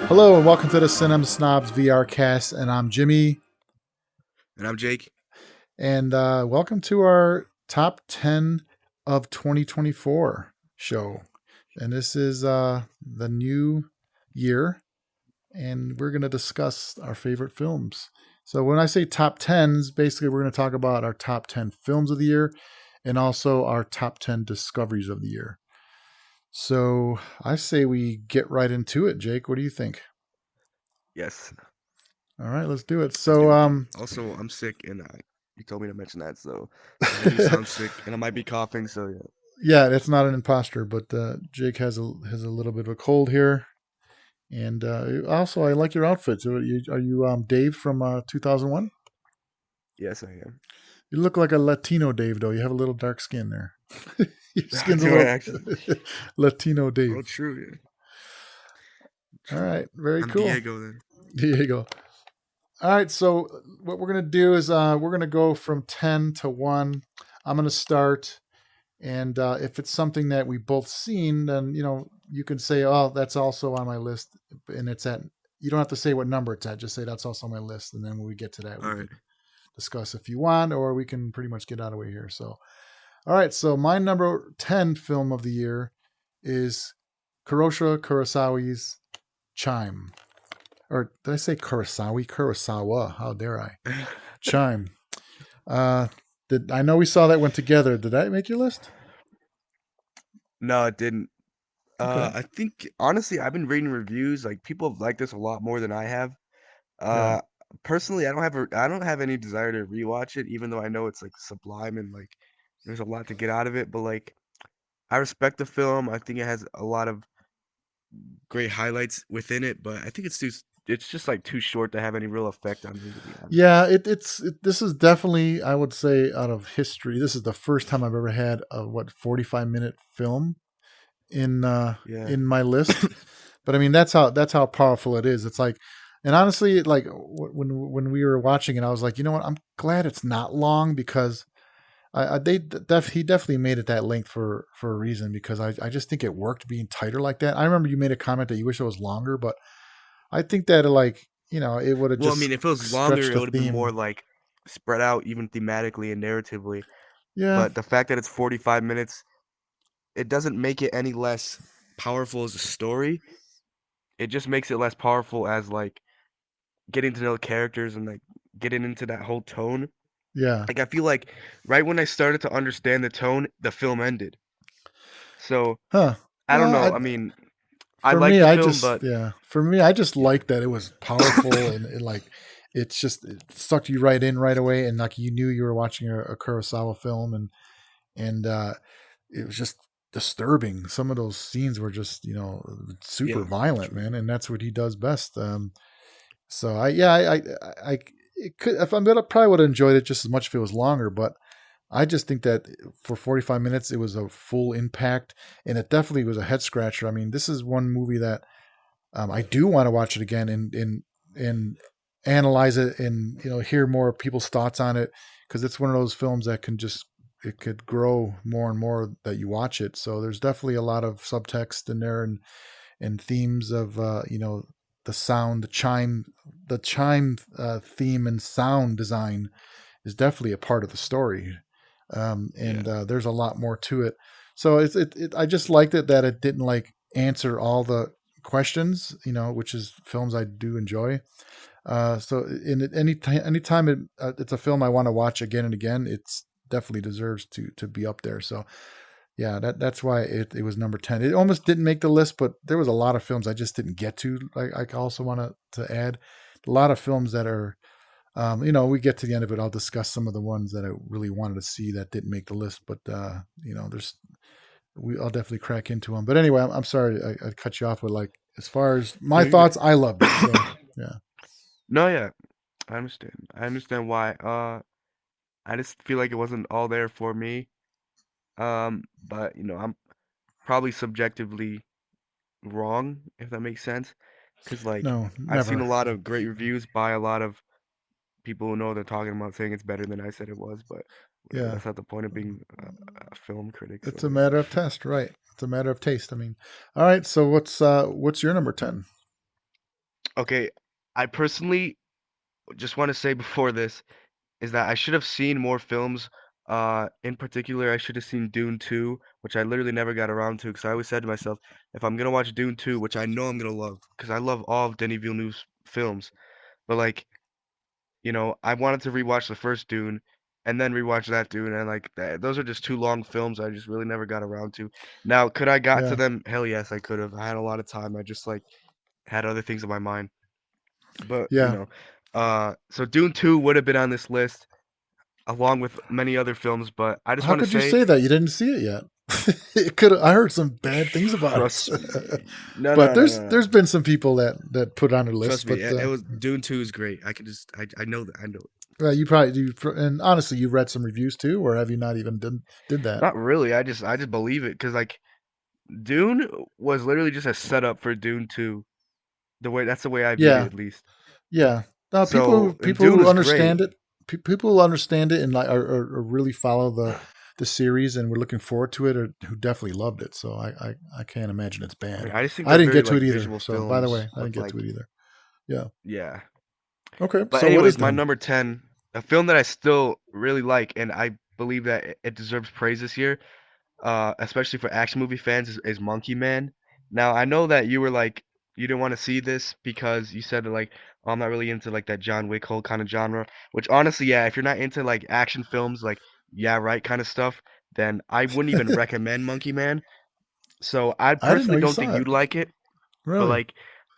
Hello and welcome to the SNOBS VR cast, and I'm Jimmy, And I'm Jake. and welcome to our top 10 of 2024 show. And this is the new year, and we're going to discuss our favorite films. So when I say top 10s, basically we're going to talk about our top 10 films of the year and also our top 10 discoveries of the year. So I say we get right into it, Jake. What do you think? Yes, All right, let's do it. let's So do it. Also, I'm sick, and you told me to mention that, so if I do sound sick, and I might be coughing, so yeah. Yeah, it's not an imposter, but Jake has a little bit of a cold here, and also I like your outfit. So are you Dave from 2001? Yes, I am. You look like a Latino Dave, though. You have a little dark skin there. Your skin's a Do I little actually? Latino Dave. Oh, true. Yeah. All right, very I'm cool. Diego then. There you go. All right, so what we're gonna do is we're gonna go from 10 to 1. I'm gonna start. And if it's something that we both seen, then you can say, "Oh, that's also on my list," and it's at. You don't have to say what number it's at. Just say that's also on my list, and then when we get to that, we All right. could discuss if you want, or we can pretty much get out of the way here. So, all right. So my number 10 film of the year is Kurosawa's Chime, or did I say Kurosawa? Kurosawa. How dare I? Chime. Uh, I know we saw that one together. Did that make your list? No, it didn't. Okay. I think honestly, I've been reading reviews. Like people have liked this a lot more than I have. Yeah. Uh, Personally, I don't have any desire to rewatch it, even though I know it's like sublime and like there's a lot to get out of it. But like, I respect the film. I think it has a lot of great highlights within it, but I think it's just like too short to have any real effect on me, to be honest. Yeah, this is definitely, I would say, out of history. This is the first time I've ever had a 45-minute film Yeah. in my list. But I mean, that's how powerful it is. It's like, and honestly, like when we were watching it, I was like, you know what? I'm glad it's not long because he definitely made it that length for a reason because I just think it worked being tighter like that. I remember you made a comment that you wish it was longer, but I think that it would have Well, I just mean, if it was longer, stretched it the would have been more theme. like spread out even thematically and narratively. Yeah. But the fact that it's 45 minutes, it doesn't make it any less powerful as a story. It just makes it less powerful as like getting to know the characters and like getting into that whole tone. Yeah. Like I feel like right when I started to understand the tone, the film ended. So, Huh. I don't Well, know. I I mean, I for like me, the I film, just but yeah. For me, I just yeah. liked that it was powerful and like it sucked you right in right away, and like you knew you were watching a Kurosawa film, and it was just disturbing. Some of those scenes were just super Yeah, violent, true. man, and that's what he does best. So I it could if I probably would have enjoyed it just as much if it was longer, but I just think that for 45 minutes, it was a full impact, and it definitely was a head scratcher. I mean, this is one movie that I do want to watch it again and analyze it and hear more people's thoughts on it because it's one of those films that it could grow more and more that you watch it. So there's definitely a lot of subtext in there and themes of the sound, the chime theme and sound design is definitely a part of the story, Yeah. and there's a lot more to it. So I just liked it that it didn't like answer all the questions, which is films I do enjoy. So anytime it's a film I want to watch again and again, it's definitely deserves to be up there. So yeah, that's why it was number 10. It almost didn't make the list, but there was a lot of films I just didn't get to. I also want to add a lot of films that are we get to the end of it. I'll discuss some of the ones that I really wanted to see that didn't make the list, but I'll definitely crack into them. But anyway, I'm sorry I cut you off, but like as far as No, my you're good. thoughts, I loved it. So yeah, No, yeah, I understand. I understand why. I just feel like it wasn't all there for me. But I'm probably subjectively wrong, if that makes sense. Because like no, I've seen never. a lot of great reviews by a lot of people who know what they're talking about, saying it's better than I said it was. But whatever, Yeah, that's not the point of being a film critic. it's So a yeah. matter of test, right? It's a matter of taste. I mean, all right. So what's your number 10? Okay, I personally just want to say before this is that I should have seen more films. In particular, I should have seen Dune 2, which I literally never got around to because I always said to myself, if I'm gonna watch Dune 2, which I know I'm gonna love, because I love all of Denis Villeneuve's films, but like, I wanted to rewatch the first Dune and then rewatch that Dune, and like those are just two long films I just really never got around to. Now, could I got to Yeah, them? Hell yes, I could have. I had a lot of time. I just like had other things in my mind. But, yeah. so Dune 2 would have been on this list along with many other films, but I just How want to could you say, say that? You didn't see it yet. It could. I heard some bad things about trust it, me. No, but no, no, there's no, no. there's been some people that put it on their list. Trust me. But It was Dune 2 is great. I can just I know that. I know it. you probably do. And honestly, you read some reviews too, or have you not even did that? Not really. I just believe it because like Dune was literally just a setup for Dune 2. That's the way I viewed it Yeah, at least. yeah. No, So, and people Dune who was great. understand it, people who understand it and like are really follow the series and we're looking forward to it, or who definitely loved it. So I can't imagine it's I bad. mean, I just think I they're didn't very get to it like either. visual So by the films way, I didn't with get to like it either. Yeah. yeah. Okay. But So what is anyways, my then? number 10, a film that I still really like, and I believe that it deserves praise this year, especially for action movie fans, is Monkey Man. Now, I know that you were like, you didn't want to see this because you said like, oh, I'm not really into like that John Wick whole kind of genre. Which honestly, yeah, if you're not into like action films, like yeah, right kind of stuff, then I wouldn't even recommend Monkey Man. So I I didn't know personally you don't saw think it. you'd like it. But Really? like,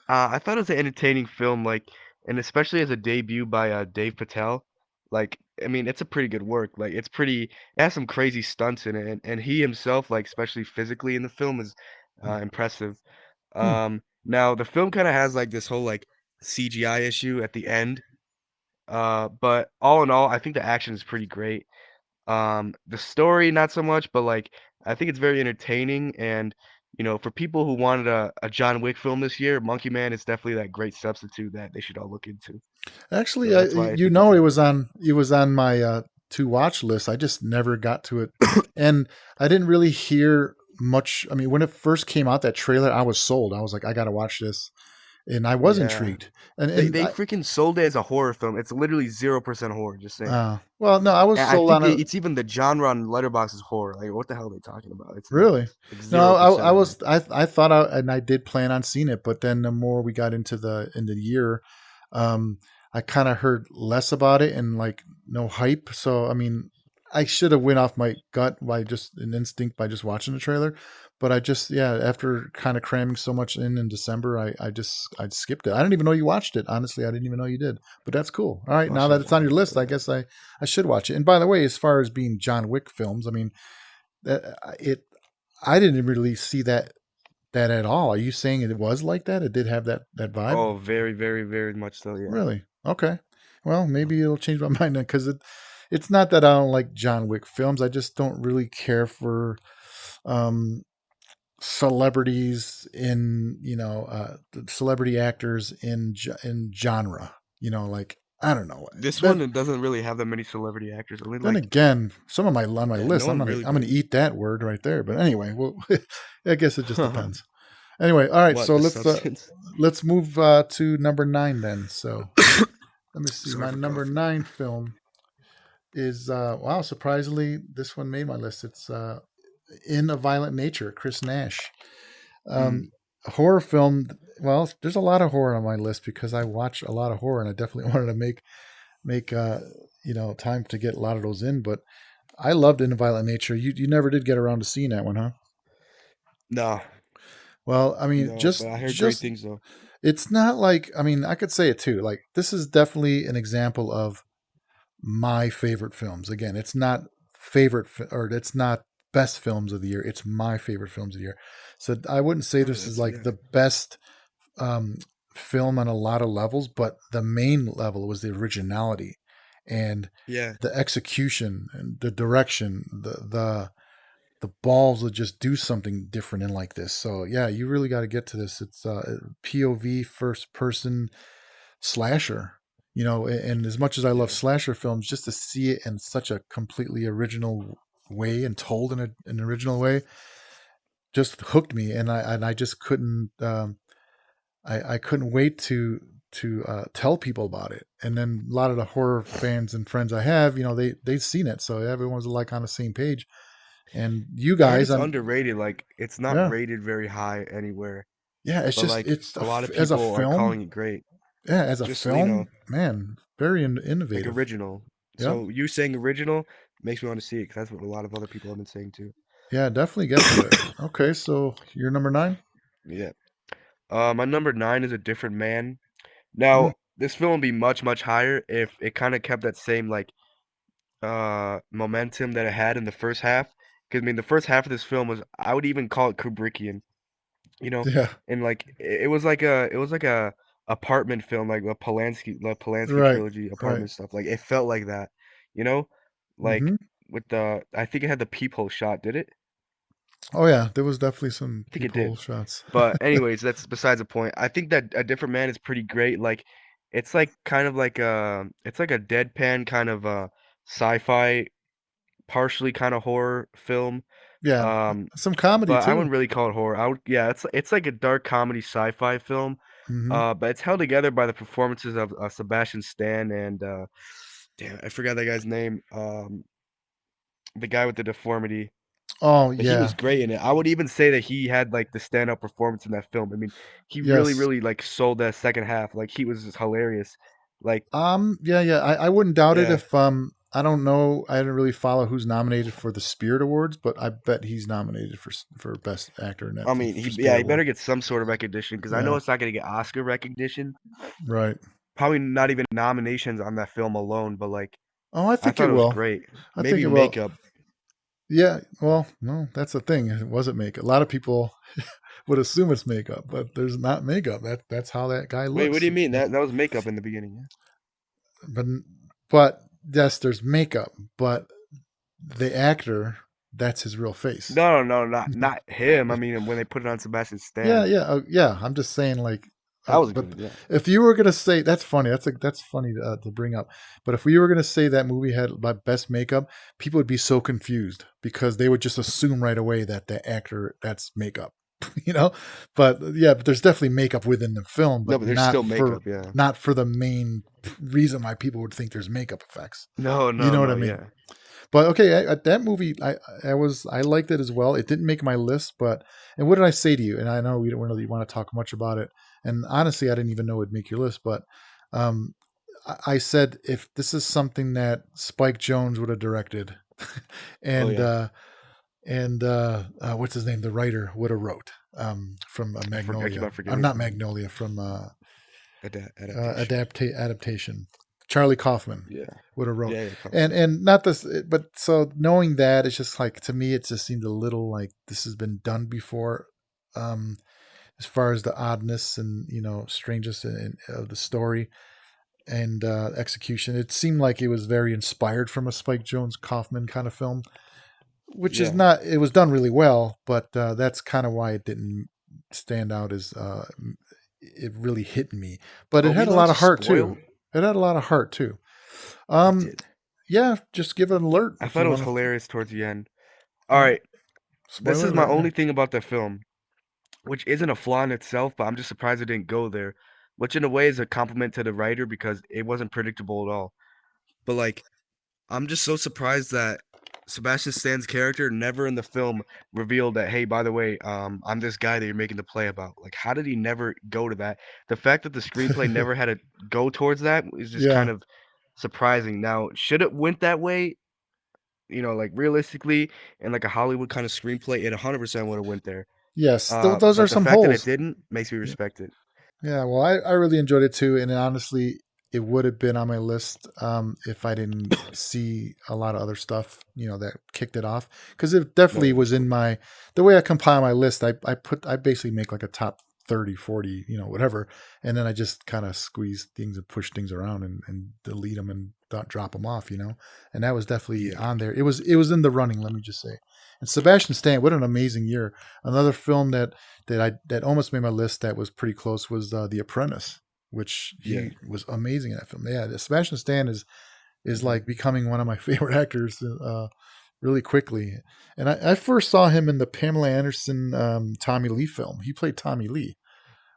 I thought it was an entertaining film, like, and especially as a debut by Dave Patel. Like, I mean, it's a pretty good work. Like, it's pretty. It has some crazy stunts in it, and he himself, like, especially physically in the film, is impressive. Hmm. Now the film kind of has like this whole like CGI issue at the end. But all in all, I think the action is pretty great. The story not so much, but like I think it's very entertaining and for people who wanted a John Wick film this year, Monkey Man is definitely that great substitute that they should all look into. Actually, So that's why I think it's it on was there. on my to watch list. I just never got to it, and I didn't really hear much. I mean, when it first came out, that trailer, I was sold. I was like, I got to watch this, and I was Yeah. intrigued. And They freaking sold it as a horror film. It's literally 0% horror, just saying. well, no, I was And I sold think on it. it's even the genre on Letterboxd is horror. Like what the hell are they talking about? It's not. Really? It's like No, I 0% horror. was I thought and I did plan on seeing it, but then the more we got into the year, um, I kind of heard less about it and like no hype. So I mean, I should have went off my gut by just an instinct by just watching the trailer, but I just after kind of cramming so much in December, I skipped it. I didn't even know you watched it. Honestly, I didn't even know you did. But that's cool. All right, Oh now that shit, it's on your list, I yeah. guess I should watch it. And by the way, as far as being John Wick films, I mean it I didn't really see that at all. Are you saying it was like that? It did have that vibe? Oh, very, very, very much so. Yeah. Really? Okay. Well, maybe it'll change my mind then because it's not that I don't like John Wick films. I just don't really care for um, celebrities in celebrity actors in genre. Like I don't know. This That one it doesn't really have that many celebrity actors. Only then like again, some of my on my yeah, no list, one really I'm gonna big. eat that word right there. But anyway, well, I guess it just depends. Anyway, all right. What So the substance? let's move to number 9 then. So let me see. Sorry My for number coughing. 9 film is wow. Surprisingly, this one made my list. It's In a Violent Nature, Chris Nash. Mm. Um, horror film. Well, there's a lot of horror on my list because I watch a lot of horror, and I definitely wanted to make time to get a lot of those in. But I loved In a Violent Nature. You never did get around to seeing that one, huh? No, Well, I mean, no, but I heard great things though. it's not like, I mean, I could say it too. Like, this is definitely an example of my favorite films. Again, it's not or it's not best films of the year. It's my favorite films of the year. So I wouldn't say Oh, this is that's like yeah, the best um, film on a lot of levels, but the main level was the originality and yeah, the execution and the direction, the balls to just do something different in like this. So yeah, you really got to get to this. It's POV first person slasher. And as much as I love yeah. slasher films, just to see it in such a completely original way and told in an original way just hooked me, and I just couldn't. I couldn't wait to tell people about it. And then a lot of the horror fans and friends I have, they've seen it, so everyone's like on the same page. And you I heard guys, it's I'm underrated. Like it's not yeah, rated very high anywhere, yeah. It's but just like a lot of as a people are film, calling it great. yeah, as a Just you know, film, man, very like innovative. original. Yeah, So you saying original makes me want to see it because that's what a lot of other people have been saying too. yeah, definitely get to it. Okay, so you're number 9. Yeah. My number nine is A Different Man. Mm, Now, this film would be much, much higher if it kind of kept that same like momentum that it had in the first half. Because I mean, the first half of this film was I would even call it Kubrickian, you know, yeah, and like it was like a apartment film, like Polanski right, trilogy right. apartment stuff. Like it felt like that, you know, like Hmm. with the I think it had the peephole shot. Did it? Oh yeah, there was definitely some I think it peephole did. shots. But anyways, that's besides the point. I think that A Different Man is pretty great. Like it's like kind of like it's like a deadpan kind of sci-fi, partially kind of horror film. Yeah, Um some comedy but I too. wouldn't really call it horror. I would yeah, it's like a dark comedy sci-fi film. Hmm. But it's held together by the performances of Sebastian Stan and damn, I forgot that guy's name. The guy with the deformity. Oh But he was yeah, great in it. I would even say that he had, like, the standout performance in that film. I mean, he really, yes. really, like, sold that second half. Like, he was just hilarious. Like Yeah, yeah. I wouldn't doubt it yeah. if I don't know. I didn't really follow who's nominated for the Spirit Awards, but I bet he's nominated for Best Actor in that I mean, for he Spirit yeah, he Award. better get some sort of recognition because I know Yeah. it's not gonna get Oscar recognition. Right. Probably not even nominations on that film alone, but, like, Oh, I I think it thought it was will. great. I think Maybe it will. makeup. Yeah. Well, no, that's the thing. It wasn't makeup. A lot of people would assume it's makeup, but there's not makeup. That's how that guy Wait, what do looks. you mean? That was makeup in the beginning, yeah? But but yes, there's makeup, but the actor, that's his real face. No, no, no, not him. I mean, when they put it on Sebastian Yeah, Stan. yeah, yeah. I'm just saying, like, That was but good, yeah. if you were gonna say that's funny, that's funny to bring up. But if we were gonna say that movie had like best makeup, people would be so confused because they would just assume right away that the actor that's makeup, you know. But yeah, but there's definitely makeup within the film, No, but but there's still makeup, yeah. not for the main reason why people would think there's makeup effects. No, You no, know what I no, mean? yeah. But okay, that movie, I liked it as well. It didn't make my list, but and what did I say to you? And I know we don't really want to talk much about it. And honestly, I didn't even know it'd make your list. But um, I said if this is something that Spike Jones would have directed, Oh, and yeah. what's his name, the writer would have wrote from I keep Magnolia. on forgetting I'm his not name. Magnolia from Adaptation. adaptation. Charlie Kaufman Yeah. would have wrote, Yeah, yeah, and Kaufman. and not this, but so knowing that, it's just like to me, it just seemed a little like this has been done before, um, as far as the oddness and strangeness of the story and execution. It seemed like it was very inspired from a Spike Jones Kaufman kind of film, which is Yeah. not. It was done really well, but that's kind of why it didn't stand out as it really hit me. But Are it we had a allowed lot to of heart spoil? too. It had a lot of heart too. It Um, did. yeah, just give it an alert I if you thought it was want to. hilarious towards the end. All Yeah, right. This spoiler is my alert. Yeah, only thing about the film, which isn't a flaw in itself, but I'm just surprised it didn't go there, which in a way is a compliment to the writer because it wasn't predictable at all. But like I'm just so surprised that Sebastian Stan's character never in the film revealed that, hey, by the way, I'm this guy that you're making the play about. Like, how did he never go to that? The fact that the screenplay never had to go towards that is just kind yeah. of surprising. Now, should it went that way, like realistically, and like a Hollywood kind of screenplay, it 100% would have went there. Yes, those are But the some fact that it holes. didn't makes me Yeah, respect it. yeah. Well, I really enjoyed it too, and honestly, it would have been on my list if I didn't see a lot of other stuff, that kicked it off. Because it No, definitely yeah, was of in course. the way I compile my list. I basically make like a top 30, 40, whatever, and then I just kind of squeeze things and push things around and delete them and drop them off, and that was definitely Yeah, on there. It was in the running. Let me just say. And Sebastian Stan, what an amazing year! Another film that almost made my list that was pretty close was The Apprentice, which yeah. he was amazing in that film. Yeah, Sebastian Stan is Hmm. like becoming one of my favorite actors really quickly. And I first saw him in the Pamela Anderson Tommy Lee film. He played Tommy Lee,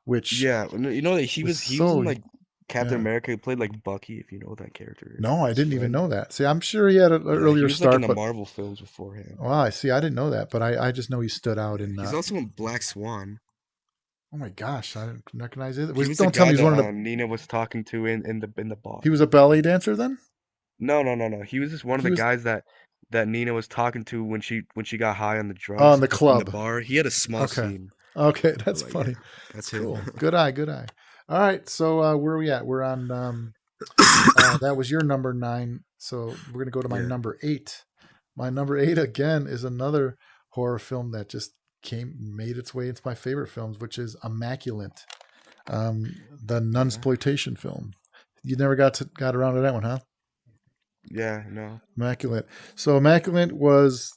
which Yeah, you know that was he was in so like Captain yeah. America. He played like Bucky, if you know what that character is, No, I his didn't even friend. know that. See, I'm sure he had an Yeah, he earlier was like in start, the but Marvel films beforehand. wow, I see. I didn't know that, but I just know he stood out Yeah, in. he's also in Black Swan. Oh my gosh, I didn't recognize it. He was the Don't tell me guy he's one that of the. Nina was talking to in the bar. He was a ballet dancer then. No, no, no, no. He was just one of He the was guys that Nina was talking to when she got high on the oh in drugs the in the club. bar. He had a small Okay, scene, okay, but that's like yeah, funny. that's him. Cool. Good eye. Good eye. All right, so where are we at? We're on. That was your number 9. So we're gonna go to my Yeah. number 8. My number 8 again is another horror film that just made its way into my favorite films, which is Immaculate, the Yeah. nunsploitation film. You never got around to that one, huh? Yeah, no. Immaculate. So Immaculate was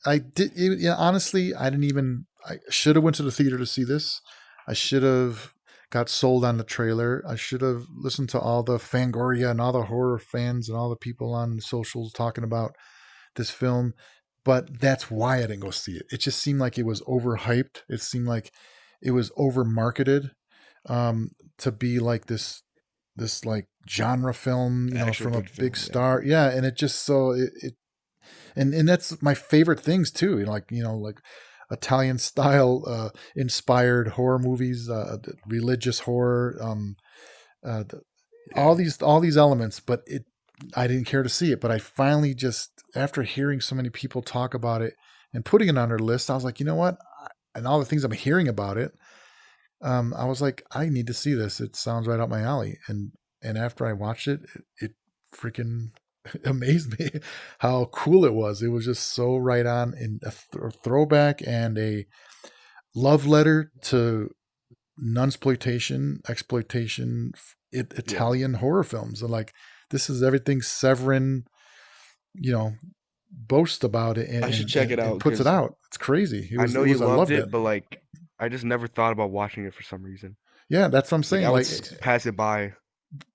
I did yeah, honestly I didn't even I should have went to the theater to see this. I should have got sold on the trailer. I should have listened to all the Fangoria and all the horror fans and all the people on the socials talking about this film. But that's why I didn't go see it. It just seemed like it was overhyped. It seemed like it was over marketed to be like this like genre film, Actual from a good big film, yeah. star. Yeah, and it just so it and that's my favorite things too. Like like Italian style inspired horror movies, religious horror, uh, the, Yeah. all these elements. But I didn't care to see it. But I finally just after hearing so many people talk about it and putting it on their list, I was like, you know what? And all the things I'm hearing about it, I was like, I need to see this. It sounds right up my alley. And after I watched it, it freaking amazed me how cool it was. It was just so right on in a throwback and a love letter to nunsploitation, exploitation, Yeah. Italian horror films. And like, this is everything Severin, you know, boasts about it I should check it and out puts it because out. It's crazy. I know It you was, I loved loved it. it, but like I just never thought about watching it for some reason. Yeah, that's what I'm Like saying. I would Like, pass it by.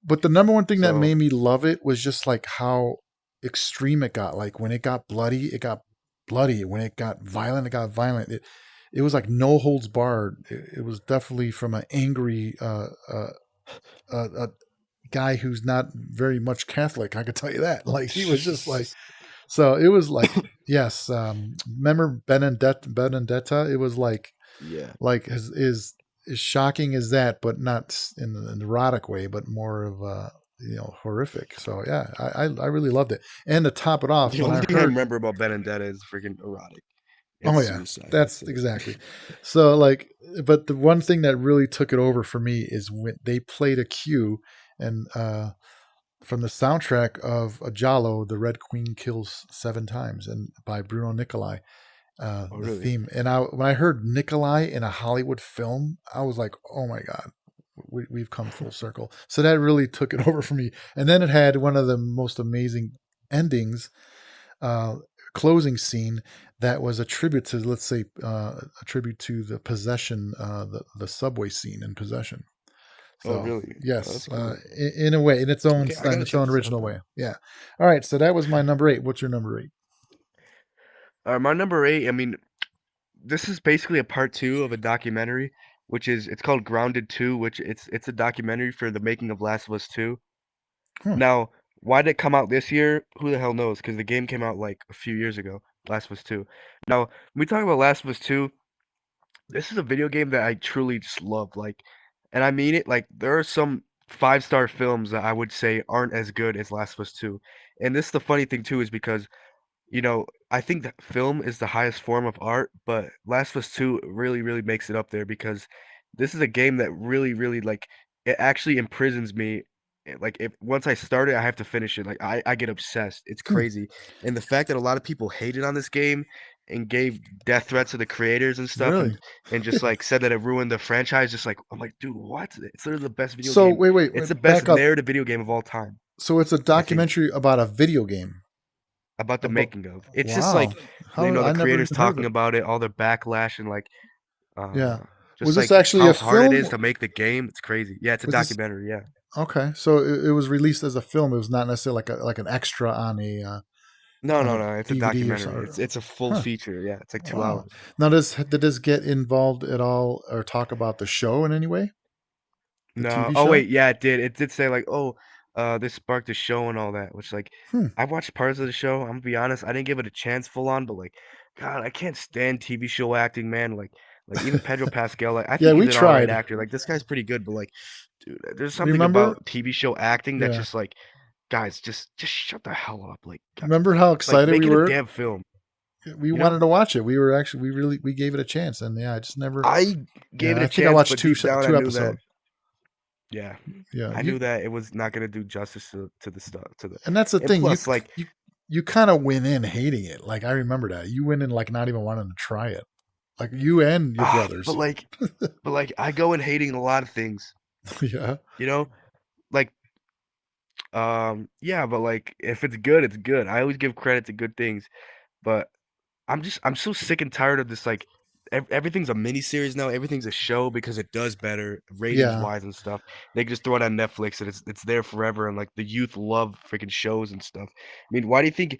but the number one thing that So made me love it was just like how extreme it got. Like when it got bloody, it got bloody. When it got violent, it got violent. It was like no holds barred. It was definitely from an angry guy who's not very much Catholic. I could tell you that. Like he was just like so. It was like yes. Remember Benedetta? It was yeah. like as shocking as that, but not in an erotic way, but more of a horrific. So yeah, I really loved it. And to top it off, The when only I thing I heard, remember about Benedetta is freaking erotic and oh yeah, suicide. that's That's it. exactly. So like, but the one thing that really took it over for me is when they played a cue and from the soundtrack of a Giallo, The Red Queen Kills 7 Times, and by Bruno Nicolai, Oh the really? theme. And when I heard Nikolai in a Hollywood film, I was like, oh my God, we've come full circle. So that really took it over for me. And then it had one of the most amazing endings, uh, closing scene that was a tribute to, let's say, a tribute to the Possession, the subway scene in Possession. Oh So really? Oh, yes, that's cool. in a way, Okay, I in gotta its check own this out original then. way. Yeah. All right. So that was my number 8. What's your number 8? My number eight. I mean, this is basically a part two of a documentary, which is it's called Grounded Two, which it's a documentary for the making of Last of Us Two. Huh. Now, why did it come out this year? Who the hell knows? Because the game came out like a few years ago, Last of Us Two. Now, when we talk about Last of Us Two, this is a video game that I truly just love. Like, and I mean it. Like, there are some five-star films that I would say aren't as good as Last of Us Two. And this the funny thing too is because I think that film is the highest form of art, but Last of Us 2 really, really makes it up there because this is a game that really, really like it actually imprisons me. Like if once I start it, I have to finish it. Like I get obsessed. It's Hmm. crazy. And the fact that a lot of people hated on this game and gave death threats to the creators and stuff Really? and just like said that it ruined the franchise, just like I'm like, dude, what? It's literally the best video So game. wait, It's the best back up. narrative video game of all time, So it's a I think. documentary about a video game. About the About making of. It's just wow, like, how the I never creators even heard of talking it. about it, all the backlash and like Yeah, was just this like actually how a hard it film? is to make the game. It's crazy. Yeah, it's a Was this documentary, yeah. okay? So it was released as a film. It was not necessarily like an extra on a. No, on no, a no. It's a DVD or documentary. something? It's a full Huh. feature. Yeah, it's like 2 hours. Wow. Now, did this get involved at all or talk about the show in any way? The No. TV Oh show? wait, yeah, it did. It did say like, oh, this sparked a show and all that. Which like, Hmm. I watched parts of the show. I'm gonna be honest. I didn't give it a chance full on, but like, God, I can't stand TV show acting, man. Like even Pedro Pascal. Like, I Yeah, think he's we an all right tried. actor. Like, this guy's pretty good, but like, dude, there's something Remember? about TV show acting that's Yeah. just like, guys, just shut the hell up. Remember how Like excited we make it a were? damn film. We You know? wanted to watch it. We were actually we gave it a chance, and yeah, I just never. I gave Yeah, it a I think I chance, watched but deep down, I two knew that. episodes. Yeah, Yeah, I knew that it was not gonna do justice to the stuff to the. and that's the And thing. plus, like, You kind of went in hating it. Like I remember that you went in like not even wanting to try it. Like you and your but brothers. like, but like, I go in hating a lot of things. Yeah, You know, like, yeah, but like, if it's good, it's good. I always give credit to good things, but I'm so sick and tired of this, like, everything's a mini series now, everything's a show because it does better yeah. ratings-wise and stuff. They can just throw it on Netflix and it's there forever, and, like, the youth love freaking shows and stuff. I mean, why do you think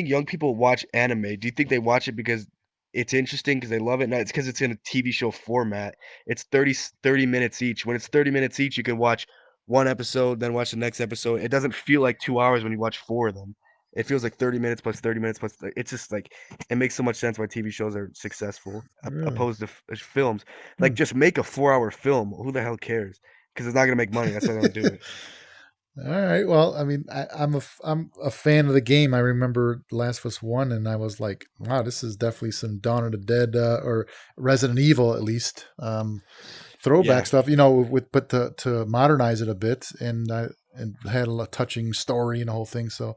young people watch anime? Do you think they watch it because it's interesting because they love it? No, it's because it's in a TV show format. It's 30 minutes each. When it's 30 minutes each, you can watch 1 episode, then watch the next episode. It doesn't feel like 2 hours when you watch 4 of them. It feels like 30 minutes plus 30 minutes plus it's just like it makes so much sense why TV shows are successful Really. opposed to films. Like Hmm. just make a 4-hour film. Who the hell cares? Because it's not gonna make money. That's why they don't do it. All right. Well, I mean, I'm a fan of the game. I remember Last of Us One, and I was like, wow, this is definitely some Dawn of the Dead or Resident Evil at least throwback Yeah. stuff. You know, with but to modernize it a bit and had a touching story and the whole thing. So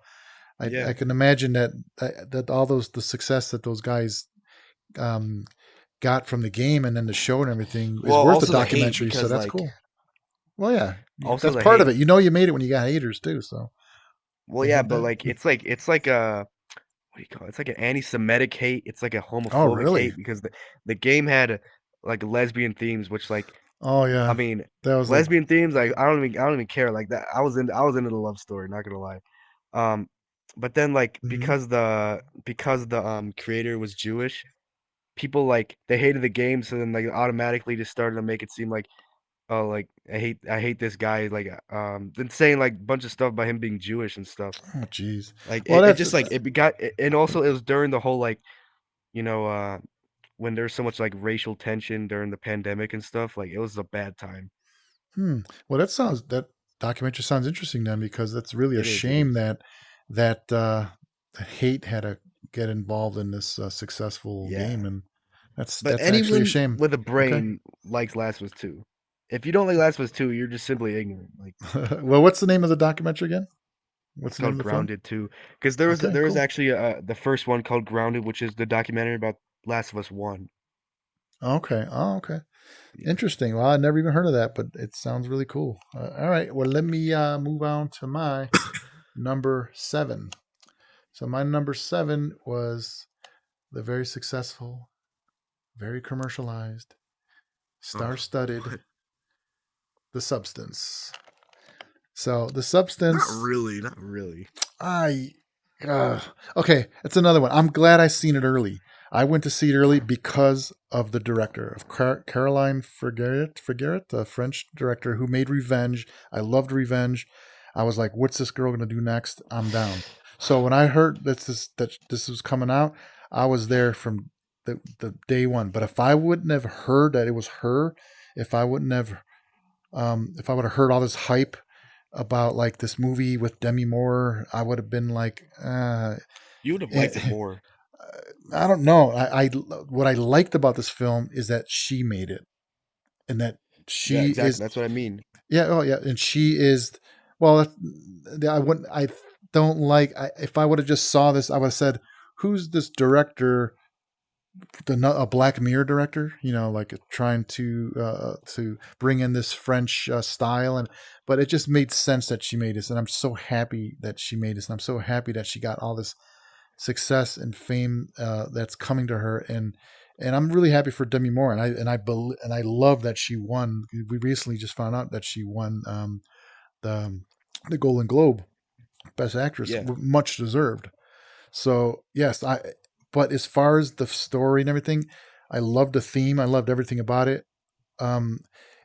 I Yeah. can imagine that all the success that those guys um, got from the game and then the show and everything is Well, worth a also the hate documentary. So because that's like cool. Well, yeah, also that's the part of hate. it. You know, you made it when you got haters too. So Well, they yeah, had but that. like it's like a what do you call it? It's like an anti-Semitic hate. It's like a Oh, homophobic really? hate because the game had like lesbian themes, which like Oh, I yeah. mean That was a. lesbian themes. Like I don't even care like that. I was into the love story. Not gonna lie. Um, but then like Mhm. because the creator was Jewish, people like they hated the game, so then like automatically just started to make it seem like oh like I hate this guy like then saying like a bunch of stuff about him being Jewish and stuff. Oh, jeez. Like Well, it that's. just like it got and also it was during the whole like you know when there's so much like racial tension during the pandemic and stuff. Like it was a bad time. Hmm. Well, that documentary sounds interesting then because that's really a It shame is. that the hate had to get involved in this successful Yeah. game, and But that's actually a anyone shame. with a Okay. brain likes Last of Us 2. If you don't like Last of Us 2, you're just simply ignorant. Like Well, what's the name of the documentary again? What's it's the name of called the film? Grounded 2 because Okay, there was cool. actually the first one called Grounded, which is the documentary about Last of Us 1. Okay. Oh, okay. Yeah. Interesting. Well, I never even heard of that, but it sounds really cool. All right. Well, let me move on to my number seven. So my number seven was the very successful, very commercialized, star-studded What? The Substance. So The Substance, Not really. I okay, it's another one. I'm glad I seen it early. I went to see it early because of the director of Caroline Frigeret, the French director who made Revenge. I loved Revenge. I was like, "What's this girl gonna do next?" I'm down. So when I heard that this was coming out, I was there from the day one. But if I wouldn't have heard that it was her, if I wouldn't have if I would have heard all this hype about like this movie with Demi Moore, I would have been like, You would have liked it eh, more. I don't know. What I liked about this film is that she made it, and that Yeah, she exactly. is, That's what I mean. yeah, oh yeah, and she is. Well, I wouldn't. I don't like. If I would have just saw this, I would have said, "Who's this director a Black Mirror director, you know, like trying to bring in this French style, and but it just made sense that she made this, and I'm so happy that she made this, and I'm so happy that she got all this success and fame that's coming to her, and I'm really happy for Demi Moore, and I love that she won. We recently just found out that she won the Golden Globe Best Actress, Yeah. much deserved. So yes, But as far as the story and everything, I loved the theme. I loved everything about it. Um,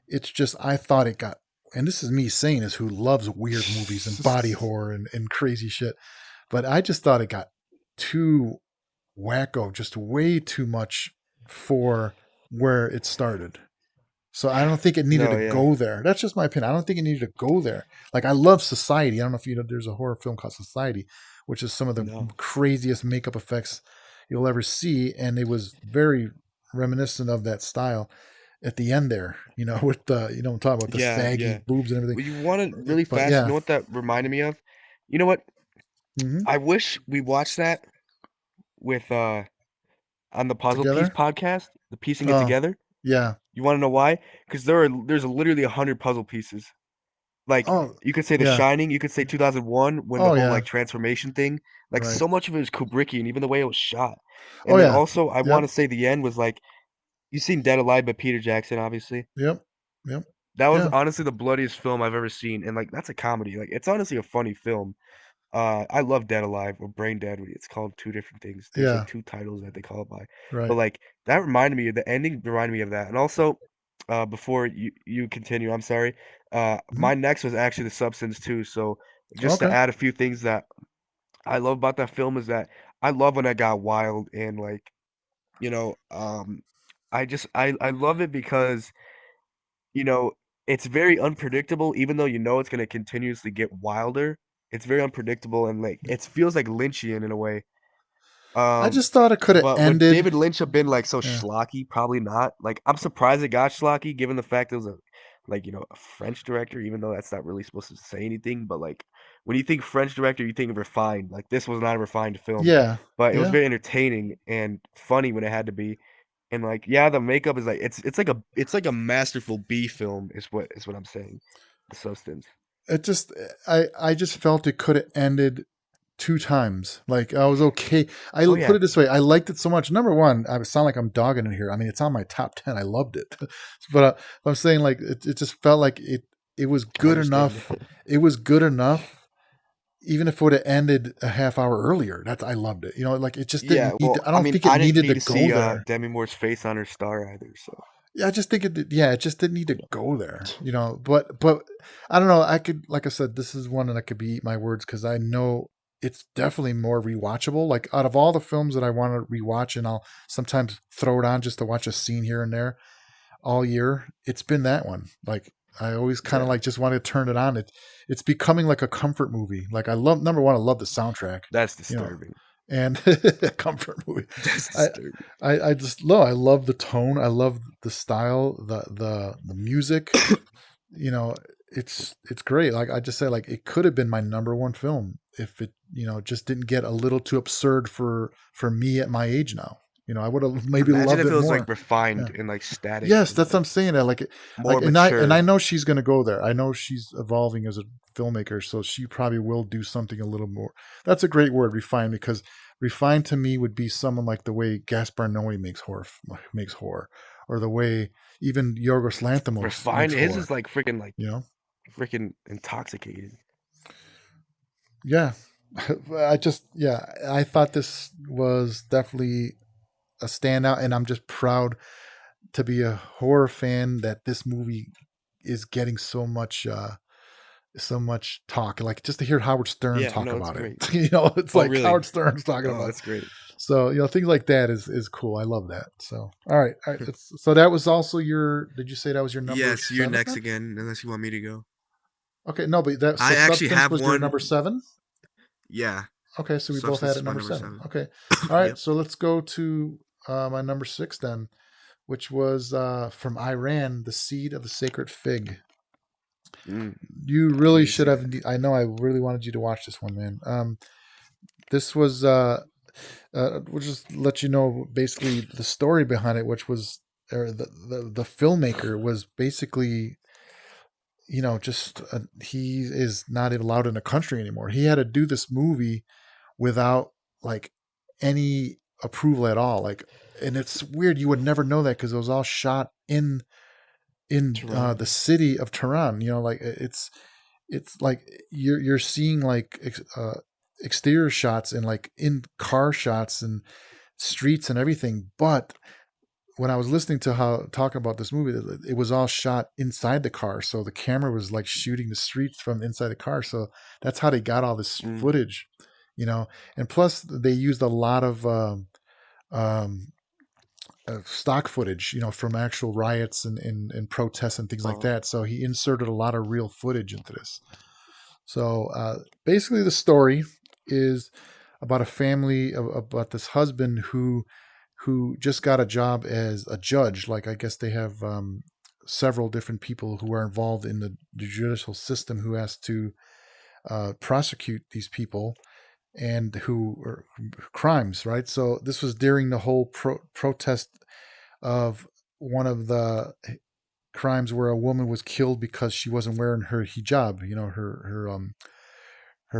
it's just I thought it got, and this is me saying this, who loves weird movies and body horror and crazy shit. But I just thought it got too wacko, just way too much for where it started. So I don't think it needed No, to yeah. go there. That's just my opinion. I don't think it needed to go there. Like I love Society. I don't know if you know. There's a horror film called Society, which is some of the No. craziest makeup effects you'll ever see, and it was very reminiscent of that style at the end there. With the I'm talking about the Yeah, saggy yeah. boobs and everything. Well, you want to really But fast? You yeah, know what that reminded me of? You know what? hmm I wish we watched that with on the Puzzle Piece together. podcast, the piecing it Oh together. yeah. You want to know why? Because there's literally 100 puzzle pieces. Like Oh you could say The yeah. Shining, you could say 2001 when the Oh whole yeah. like transformation thing, like Right. so much of it was Kubrickian, even the way it was shot. Oh And then yeah. also I want Yep. to say the end was like you seen Dead Alive by Peter Jackson, obviously. Yep. Yep. That was Yeah. honestly the bloodiest film I've ever seen, and like that's a comedy. Like it's honestly a funny film. I love Dead Alive or Brain Dead. It's called two different things. There's like Yeah. two titles that they call it by. But Right. like that reminded me of the ending reminded me of that. And also, before you continue, I'm sorry. Mhm. My next was actually The Substance too. So just to Okay. add a few things that I love about that film is that I love when I got wild and like, you know, I love it because you know, it's very unpredictable, even though you know it's gonna continuously get wilder. It's very unpredictable and like it feels like Lynchian in a way. I Um, just thought it could have but would ended. David Lynch have been like so Yeah. schlocky? Probably not. Like I'm surprised it got schlocky, given the fact it was a like a French director, even though that's not really supposed to say anything. But like when you think French director, you think refined. Like this was not a refined film, Yeah. but it was Yeah. very entertaining and funny when it had to be. And like, yeah, the makeup is like it's like a masterful B film is what I'm saying. The Substance. It just I just felt it could have ended two times. Like I was okay. I Oh put yeah, it this way: I liked it so much. Number one, I sound like I'm dogging it here. I mean, it's on my top 10. I loved it, but I'm saying like it just felt like it was I good understand. enough. It was good enough. Even if it would have ended a half hour earlier, I loved it. Like it just Yeah, didn't need. well, I I don't mean, think it I didn't needed need to to go see there. Demi Moore's face on her star either, so Yeah, I just think it. Yeah, it just didn't need to go there. But I don't know. I could, like I said, this is one that I could be eat my words because I know it's definitely more rewatchable. Like out of all the films that I want to rewatch, and I'll sometimes throw it on just to watch a scene here and there all year, it's been that one. Like I always kind of yeah, like just want to turn it on. It's becoming like a comfort movie. Like I love number one, I love the soundtrack. that's You know, disturbing. and comfort movie. That's I, disturbing. I just love. I love the tone. I love the style. The music. You know, it's great. Like I just say, like it could have been my number one film if it just didn't get a little too absurd for me at my age now. I would have maybe Imagine loved if it it was like more. refined Yeah. and like static Yes, and that's what I'm like saying. more And I mature. know she's going to go there. I know she's evolving as a filmmaker, so she probably will do something a little more. That's a great word, refined, because refined to me would be someone like the way Gaspar Noé makes horror, or the way even Yorgos Lanthimos Refined. makes His is horror. like freaking You know? intoxicated. Yeah. I thought this was definitely a standout, and I'm just proud to be a horror fan that this movie is getting so much talk. Like just to hear Howard Stern Yeah, talk no, it's about it. great. It's Oh, like really? Howard Stern's talking Oh, about it. that's great. So, things like that is cool. I love that. So, all right. All right. So that was also did you say that was your number Yes, you're 7 next then? again, unless you want me to go. Okay. No, but so I actually Substance have was your number one. 7? Yeah, Okay. So we both Substance had is it my number number 7. 7. Okay. All right. Yep. So let's go to my number 6 then, which was from Iran, The Seed of the Sacred Fig. Mm, You I really need to should see have. that. I know I really wanted you to watch this one, man. This was we'll just let you know basically the story behind it, which was or the filmmaker was basically just he is not allowed in the country anymore. He had to do this movie without like any approval at all. Like, and it's weird. You would never know that because it was all shot in Tehran. the city of Tehran. Like it's like you're seeing like exterior shots and like in car shots and streets and everything, but when I was listening to how talking about this movie, it was all shot inside the car, so the camera was like shooting the streets from inside the car. So that's how they got all this Mm. footage, you know. And plus, they used a lot of um, stock footage, you know, from actual riots and protests and things like Oh, that. So he inserted a lot of real footage into this. So basically, the story is about a family, about this husband who just got a job as a judge. Like I guess they have several different people who are involved in the judicial system who has to prosecute these people and who are crimes, right? So this was during the whole protest of one of the crimes where a woman was killed because she wasn't wearing her hijab, you know, her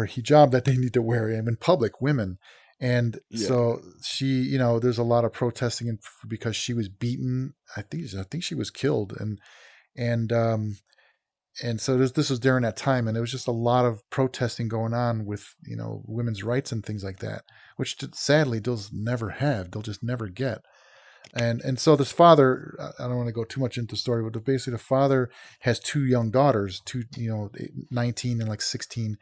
hijab that they need to wear in public, women. And yeah. so she, you know, there's a lot of protesting because she was beaten. I think she was killed, and and so this was during that time, and there was just a lot of protesting going on with, you know, women's rights and things like that, which sadly they'll never have. They'll just never get. And so this father, I don't want to go too much into the story, but basically the father has two young daughters, two, you know, 19 and like 16,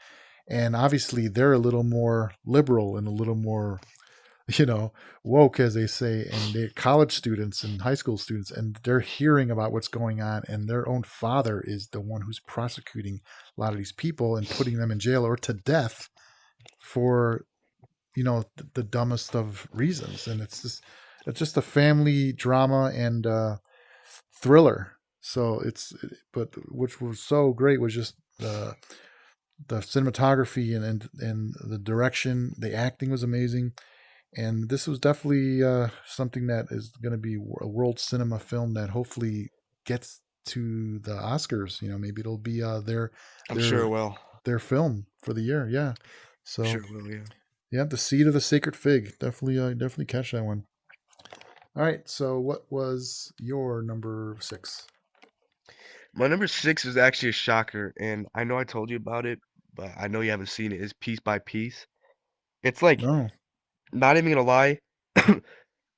and obviously they're a little more liberal and a little more, you know, woke, as they say, and they're college students and high school students, and they're hearing about what's going on, and their own father is the one who's prosecuting a lot of these people and putting them in jail or to death for, you know, the dumbest of reasons. And it's just a family drama and thriller. So but which was so great was just the cinematography and the direction. The acting was amazing, and this was definitely something that is going to be a world cinema film that hopefully gets to the Oscars. You know, maybe it'll be I'm sure it their will. their film for the year. Yeah. I'm So sure it will. Yeah. yeah, the seed of the sacred fig. Definitely catch that one. All right. So what was your number 6? My number 6 is actually a shocker, and I know I told you about it, but I know you haven't seen it. Is Piece by Piece. It's like No. not even gonna lie.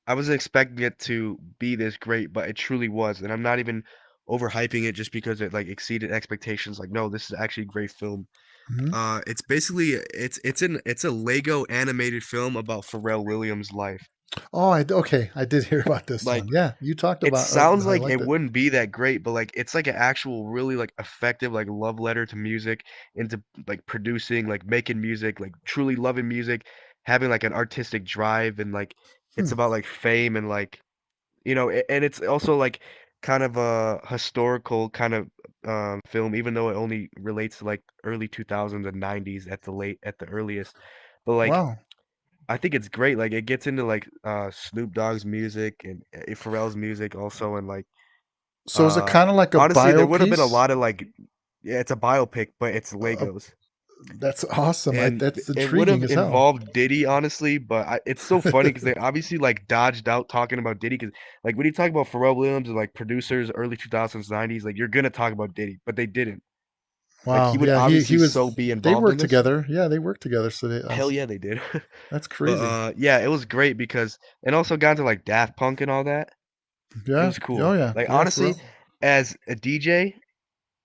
I wasn't expecting it to be this great, but it truly was, and I'm not even overhyping it just because it like exceeded expectations. Like, no, this is actually a great film. Hmm. It's basically it's a Lego animated film about Pharrell Williams' life. Oh, okay. I did hear about this Like, one. Yeah, you talked it about. sounds I like liked it it. wouldn't be that great, but like it's like an actual really like effective like love letter to music, into like producing, like making music, like truly loving music, having like an artistic drive, and like it's Hmm. about like fame and like and it's also like kind of a historical kind of film, even though it only relates to like early 2000s and 90s at the earliest. But like Wow. I think it's great. Like it gets into like Snoop Dogg's music and Pharrell's music also, and like So is it kind of like a honestly, there bio would have been a piece? lot of like yeah, it's a biopic, but it's Uh, Legos. that's awesome. And That's it would intriguing have as hell. involved Diddy, honestly, but it's so funny because they obviously like dodged out talking about Diddy. Because like when you talk about Pharrell Williams and like producers early 2000s, 90s, like you're gonna talk about Diddy, but they didn't. Like he Wow. would Yeah, he obviously was. so be They involved in worked this. together. Yeah, they worked together. So Hell yeah, they did. that's But crazy. yeah, it was great because and also got into like Daft Punk and all that. It Yeah. was Oh cool. yeah. Like Yeah. honestly, For as a DJ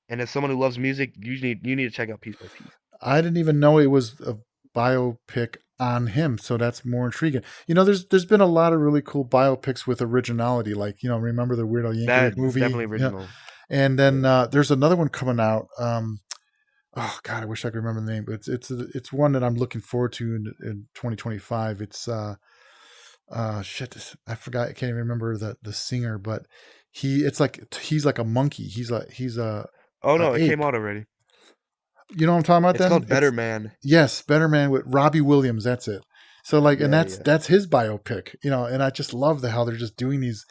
and as someone who loves music, you need to check out Piece by Piece. I didn't even know it was a biopic on him, so that's more intriguing. You know, there's been a lot of really cool biopics with originality, like, you know, remember the Weird Al Yankovic That's movie? definitely Yeah, original. and then Yeah. there's another one coming out. Oh God, I wish I could remember the name, but it's one that I'm looking forward to in 2025. It's shit, I forgot. I can't even remember the singer, but he's like a monkey. Oh A no, it came ape. out already. You know what I'm talking about? It's Then called Better it's Man. yes, Better Man with Robbie Williams. That's it. So like, and Yeah, yeah. that's his biopic. You know, and I just love how they're just doing these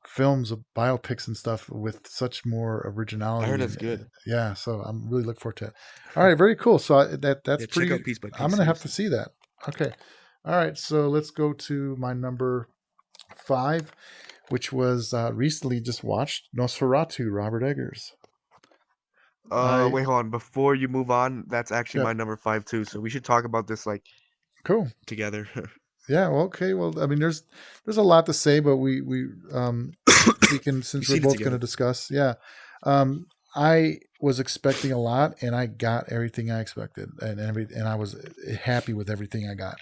films of biopics and stuff with such more I heard originality it's and good. yeah. So I'm really looking forward to it. All right, very cool. So that's Yeah, check pretty. out Piece by I'm Piece, gonna have to seriously. see that. Okay. All right. So let's go to my number 5, which was recently just watched Nosferatu, Robert Eggers. I Wait, hold on. Before you move on, that's actually yeah, my number five too. So we should talk about this like cool. together. Yeah, well, okay. Well, I mean, there's a lot to say, but we can, We since we're seen it both going to together. discuss. Yeah, um, I was expecting a lot, and I got everything I expected, and I was happy with everything I got.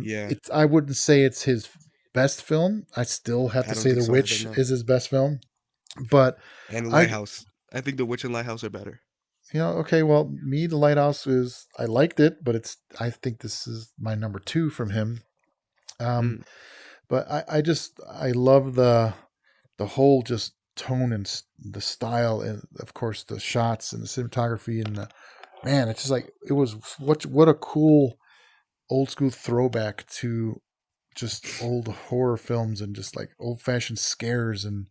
Yeah, It's I wouldn't say it's his best film. I still have I to don't say think The so either. Witch No, is his best film, but and the I, Lighthouse. I think The Witch and Lighthouse are better. okay, well, me, The Lighthouse is I liked it, but I think this is my number two from him. Um, Mm. but I love the whole just tone and the style, and of course the shots and the cinematography, and man, it's just like it was what a cool old school throwback to just old horror films and just like old fashioned scares. And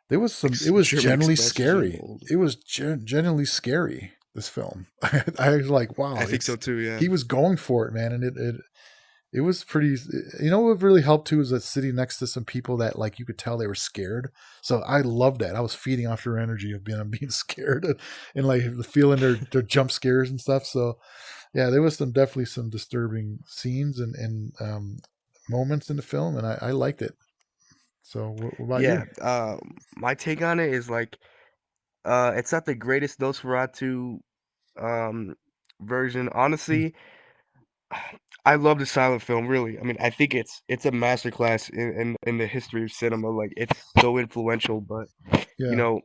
there was some, it was German generally Express is really scary. old. It was genuinely scary, this film. I was like, wow, I think so it's too. Yeah. he was going for it, man. And it was pretty. You know what really helped too is that sitting next to some people that like you could tell they were scared. So I loved that. I was feeding off their energy of being scared and like feeling their jump scares and stuff. So yeah, there was definitely some disturbing scenes and moments in the film, and I liked it. So what about you? Yeah. My take on it is like, it's not the greatest Nosferatu um version. Honestly, I love the silent film. Really, I mean, I think it's a masterclass in the history of cinema. Like, it's so influential, but you Yeah, know,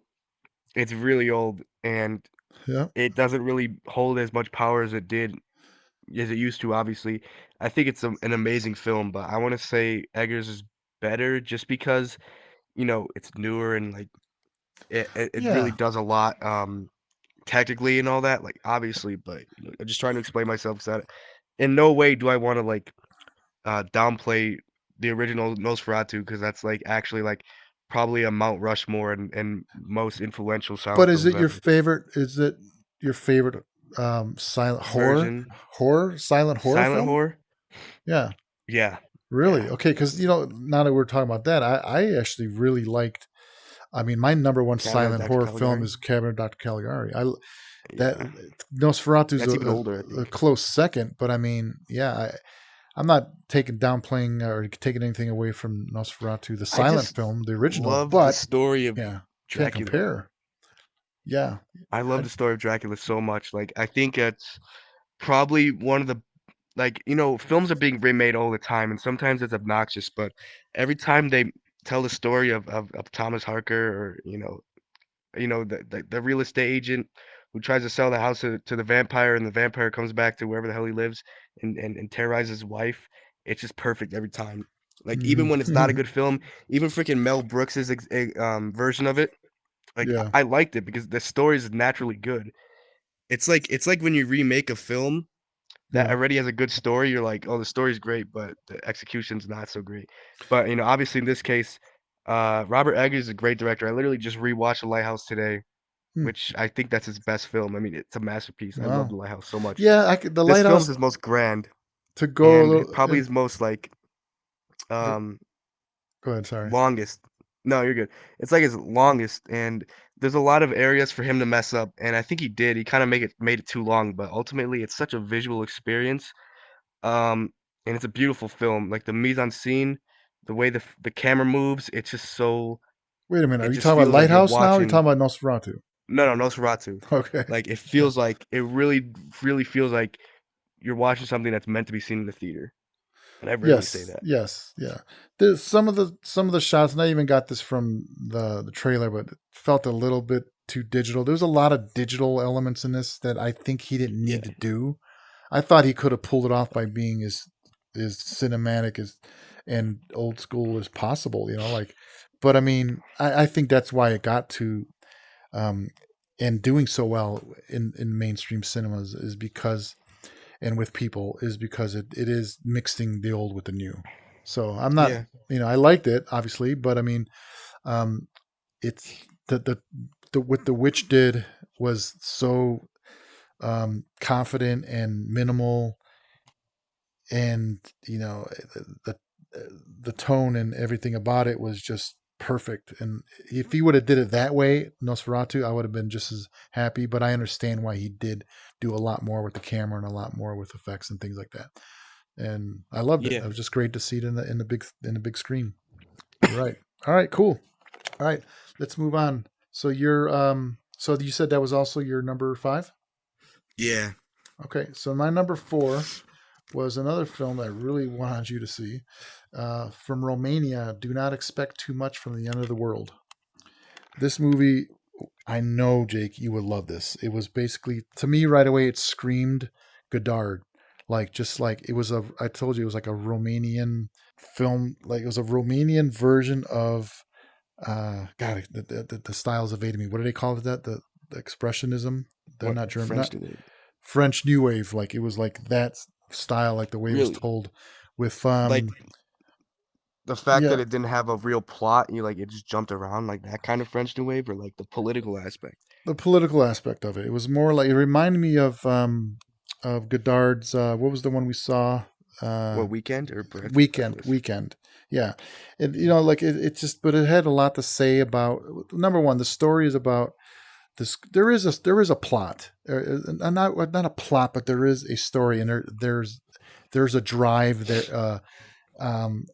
it's really old and yeah, it doesn't really hold as much power as it did as it used to. Obviously, I think it's an amazing film, but I want to say Eggers is better just because it's newer and like it really yeah. does a lot technically and all that. Like, obviously, but I'm just trying to explain myself because in no way do I want to like downplay the original Nosferatu because that's like actually like probably a Mount Rushmore and most influential silent But is films it your ever. favorite? Is it your favorite silent Version silent horror silent film? horror. Yeah, Yeah, really. yeah. Okay, because now that we're talking about that, I actually really liked. I mean, my number one Cabinet of silent Dr. horror film Caligari. is Cabinet of Dr. Caligari. I that Yeah, Nosferatu's that's even older, I a think. close second, but I mean, yeah, I'm not taking downplaying or taking anything away from Nosferatu, the I silent just film, the original, love the but story of yeah, can't Dracula. compare. Yeah, I love I, the story of Dracula so much. Like, I think it's probably one of the like, films are being remade all the time, and sometimes it's obnoxious, but every time they tell the story of Thomas Harker or, the real estate agent who tries to sell the house to the vampire, and the vampire comes back to wherever the hell he lives and terrorizes his wife. It's just perfect every time. Like, even when it's not a mhm. good film, even freaking Mel Brooks's version of it, like Yeah, I liked it because the story is naturally good. It's like when you remake a film that yeah. already has a good story, you're like, oh, the story's great, but the execution's not so great. But obviously in this case, Robert Eggers is a great director. I literally just rewatched The Lighthouse today, Hmm. which I think that's his best film. I mean, it's a masterpiece. I love Wow. The Lighthouse so much. Yeah, the This film's lighthouse his most grand to go a and little. probably his most like Go, um go ahead. Sorry. longest. No, you're good. It's like his longest, and there's a lot of areas for him to mess up, and I think he did. He kind of made it too long, but ultimately, it's such a visual experience. Um, and it's a beautiful film. Like the mise en scene, the way the camera moves, it's just so. Wait a minute. Are It you just talking about feels like you're Lighthouse now? Or are you watching. talking about Nosferatu? No, no, Nosferatu. Okay. Like it Yeah. feels like it really, really feels like you're watching something that's meant to be seen in the theater, and I rarely say Yes. that. Yes. Yeah. There's some of the shots, and I even got this from the trailer, but it felt a little bit too digital. There was a lot of digital elements in this that I think he didn't need Yeah, to do. I thought he could have pulled it off by being as cinematic as and old school as possible. Like, but I mean, I think that's why it got to um, and doing so well in mainstream cinemas is because and with people is because it is mixing the old with the new. So I'm not, yeah, I liked it obviously, but I mean, um, it's the what the witch did was so confident and minimal, and the the tone and everything about it was just perfect. And if he would have did it that way, Nosferatu, I would have been just as happy. But I understand why he did do a lot more with the camera and a lot more with effects and things like that. And I loved it. Yeah. It was just great to see it in the big screen. You're right. All right, cool. All right, let's move on. So so you said that was also your number 5? Yeah. Okay, so my number 4 was another film I really wanted you to see, from Romania. Do Not Expect Too Much from the End of the World. This movie, I know, Jake, you would love this. It was basically, to me, right away, it screamed Godard. Just like it was I told you, it was like a Romanian film. Like it was a Romanian version of, God, the style's evading me. What do they call it? The expressionism. They're What not German, French not did they? French New Wave. Like it was like that style, like the way it was Really? told with, Like the fact yeah, that it didn't have a real plot, you like it just jumped around like that kind of French New Wave, or like the political aspect. the political aspect of it. It was more like, it reminded me of Godard's, what was the one we saw? Uh What Weekend or Weekend, Breathless? Weekend. Yeah. And like it just, but it had a lot to say about, number one, the story is about this. There is a plot, not a plot, but there is a story, and there's a drive there. Um,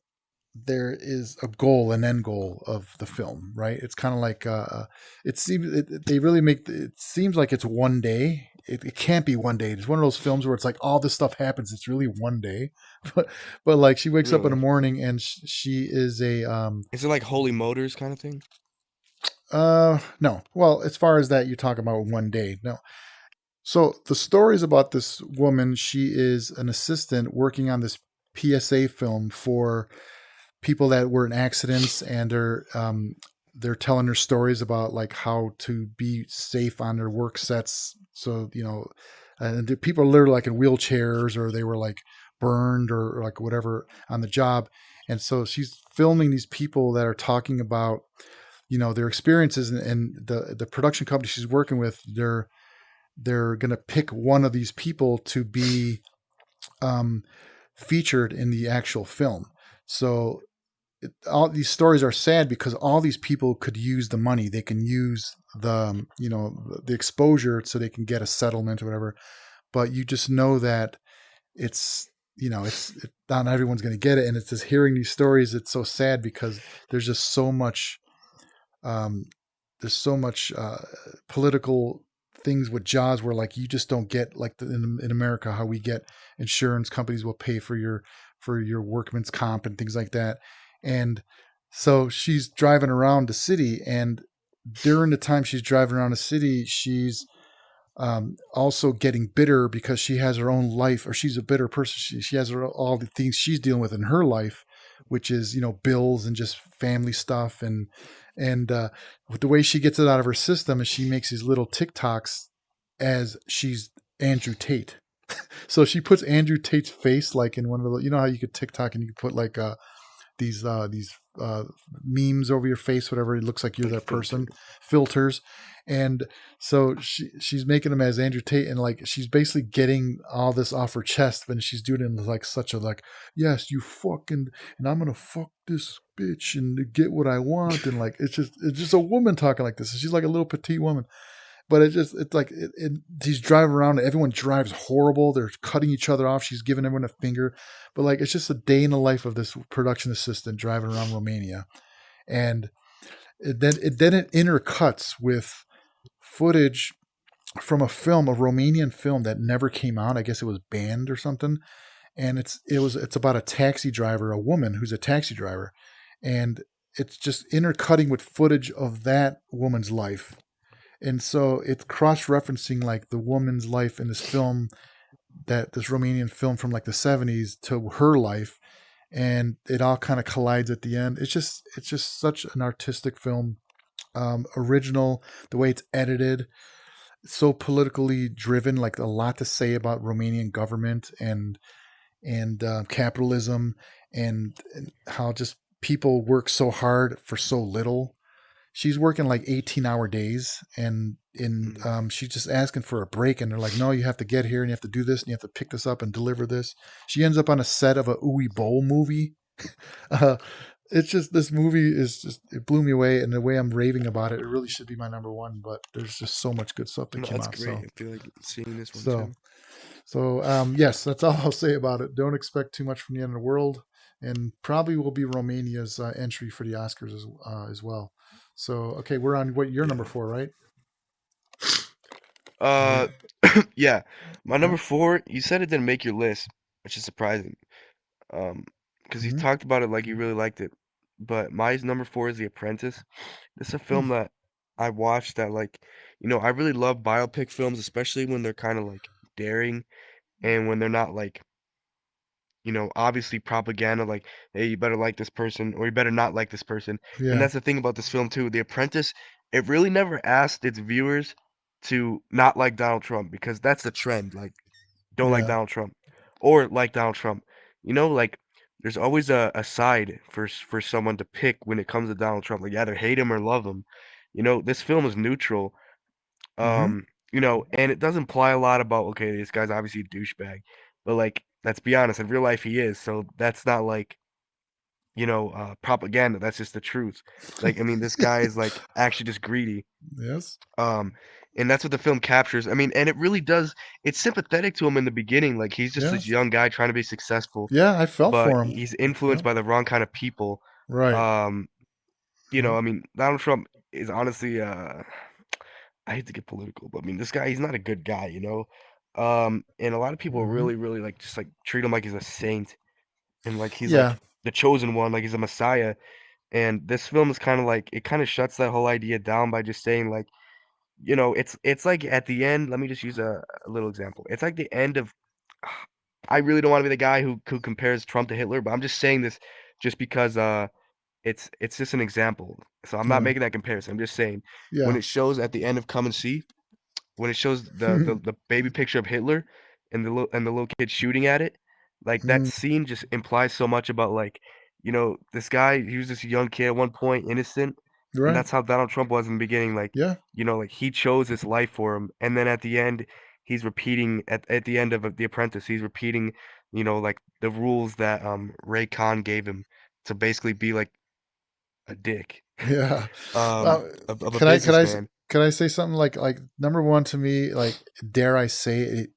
there is a goal, an end goal of the film, right? It's kind of like, they really make it seems like it's one day. It can't be one day. It's one of those films where it's like all this stuff happens. It's really one day, but like she wakes up in the Really? morning and she is a, Is it like Holy Motors kind of thing? no. Well, as far as that, you talk about one day. No. So the story is about this woman. She is an assistant working on this PSA film for people that were in accidents, and they're telling their stories about like how to be safe on their work sets. So and the people are literally like in wheelchairs, or they were like burned or like whatever on the job. And so she's filming these people that are talking about their experiences, and the production company she's working with, they're going to pick one of these people to be, um, featured in the actual film. So all these stories are sad because all these people could use the money. They can use the exposure, so they can get a settlement or whatever. But you just know that it's not everyone's going to get it, and it's just hearing these stories. It's so sad because there's just so much, um, political things with Jaws, where like you just don't get, like in America, how we get insurance companies will pay for your workman's comp and things like that. And so she's driving around the city, and during the time she's driving around the city, she's, also getting bitter because she has her own life, or she's a bitter person. She has all the things she's dealing with in her life, which is bills and just family stuff, and with the way she gets it out of her system is she makes these little TikToks as she's Andrew Tate. So she puts Andrew Tate's face like in one of the, how you could TikTok and you could put like, these memes over your face, whatever. It looks like you're Like that person. filter. Filters. And so she's making them as Andrew Tate, and like she's basically getting all this off her chest, but she's doing it in like such a, like, yes, you fucking, and I'm gonna fuck this bitch and get what I want, and like it's just a woman talking like this. She's like a little petite woman. But it's like he's driving around and everyone drives horrible. They're cutting each other off. She's giving everyone a finger. But like it's just a day in the life of this production assistant driving around Romania. And then it intercuts with footage from a Romanian film that never came out. I guess it was banned or something. And it's about a taxi driver, a woman who's a taxi driver. And it's just intercutting with footage of that woman's life. And so it's cross-referencing like the woman's life in this film, this Romanian film from like the 70s, to her life, and it all kind of collides at the end. It's just such an artistic film, original, the way it's edited, so politically driven, like a lot to say about Romanian government and capitalism, and how just people work so hard for so little. She's working like 18-hour days, and she's just asking for a break, and they're like, no, you have to get here and you have to do this and you have to pick this up and deliver this. She ends up on a set of a Uwe Boll movie. uh, it's just this movie is just it blew me away, and the way I'm raving about it, it really should be my number one. But there's just so much good stuff that No, came that's out. great. I feel like seeing this one So too. yes, that's all I'll say about it. Don't expect too much from the end of the world, and probably will be Romania's entry for the Oscars as well. So okay, we're on what your number Yeah. four, right? Uh, Or yeah. My yeah. number four, you said it didn't make your list, which is surprising. Um, because you Mm-hmm. talked about it like you really liked it. But my number four is The Apprentice. It's a Hmm. film that I watched that I really love biopic films, especially when they're kind of like daring and when they're not like, obviously propaganda, like, hey, you better like this person or you better not like this person. And Yeah, that's the thing about this film too. The Apprentice, it really never asked its viewers to not like Donald Trump because that's the trend. Like, don't like yeah, Donald Trump or like Donald Trump. Like there's always a side for someone to pick when it comes to Donald Trump. Like, you either hate him or love him. This film is neutral. mm-hmm. And it does imply a lot about, okay, this guy's obviously a douchebag, but like, let's be honest, in real life he is. So that's not like, propaganda. That's just the truth. Like, I mean, this guy is like actually just greedy. Yes, Um, and that's what the film captures. I mean, and it really does. It's sympathetic to him in the beginning. Like, he's just this yes, young guy trying to be successful, yeah. I felt but for him. he's Yeah, influenced by the wrong kind of people. right. Um, Yeah, I mean, Donald Trump is honestly, I hate to get political, but I mean, this guy, he's not a good guy, you know? And a lot of people mm-hmm. really, really like just like treat him like he's a saint and like he's Yeah, like the chosen one, like he's a messiah. And this film is kind of like it kind of shuts that whole idea down by just saying like, it's like at the end, let me just use a little example. It's like the end of I really don't want to be the guy who compares Trump to Hitler, but I'm just saying this just because it's just an example. So I'm not yeah, making that comparison. I'm just saying when yeah. it shows at the end of Come and See, when it shows the baby picture of Hitler and the little kid shooting at it, like that Mm, scene just implies so much about like, this guy, he was this young kid at one point, innocent, and right. that's how Donald Trump was in the beginning. Like, Yeah, like he chose this life for him, and then at the end, he's repeating at the end of The Apprentice, he's repeating, like the rules that Ray Khan gave him to basically be like a dick, yeah. Well, of a can I can I businessman. can I say something like number one to me? Like, dare I say it?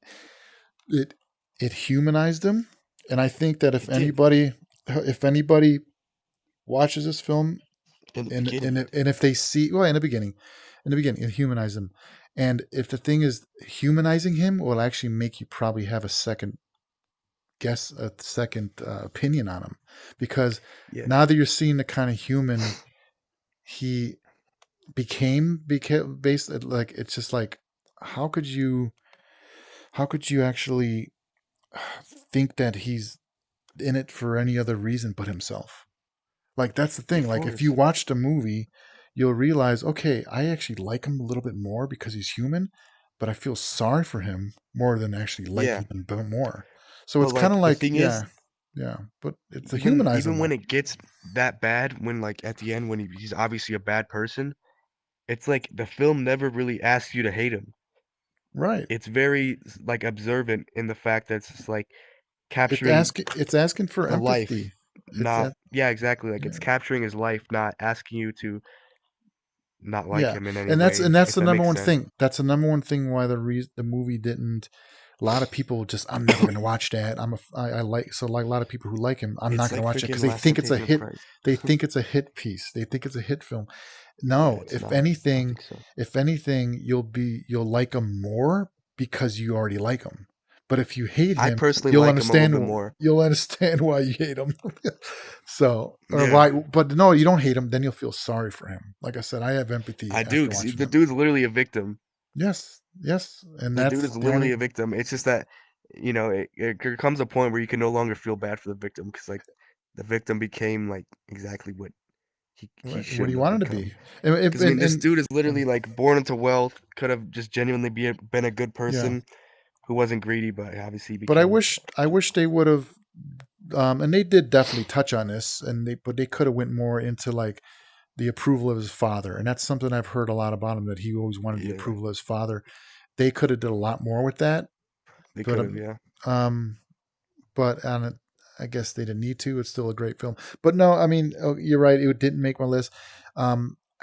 It it humanized him, and I think that It did if anybody watches this film in the and beginning. and if they see well in the beginning it humanized him, and if the thing is humanizing him will actually make you probably have a second opinion on him, because Yeah. now that you're seeing the kind of human he became based like it's just like how could you actually think that he's in it for any other reason but himself. Like that's the thing. Of Like if you course. watch the movie, you'll realize, okay, I actually like him a little bit more because he's human, but I feel sorry for him more than actually Yeah. liking him more. So But it's kind of like the like, thing is, yeah, yeah, but it's a humanize even him. when Like, it gets that bad, when like at the end when he's obviously a bad person, it's like the film never really asks you to hate him. right. It's very like observant in the fact that it's just like capturing It's asking for the life, empathy. It's not that, yeah, exactly. Like it's yeah, capturing his life, not asking you to not like yeah, him in any and way, that's if the that number makes one sense. thing. That's the number one thing why the movie didn't. A lot of people just I'm never going to watch that. I like so like a lot of people who like him. I'm not It's going to like watch it because freaking they Last think it's a Temptation of hit. Christ. They think it's a hit piece. They think it's a hit film. Yeah, No, it's not. I don't think so. if anything, you'll like him more because you already like him. But if you hate I him, personally like him a little bit more. you'll understand why you hate him. So or Yeah. why, but no, you don't hate him. Then you'll feel sorry for him. Like I said, I have empathy I do, after 'cause watching the it. dude's literally a victim. Yes, yes, and The dude that's is the literally only a victim. It's just that, there comes a point where you can no longer feel bad for the victim because like the victim became like exactly what he what he shouldn't have wanted to become. be. And, Because I mean, this dude is yeah, literally like born into wealth, could have just genuinely been a good yeah. person who wasn't greedy, but obviously But became like I wish they would have, and they did definitely touch on this, but they could have went more into like the approval of his father, and that's something I've heard a lot about him that he always wanted the yeah, approval of his father. They could have did a lot more with that, they but could have, yeah. um, but on it, I guess they didn't need to. It's still a great film. But no, I mean, you're right. It didn't make my list.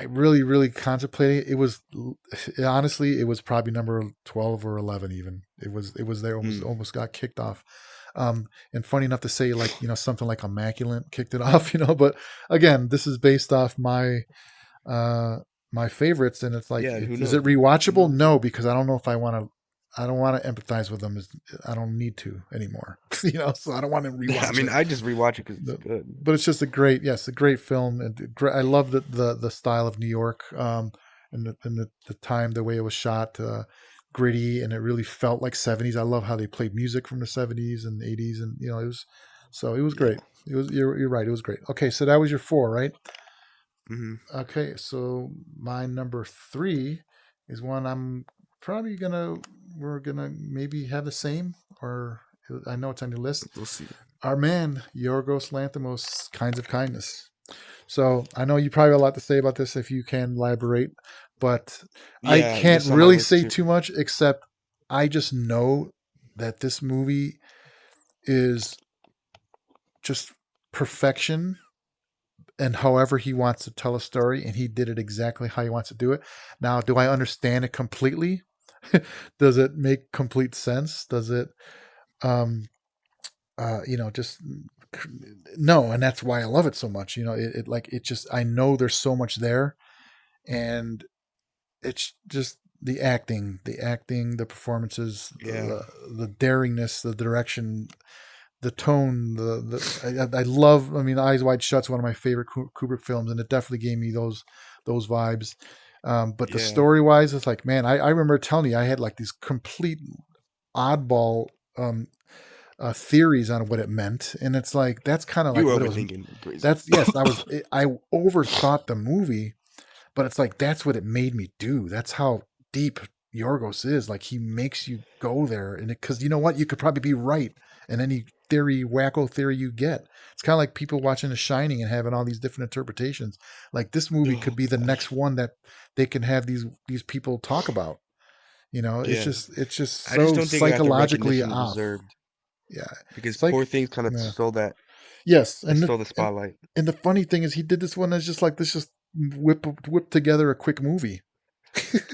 I really, really contemplated it. It was honestly, it was probably number 12 or 11. Even it was there. Almost got kicked off. And funny enough to say, like something like Immaculate kicked it off. But again, this is based off uh, my favorites, and it's like, Yeah, and who is it knows? Who rewatchable? knows? No, because I don't know if I want to. I don't want to empathize with them. I don't need to anymore. So I don't want to I rewatch mean, it. I just rewatch it because it's But, good. but it's just a great film, and I love the style of New York, and the time, the way it was shot, gritty, and it really felt like 70s. I love how they played music from the 70s and 80s, and it was Yeah. great. It was you're right. It was great. Okay, so that was your four, right? Hmm. Okay, so my number three is one I'm probably we're gonna maybe have the same, or I know it's on your list. We'll see. Our man Yorgos Lanthimos, Kinds of Kindness. So I know you probably have a lot to say about this if you can elaborate, but I Yeah, can't this is on my really list say too. too much except I just know that this movie is just perfection, and however he wants to tell a story, and he did it exactly how he wants to do it. Now, do I understand it completely? Does it make complete sense? Does it um just no, and that's why I love it so much. It just, I know there's so much there, and it's just the acting, the performances, Yeah, the daringness, the direction, the tone, I love. I mean, Eyes Wide Shut's one of my favorite Kubrick films, and it definitely gave me those vibes. But the yeah, story wise, it's like, man, I remember telling you I had like these complete oddball um, theories on what it meant, and it's like that's kind of you like were what it was. overthinking it crazy. That's yes, I overthought the movie, but it's like that's what it made me do. That's how deep Yorgos is. Like, he makes you go there, and because you know what, you could probably be right, and any wacko theory you get. It's kind of like people watching The Shining and having all these different interpretations. Like, this movie could Oh be the next gosh. one that they can have these people talk about. Yeah, It's just I just so don't think it got the psychologically recognition it off. deserved Yeah, because it's Poor like, Things kind of yeah. stole that. Yes, It stole the spotlight. and the funny thing is, he did this one as just like, let's just whip together a quick movie.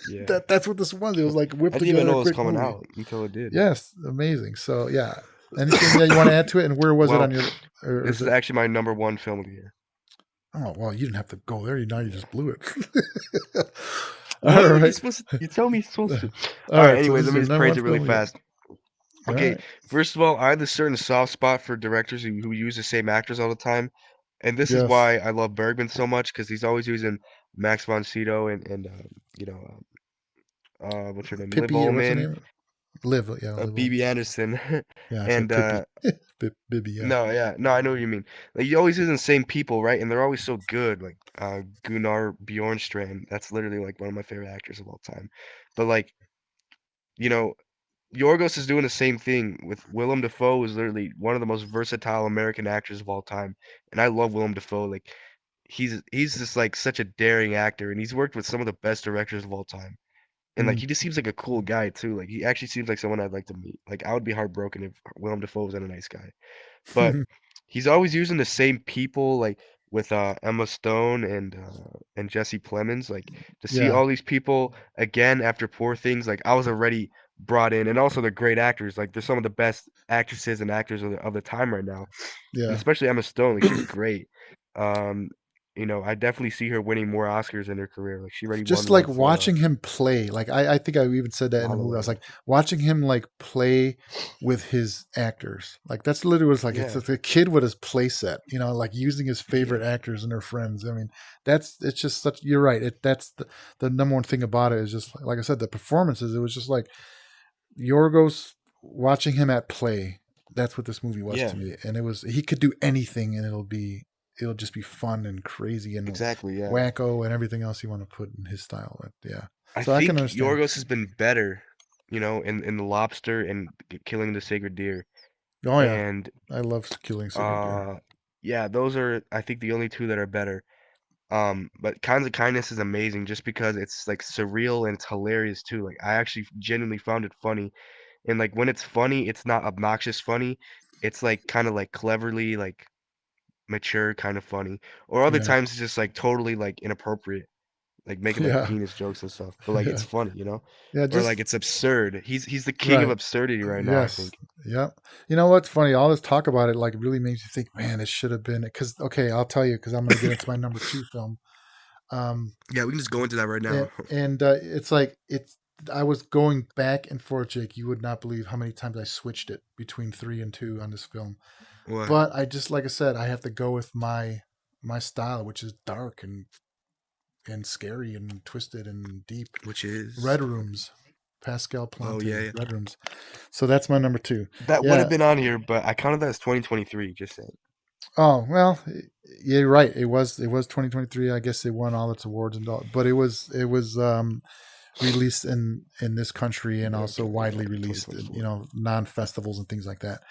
Yeah, That's what this was. It was like whip I didn't even together know a it was quick coming movie. out until it did. Yes, amazing. So yeah, anything, yeah, you want to add to it? And where was it Well, on your? Or this is is it? actually my number one film of the year. Oh well, you didn't have to go there. Now you Yeah. just blew it. All What? You right, supposed to, you tell me you're supposed to. all All right, right. So anyways, this let is me your just number praise one it really film. Yeah. fast. All Okay, right. first of all, I have a certain soft spot for directors who use the same actors all the time. And this is Yes. why I love Bergman so much because he's always using Max von Sydow and what's her name, Liv Pippi. What's her Ullmann, name? Liv. Yeah, Liv. BB Anderson, Yeah, I said and Pippi. Bibby. Yeah. no, yeah, no, I know what you mean. Like you always using the same people, right? And they're always so good. Like Gunnar Bjornstrand, that's literally like one of my favorite actors of all time. But like you know, Yorgos is doing the same thing with Willem Dafoe is literally one of the most versatile American actors of all time. And I love Willem Dafoe. Like he's just like such a daring actor and he's worked with some of the best directors of all time. And like Mm. he just seems like a cool guy too. Like he actually seems like someone I'd like to meet. Like I would be heartbroken if Willem Dafoe wasn't a nice guy. But he's always using the same people, like with Emma Stone and Jesse Plemons. Like to see Yeah. all these people again after Poor Things, like I was already brought in, and also they're great actors. Like they're some of the best actresses and actors of the time right now, and Yeah. especially Emma Stone. Like she's great. Um, I definitely see her winning more Oscars in her career. Like she already Just won one like for watching him play, like I think I even said that La in the La movie. I was Land. like watching him like play with his actors. Like that's literally was like, it's Yeah, like a kid with his play set, like using his favorite yeah, actors and their friends. I mean, it's just such. You're right. That's the number one thing about it is just like I said, the performances. It was just like Yorgos, watching him at play. That's what this movie was yeah. to me, and it was, he could do anything, and it'll just be fun and crazy and Exactly. Yeah. wacko and everything else you want to put in his style. Yeah, I so I can think understand. Yorgos has been better, in The Lobster and Killing the Sacred Deer. Oh yeah, And I love Killing Sacred Deer. uh yeah, those are I think the only two that are better. But Kinds of Kindness is amazing just because it's like surreal and it's hilarious too. Like I actually genuinely found it funny. And like when it's funny, it's not obnoxious funny. it's like kind of like cleverly like mature, kind of funny. Or other Yeah. times it's just like totally like inappropriate, like making like Yeah. penis jokes and stuff. But like it's Yeah. funny, you know? Yeah. Or like Just it's absurd. He's the king of right. absurdity right now, I Yes. think. Yep. You know what's funny? All this talk about it like really makes you think, man, it should have been because okay, I'll tell you because I'm going to get into my number two film. Um, Yeah, we can just go into that right now. and it's like it's. I was going back and forth, Jake. You would not believe how many times I switched it between three and two on this film. What? But I just like I said, I have to go with my style, which is dark and scary and twisted and deep. Which is? Red Rooms, Pascal Oh yeah, Plante, yeah. Red Rooms. So that's my number two. That would have Yeah. been on here, but I counted that as 2023. Just saying. Oh well, yeah, you're right. It was 2023. I guess it won all its awards and all, but it was released in this country and also America, yeah, widely released in 2024. non festivals and things like that.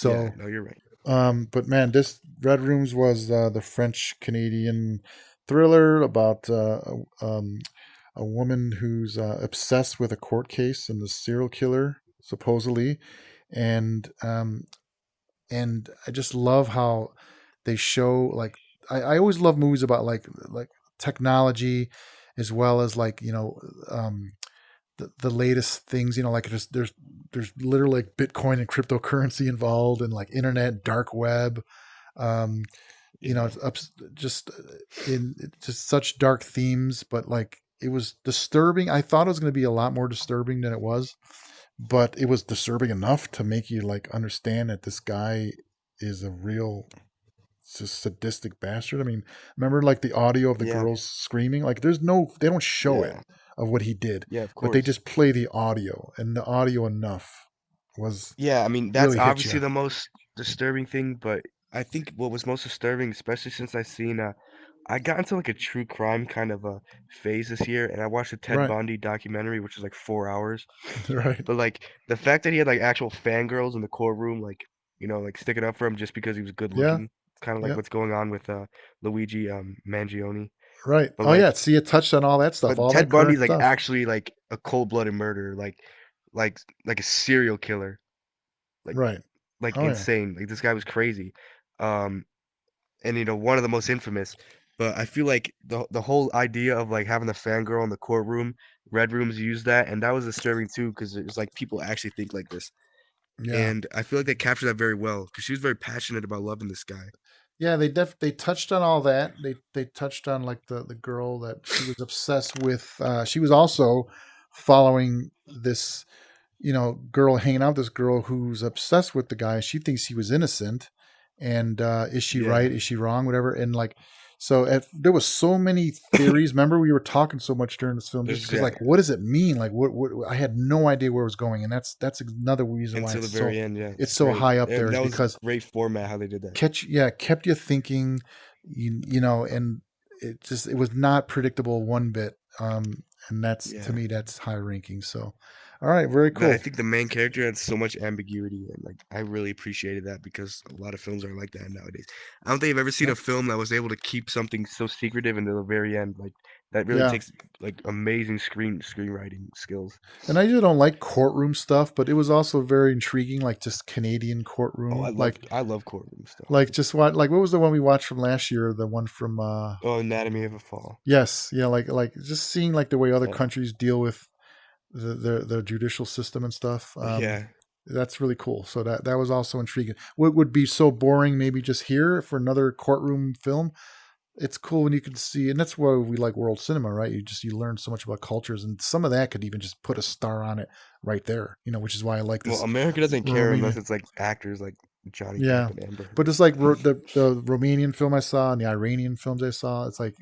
Yeah, So no, you're right. but man, this Red Rooms was the French Canadian thriller about a woman who's obsessed with a court case and the serial killer supposedly, and I just love how they show like I always love movies about like technology as well as like um, the latest things like there's literally like Bitcoin and cryptocurrency involved and like internet dark web um, Yeah, it's just in just such dark themes but like it was disturbing. I thought it was going to be a lot more disturbing than it was, but it was disturbing enough to make you like understand that this guy is a real just sadistic bastard. I mean, remember like the audio of the yeah, girls screaming? Like they don't show it yeah, of what he did, yeah. Of but they course. just play the audio, and the audio enough was Yeah, I mean that's really hit you. obviously the most disturbing thing, but I think what was most disturbing, especially since I got into like a true crime kind of a phase this year, and I watched a Ted Right, Bundy documentary, which was like 4 hours. right, But like the fact that he had like actual fangirls in the courtroom, like like sticking up for him just because he was good yeah, looking, kind of like yeah, what's going on with Luigi Mangione. right. But Oh yeah, like, see, it touched on all that stuff, but all that Ted current Bundy's like stuff. actually like a cold-blooded murderer, like like a serial killer, like Right. like Oh yeah, insane. Like this guy was crazy. Um, and one of the most infamous. But I feel like the whole idea of like having the fangirl in the courtroom, Red Rooms used that, and that was disturbing too because it was like people actually think like this, yeah. and I feel like they captured that very well because she was very passionate about loving this guy. Yeah, they touched on all that. They touched on like the girl that she was obsessed with. She was also following this girl hanging out with this girl who's obsessed with the guy. She thinks he was innocent, and is she right? Yeah, Is she wrong? Whatever. And like, so there was so many theories. Remember, we were talking so much during this film just there's because, like, what does it mean? Like, what? I had no idea where it was going, and that's another reason why until the very end. Yeah, it's it's so great. high up there is That was because great format how they did that. kept you thinking, and it was not predictable one bit. And that's to Yeah. me that's high ranking. So, all right, very I cool. think the main character had so much ambiguity, and like I really appreciated that because a lot of films are like that nowadays. I don't think I've ever seen Yep. a film that was able to keep something so secretive until the very end. Like that really Yeah. takes like amazing screenwriting skills. And I usually don't like courtroom stuff, but it was also very intriguing, like just Canadian Oh, courtroom, I love courtroom stuff. like just what was the one we watched from last year? The one from Oh, Anatomy of a Fall. yes, yeah, like just seeing like the way other Yeah, countries deal with the judicial system and stuff. yeah. That's really cool. So that was also intriguing. What would be so boring, maybe just here for another courtroom film, it's cool when you can see, and that's why we like world cinema, right? You learn so much about cultures, and some of that could even just put a star on it right there, which is why I like Well, this America doesn't care unless Romanian. it's like actors like Johnny Depp Yeah, and Amber but Heard. just like the Romanian film I saw and the Iranian films I saw, it's like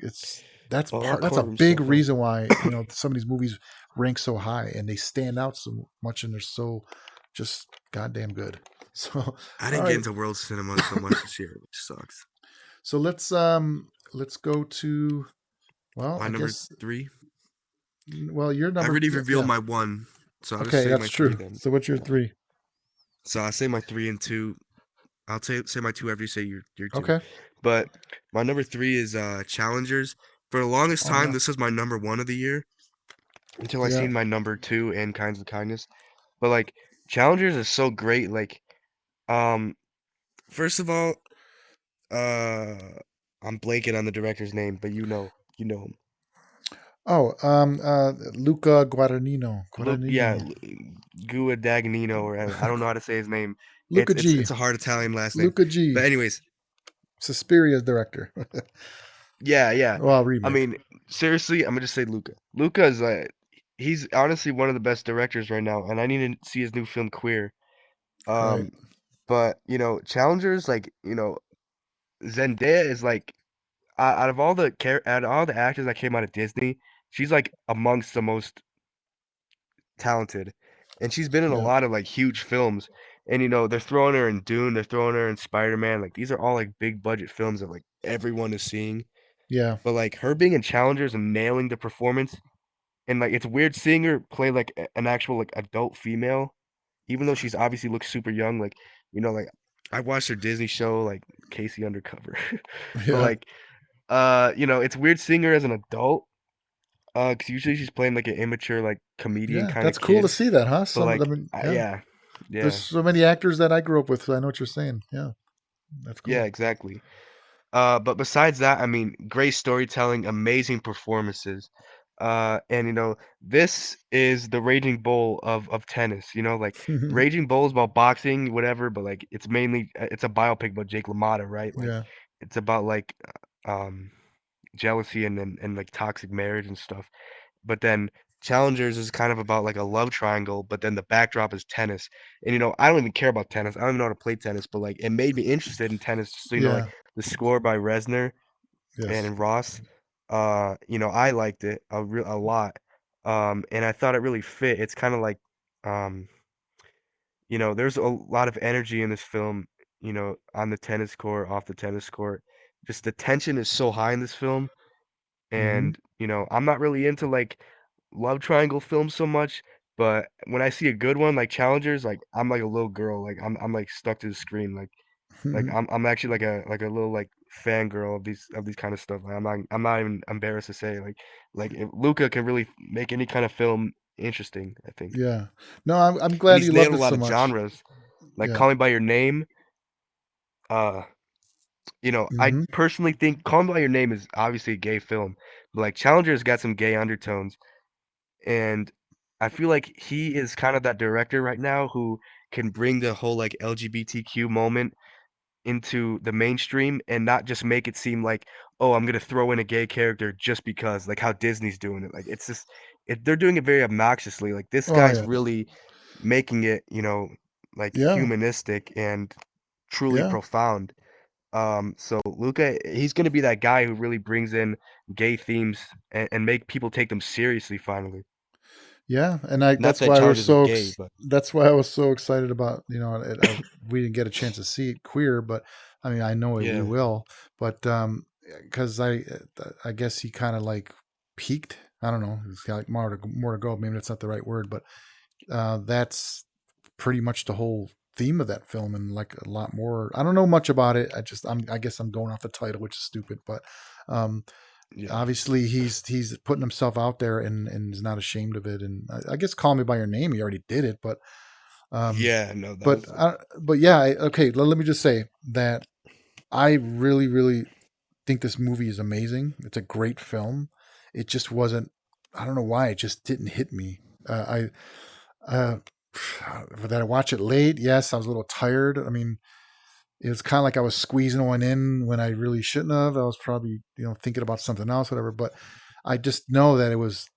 A lot of that's a courtroom big stuff, huh? reason why some of these movies rank so high and they stand out so much and they're so just goddamn good. So I all didn't get right, into world cinema so much this year, which sucks. so let's go to well My I number guess three. well your I number already yeah, revealed yeah. my one, so I'll just Okay, say that's my three true. then. So what's your three? So I say my three and two. I'll say my two after you say your two. Okay. But my number three is Challengers. For the longest Oh time, yeah. this was my number one of the year until I Yeah. seen my number two and Kinds of Kindness. But like Challengers is so great. Like First of all, uh, I'm blanking on the director's name, but you know him. Oh, Luca Guadagnino. Look, yeah, Guadagnini. Guadagnino, or I don't know how to say his name. Luca G. It's a hard Italian last name. Luca But G. anyways, Suspiria's director. yeah, yeah. Well, I remake. mean, seriously, I'm gonna just say Luca. Luca is he's honestly one of the best directors right now, and I need to see his new film Queer. Right. Um, but challengers like Zendaya is like out of all the out of all the actors that came out of Disney, she's like amongst the most talented, and she's been in a Yeah. lot of like huge films. And they're throwing her in Dune, they're throwing her in Spider-Man. Like these are all like big budget films that like everyone is seeing. Yeah. But like her being in Challengers and nailing the performance, and like it's weird seeing her play like an actual like adult female, even though she's obviously looks super young. Like like I watched her Disney show like Casey Undercover, but Yeah. like it's weird seeing her as an adult. 'Cause usually she's playing like an immature like comedian Yeah. kind of That's cool to kid. see that, huh? But Some of like, them. Yeah. yeah, There's yeah, so many actors that I grew up with. So I know what you're saying. Yeah. That's yeah, cool. exactly. But besides that, I mean, great storytelling, amazing performances. And this is the Raging Bull of tennis. Like Raging Bull is about boxing, whatever, but like it's mainly it's a biopic about Jake LaMotta, right? Like Yeah. it's about like jealousy and like toxic marriage and stuff. But then Challengers is kind of about like a love triangle, but then the backdrop is tennis. And I don't even care about tennis. I don't even know how to play tennis, but like it made me interested in tennis. So like Yeah. the score by Resner Yes. and Ross, I liked it a lot. And I thought it really fit. It's kind of like um, there's a lot of energy in this film, on the tennis court, off the tennis court. Just the tension is so high in this film, Hmm. and I'm not really into like love triangle films so much, but when I see a good one like Challengers, like I'm like a little girl, like I'm like stuck to the screen, like I'm actually like a little like fangirl of these kind of stuff. Like, I'm not even embarrassed to say like if Luca can really make any kind of film interesting, I think. Yeah. No, I'm And glad he's you nailed loved a it lot so of much. genres. Like Yeah. Call Me by Your Name, uh I Hmm. personally think Call Me by Your Name is obviously a gay film, but like Challenger's got some gay undertones. And I feel like he is kind of that director right now who can bring the whole like LGBTQ moment into the mainstream and not just make it seem like, oh, I'm gonna throw in a gay character just because, like how Disney's doing it. Like it's just they're doing it very obnoxiously. Like this Oh guy's yeah. really making it, like Yeah. humanistic and truly Yeah. profound. So Luca, he's gonna be that guy who really brings in gay themes and make people take them seriously finally. Yeah, and Not that's that why we're Challengers is so gay, but that's why I was so excited about, we didn't get a chance to see it queer, but I mean I know we yeah, will, but because I guess he kind of like peaked. I don't know. He's got like more to go. Maybe that's not the right word, but that's pretty much the whole theme of that film, and like a lot more. I don't know much about it. I guess I'm going off the title, which is stupid, but um, yeah, obviously he's putting himself out there and is not ashamed of it. And I guess Call Me by Your Name, he already did it, um, yeah. No, that but was but yeah, okay. Let me just say that I really really think this movie is amazing. It's a great film. It just wasn't. I don't know why it just didn't hit me. I did I watch it late? Yes, I was a little tired. I mean, it was kind of like I was squeezing one in when I really shouldn't have. I was probably thinking about something else, whatever. But I just know that it was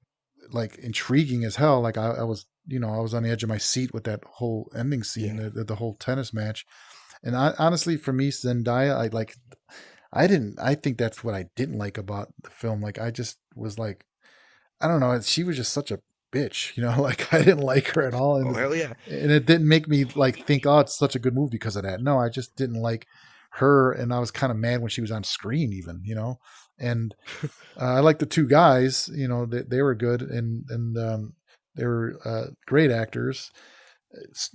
like intriguing as hell. Like I was, I was on the edge of my seat with that whole ending scene, yeah. the whole tennis match. And honestly, for me, Zendaya, I think that's what I didn't like about the film. Like I just was like, I don't know. She was just such a bitch, like I didn't like her at all. Oh hell yeah. And it didn't make me like think, oh, it's such a good movie because of that. No, I just didn't like her. And I was kind of mad when she was on screen even, and I like the two guys, they were good and they were great actors.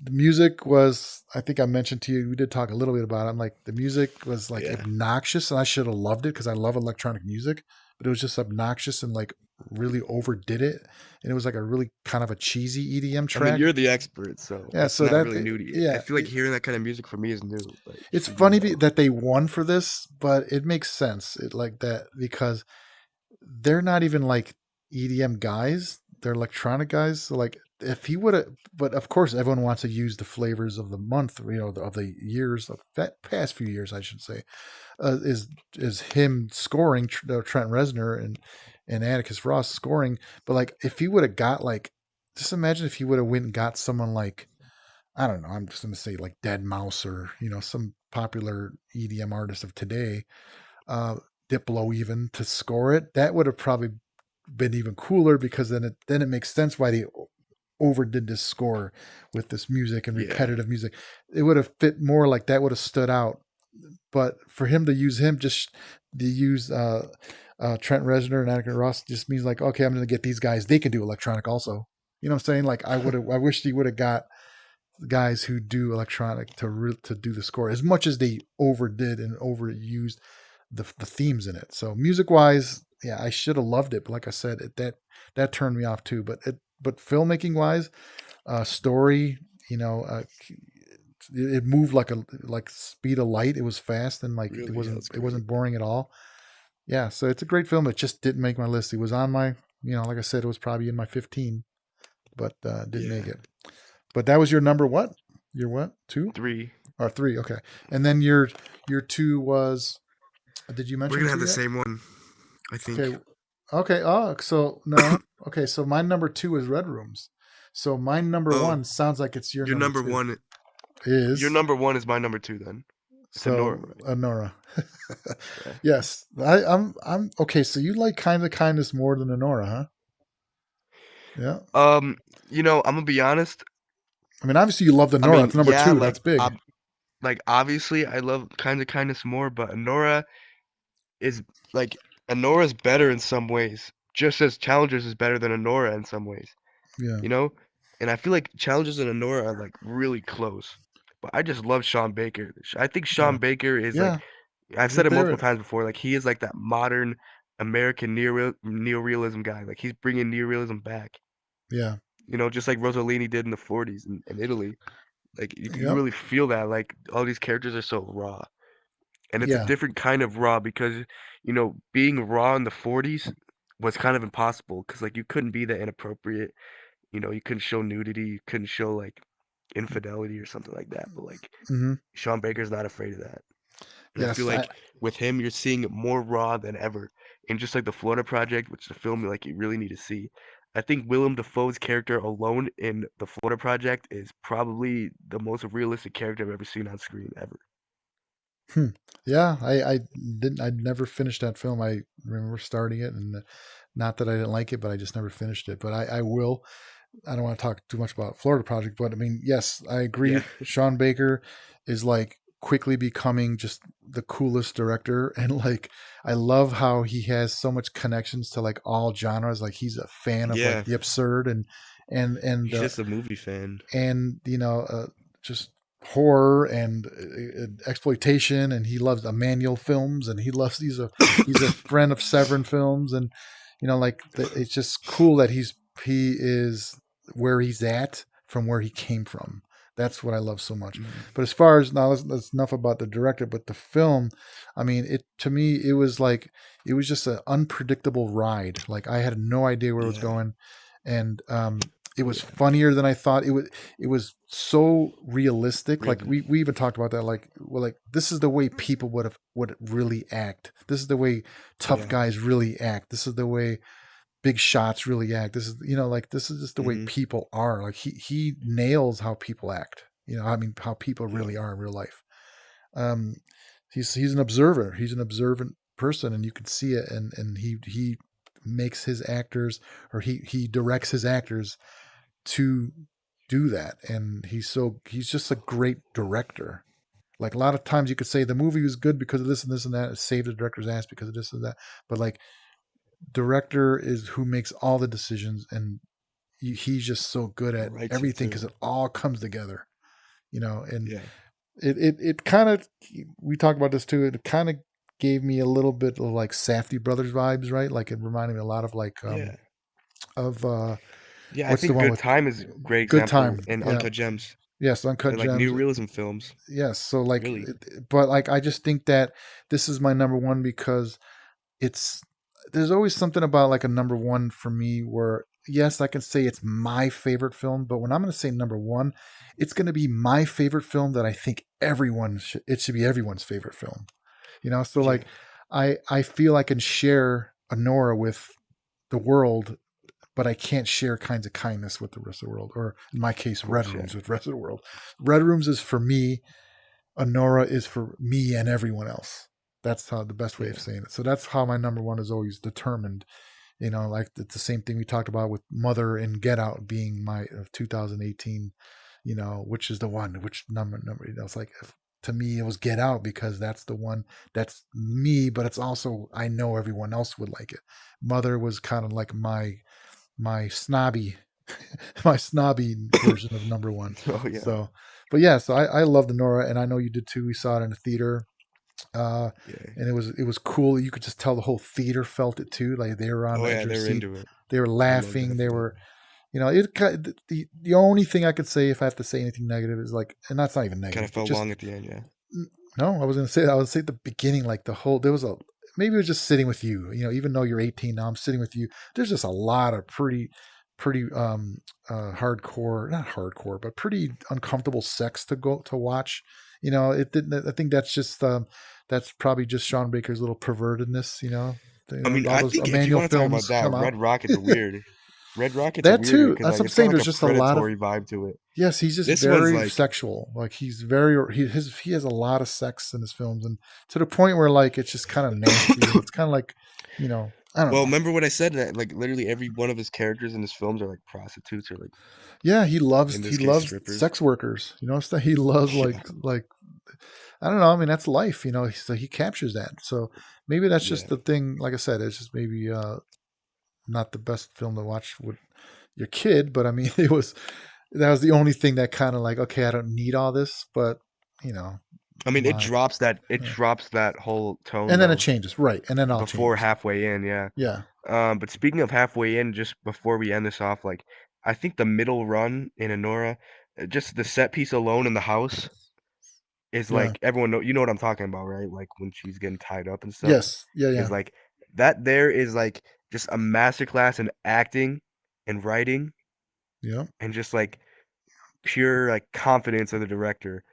The music was, I think I mentioned to you, we did talk a little bit about it. I'm like, the music was like Yeah. obnoxious and I should have loved it because I love electronic music, but it was just obnoxious and like really overdid it, and it was like a really kind of a cheesy EDM I mean, track. you're the expert, so Yeah, it's so not that really new to you. I yeah, feel like hearing that kind of music for me is new, but it's for you, funny no. that they won for this, but it makes sense it like that because they're not even like EDM guys; they're electronic guys. So like if he would have, but of course everyone wants to use the flavors of the month, of the years of that past few years, I should say, is him scoring Trent Reznor and Atticus Ross scoring. But like if he would have got like, just imagine if he would have went and got someone like, I don't know, I'm just gonna say like Dead Mouse or some popular EDM artist of today, uh, Diplo even to score it. That would have probably been even cooler because then it makes sense why they overdid this score with this music and Yeah, repetitive music. It would have fit more like that would have stood out. But for him to use him just to use Trent Reznor and Atticus Ross just means like, okay, I'm going to get these guys. They can do electronic also. You know what I'm saying? Like I wish he would have got guys who do electronic to do the score as much as they overdid and overused the themes in it. So music wise, yeah, I should have loved it, but like I said, that turned me off too. But filmmaking wise, story, it moved like speed of light. It was fast and like it really, yeah, wasn't that's it great. wasn't boring at all. Yeah, so it's a great film. It just didn't make my list. It was on my, like I said, it was probably in my 15, but didn't make Yeah, it. But that was your number what? Your what? Two 3. or three? Okay, and then your two was. Did you We're mention gonna two have the yet? same one, I Okay, think. okay. Oh, so no. Okay, so my number two is Red Rooms. So my number Oh, one sounds like it's your your number number two. one. Your Is number one is my number two. Then it's a Nora, so right? Nora. Yeah. Yes, I'm okay. So you like kind of kindness more than Nora, huh? Yeah. Um, I'm gonna be honest. I mean, obviously you love the I Nora. mean, It's number yeah, two. That's big. like obviously I love Kinds of Kindness more, but Nora is like Anora's better in some ways, just as Challengers is better than Anora in some ways, Yeah. you know? And I feel like Challengers and Anora are like really close. But I just love Sean Baker. I think Yeah. Sean Baker is like Yeah. I've He's said it multiple there. times before, like he is like that modern American neorealism guy. Like he's bringing neorealism back, Yeah. just like Rossellini did in the 40s in Italy. Like you Yep. really feel that like all these characters are so raw. And it's a Yeah. different kind of raw because being raw in the 40s was kind of impossible because like you couldn't be that inappropriate. You couldn't show nudity, you couldn't show like infidelity or something like that. But like Hmm. Sean Baker's not afraid of that. And I feel Yes. like with him you're seeing it more raw than ever. And just like the Florida Project, which is a film like you really need to see. I think Willem Dafoe's character alone in the Florida Project is probably the most realistic character I've ever seen on screen ever. Hmm. Yeah. I didn't. I never finished that film. I remember starting it, and not that I didn't like it, but I just never finished it. But I will. I don't want to talk too much about Florida Project, but I mean, yes, I agree. Yeah. Sean Baker is like quickly becoming just the coolest director, and like I love how he has so much connections to like all genres. Like he's a fan of like Yeah. the absurd and and He's uh, just a movie fan. and just horror and exploitation, and he loves Emmanuel films, and he's a friend of Severin films, and it's just cool that he is where he's at from where he came from. That's what I love so much. Mhm. But as far as now, that's enough about the director. But the film, I mean, it to me, it was just an unpredictable ride. Like I had no idea where it was Yeah. going, and it Oh was yeah. funnier than I thought. It was so realistic. Like Really. we even talked about that. Like this is the way people would really act. This is the way tough Yeah. guys really act. This is the way big shots really act. This is like this is just the way Hmm. people are. Like he nails how people act. I mean how people Yeah. really are in real life. Um, he's an observer. He's an observant person, and you can see it. And he makes his actors, or he directs his actors to do that. And he's just a great director. Like a lot of times you could say the movie was good because of this and this and that. It saved the director's ass because of this and that. But like director is who makes all the decisions, and he's just so good at Writes it everything too. because it all comes together. And Yeah. it kind of, we talk about this too. It kind of gave me a little bit of like Safdie Brothers vibes, right? Like it reminded me a lot of like Yeah. of Yeah, I what's the think one Good with Time is a great Good example, Time? and Yeah, Uncut Gems. yes, They're Uncut like new Gems. realism films, Yes, so like, really. but like I just think that this is my number one because it's there's always something about like a number one for me where yes, I can say it's my favorite film, but when I'm going to say number one, it's going to be my favorite film that I think it should be everyone's favorite film. So Yeah, like I feel I can share Honora with the world, but I can't share kinds of kindness with the rest of the world, or in my of case, Red course, yeah. Rooms with the rest of the world. Red Rooms is for me. Honora is for me and everyone else. That's how the best way of Yeah. saying it. So that's how my number one is always determined. Like it's the same thing we talked about with Mother and Get Out being my of 2018. Which is the one, which number. It's like to me it was Get Out because that's the one that's me, but it's also I know everyone else would like it. Mother was kind of like my snobby my snobby version of number one. Oh yeah, So, but yeah, so I love the Nora, and I know you did too. We saw it in the theater, uh, yeah. and it was cool. You could just tell the whole theater felt it too. Like they were on Oh the edge yeah, of their they were seat. into it. They were I loved laughing. that They film. were, the only thing I could say if I have to say anything negative is like, and that's not even Kind negative, of but felt just long at the end, yeah. no, I would say at the beginning, like the whole, there was a, maybe it was just sitting with you, even though you're 18 now, I'm sitting with you. There's just a lot of pretty hardcore, not hardcore, but pretty uncomfortable sex to watch. It didn't, I think that's probably just Sean Baker's little pervertedness, I mean, all I those think if you Emmanuel want to talk about films that, come out. Red Rocket's a weird. Red Rocket's a That weird one too. because That's like what I'm it's got saying. like There's a just a lot of, predatory vibe to it. yes, he's just This one's very like, sexual. Like he has a lot of sex in his films, and to the point where like it's just kind of nasty, and it's kind of like, I don't well, know. remember when I said that? Like literally every one of his characters in his films are like prostitutes or like Yeah, in he this case loves strippers. sex workers. So he loves Yeah, like I don't know. I mean, that's life. So he captures that. So maybe that's just yeah. the thing. Like I said, it's just maybe not the best film to watch with your kid, but I mean, that was the only thing that kind of like, okay, I don't need all this, but you know, I mean, my it yeah. drops that whole tone And then it though changes, right? And then it all before changes. halfway in, yeah. Yeah, But speaking of halfway in, just before we end this off, like I think the middle run in Anora, just the set piece alone in the house is yeah, like everyone know you know what I'm talking about, right? Like when she's getting tied up and stuff. yes, yeah, Is yeah, like that there is like just a masterclass in acting and writing yeah, and just like pure like confidence of the director.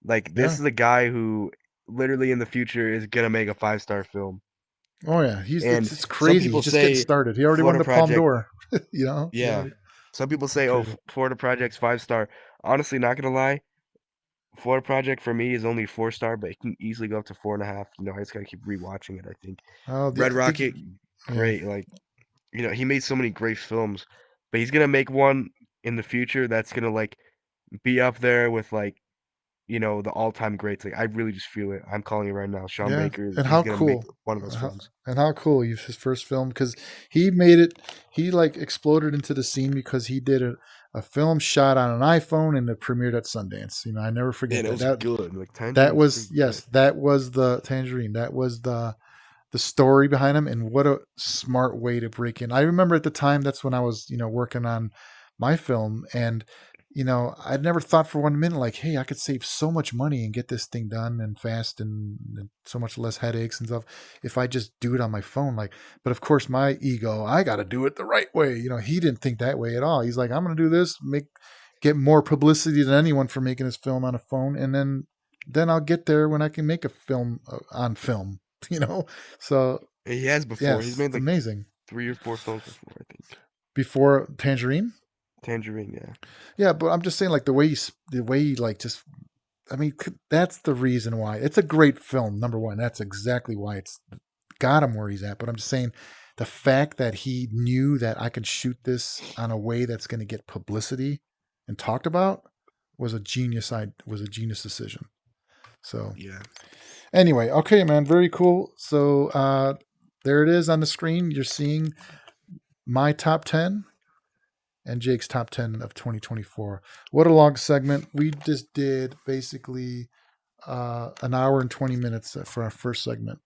Like yeah. this is a guy who literally in the future is gonna make a 5-star film. Oh yeah, he's And it's some crazy. people He's just getting say started. He already won Florida the Palme Project, d'Or. He yeah. already. Some people It's say, oh, crazy. Florida Project's 5-star. Honestly, not gonna lie, Florida Project for me is only 4-star, but it can easily go up to 4.5. I just gotta keep rewatching it, I think. Oh, Red did Rocket, you? Yeah, great. Like, he made so many great films, but he's gonna make one in the future that's gonna like be up there with like, the all-time greats. Like, I really just feel it. I'm calling it right now. Sean yeah. Baker, And he's how gonna make cool, one of those films. and how cool! His first film because he made it. He like exploded into the scene because he did a film shot on an iPhone and it premiered at Sundance. I never forget And it that. was That good. Like, that Tangerine was was pretty good. yes, that was the Tangerine. That was the story behind him, and what a smart way to break in. I remember at the time that's when I was, working on my film, and I'd never thought for 1 minute like, hey, I could save so much money and get this thing done and fast and so much less headaches and stuff if I just do it on my phone. Like, but of course, my ego, I got to do it the right way. He didn't think that way at all. He's like, I'm going to do this, get more publicity than anyone for making this film on a phone, and then I'll get there when I can make a film on film. You know, so He has before. He's yes, made it's like amazing. 3 or 4 films before, I think. Before Tangerine, Tangerine, yeah. yeah, but I'm just saying, like the way he like just. I mean, that's the reason why it's a great film. Number one, that's exactly why it's got him where he's at. But I'm just saying, the fact that he knew that I could shoot this on a way that's going to get publicity and talked about was a genius. Was a genius decision. So Yeah. anyway, okay, man, very cool. So there it is on the screen. You're seeing my top 10 and Jake's top 10 of 2024. What a long segment. We just did basically an hour and 20 minutes for our first segment.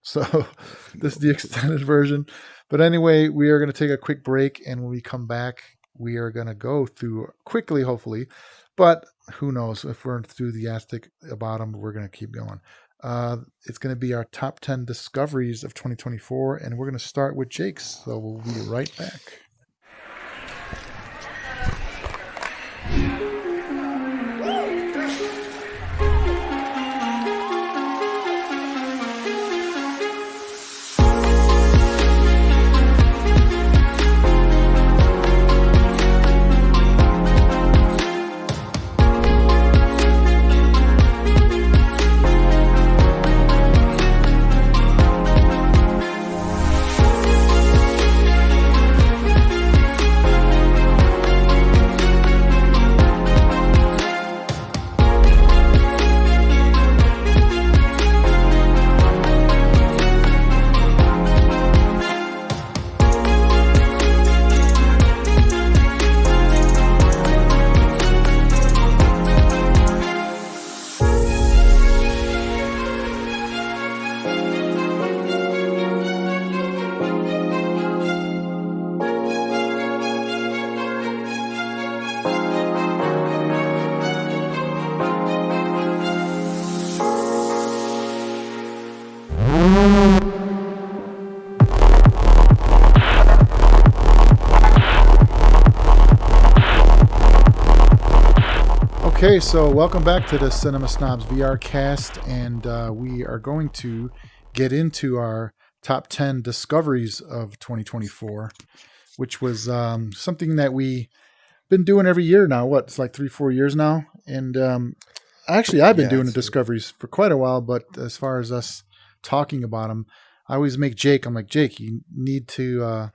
So this is the No. extended version. But anyway, we are going to take a quick break, and when we come back, we are going to go through quickly, hopefully. But who knows? If we're enthusiastic about them, we're going to keep going. It's going to be our top 10 discoveries of 2024, and we're going to start with Jake's. So we'll be right back. Okay, so welcome back to the Cinema Snobs VR cast, and we are going to get into our top 10 discoveries of 2024, which was something that we've been doing every year now. What, it's like 3-4 years now? And actually, I've been doing the discoveries for quite a while, but as far as us talking about them, I always make Jake, I'm like, Jake, you need to, I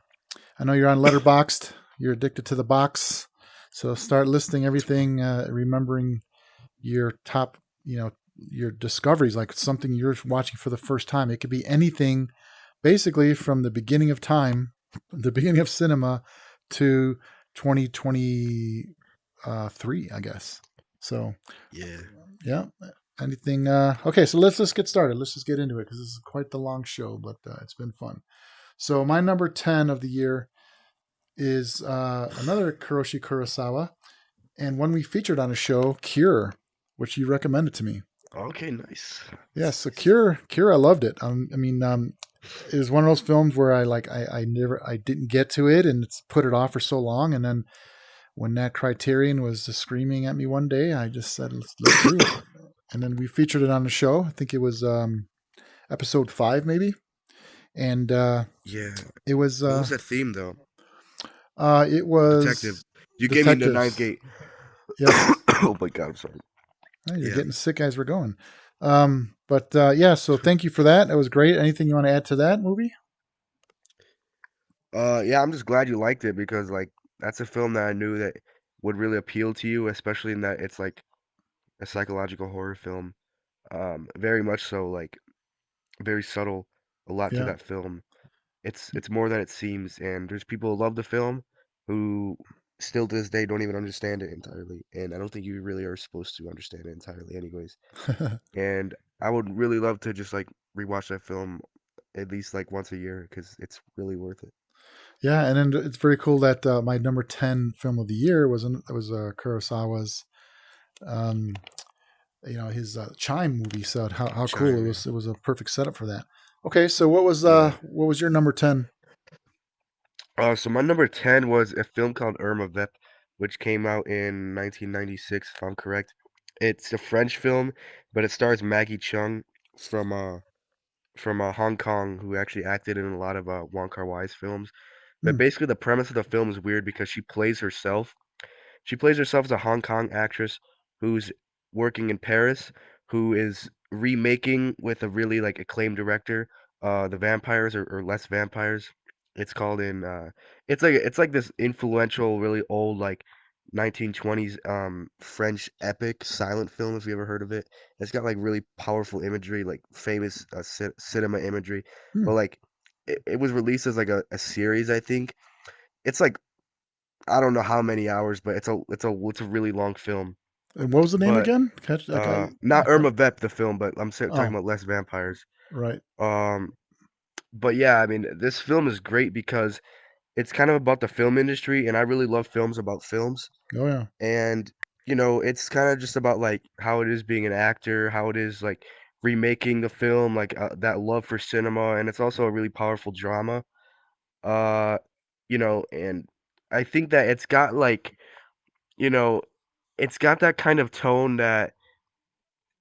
know you're on Letterboxd, you're addicted to the box. So start listing everything, remembering your top, your discoveries, like something you're watching for the first time. It could be anything, basically from the beginning of time, the beginning of cinema, to 2023, I guess. So yeah. Anything? Okay, so let's just get started. Let's just get into it because this is quite the long show, but it's been fun. So my number 10 of the year is another Kiyoshi Kurosawa, and one we featured on a show, Cure, which you recommended to me. Okay, nice. Yeah, so Cure, I loved it. It was one of those films where I didn't get to it, and it's put it off for so long, and then when that Criterion was screaming at me one day, I just said, let's do it. And then we featured it on the show. I think it was episode 5, maybe. And it was. What was that theme though? It was Detective. You gave me the ninth gate. Yeah. Oh my god, I'm sorry. Oh, you're getting sick as we're going. So thank you for that. That was great. Anything you want to add to that movie? I'm just glad you liked it because like that's a film that I knew that would really appeal to you, especially in that it's like a psychological horror film. Very much so, like very subtle, a lot to that film. It's more than it seems, and there's people who love the film who still to this day don't even understand it entirely, and I don't think you really are supposed to understand it entirely anyways. And I would really love to just like rewatch that film at least like once a year because it's really worth it. Yeah, and then it's very cool that my number 10 film of the year was Kurosawa's his Chime movie. So how Chime, cool it was! It was a perfect setup for that. Okay, so what was your number 10? So my number 10 was a film called Irma Vep, which came out in 1996, if I'm correct. It's a French film, but it stars Maggie Cheung from Hong Kong, who actually acted in a lot of Wong Kar-wai's films. But basically, the premise of the film is weird because she plays herself. She plays herself as a Hong Kong actress who's working in Paris, who is remaking with a really like acclaimed director, the vampires or less vampires. It's called in it's like this influential, really old like 1920s French epic silent film if you ever heard of it. It's got like really powerful imagery, like famous cinema imagery. But like it was released as like a series, I think. It's like I don't know how many hours, but it's a really long film. And what was the name again? Not Irma Vep, the film, but I'm talking about Less Vampires. Right. But yeah, I mean, this film is great because it's kind of about the film industry, and I really love films about films. Oh yeah, And it's kind of just about like how it is being an actor, how it is like remaking a film, like that love for cinema, and it's also a really powerful drama. Uh, and I think that it's got like, you know, it's got that kind of tone that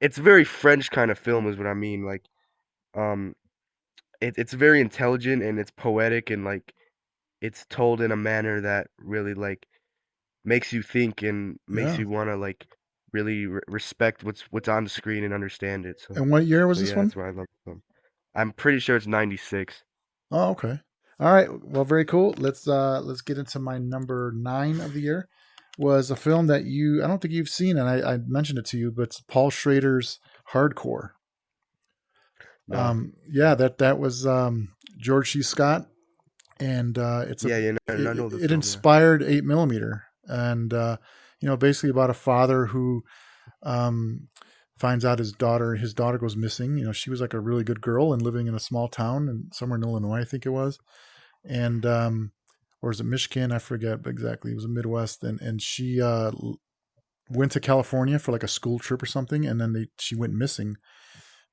it's very French kind of film is what I mean. Like, um, it's very intelligent and it's poetic and like it's told in a manner that really like makes you think and makes yeah. you wanna, like, really respect what's on the screen and understand it, so And what year was this yeah, one? that's why I love the film. I'm pretty sure it's '96. Oh, okay. All right. Well, very cool. Let's get into my number 9 of the year. Was a film that I don't think you've seen, and I mentioned it to you, but it's Paul Schrader's Hardcore. No. Yeah, that was George C. Scott, and Yeah, yeah, no, I know the it film, yeah. inspired 8 millimeter, and basically about a father who um, finds out his daughter goes missing. She was like a really good girl and living in a small town and somewhere in Illinois, I think it was, and or is it Michigan? I forget exactly. It was a Midwest, and she went to California for like a school trip or something, and then she went missing.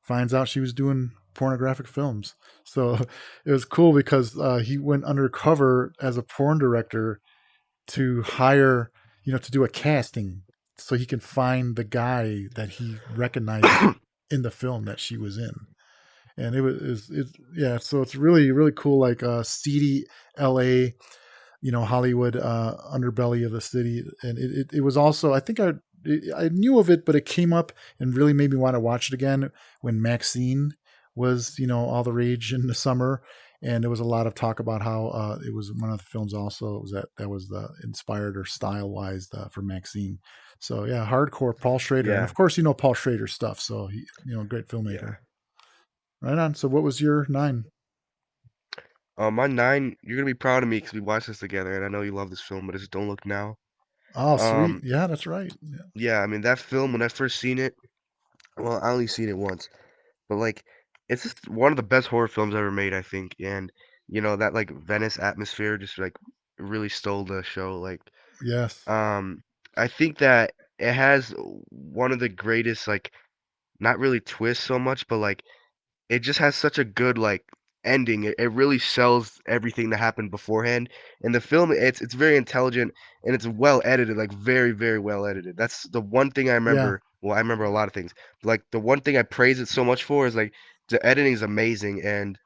Finds out she was doing pornographic films. So it was cool because he went undercover as a porn director to hire, to do a casting so he can find the guy that he recognized in the film that she was in. And yeah, so it's really, really cool, like seedy LA, Hollywood underbelly of the city. And it was also, I think I knew of it, but it came up and really made me want to watch it again when Maxine was, all the rage in the summer. And there was a lot of talk about how it was one of the films also was that was the inspired or style wise for Maxine. So yeah, hardcore Paul Schrader, and Yeah, of course Paul Schrader stuff. So he, great yeah. filmmaker. Right on. So what was your 9? My 9, you're gonna be proud of me because we watched this together, and I know you love this film, but it's Don't Look Now. Oh, sweet. Um, Yeah, that's right. Yeah. yeah, I mean, that film, when I first seen it, well, I only seen it once, but, like, it's just one of the best horror films ever made, I think, and, that, like, Venice atmosphere just, like, really stole the show, like, Yes. Um, I think that it has one of the greatest, like, not really twists so much, but, like, it just has such a good, like, ending. It really sells everything that happened beforehand. And the film, it's very intelligent and it's well edited, like, very, very well edited. That's the one thing I Yeah. remember. Well, I remember a lot of things. But, like, the one thing I praise it so much for is, like, the editing is amazing. And,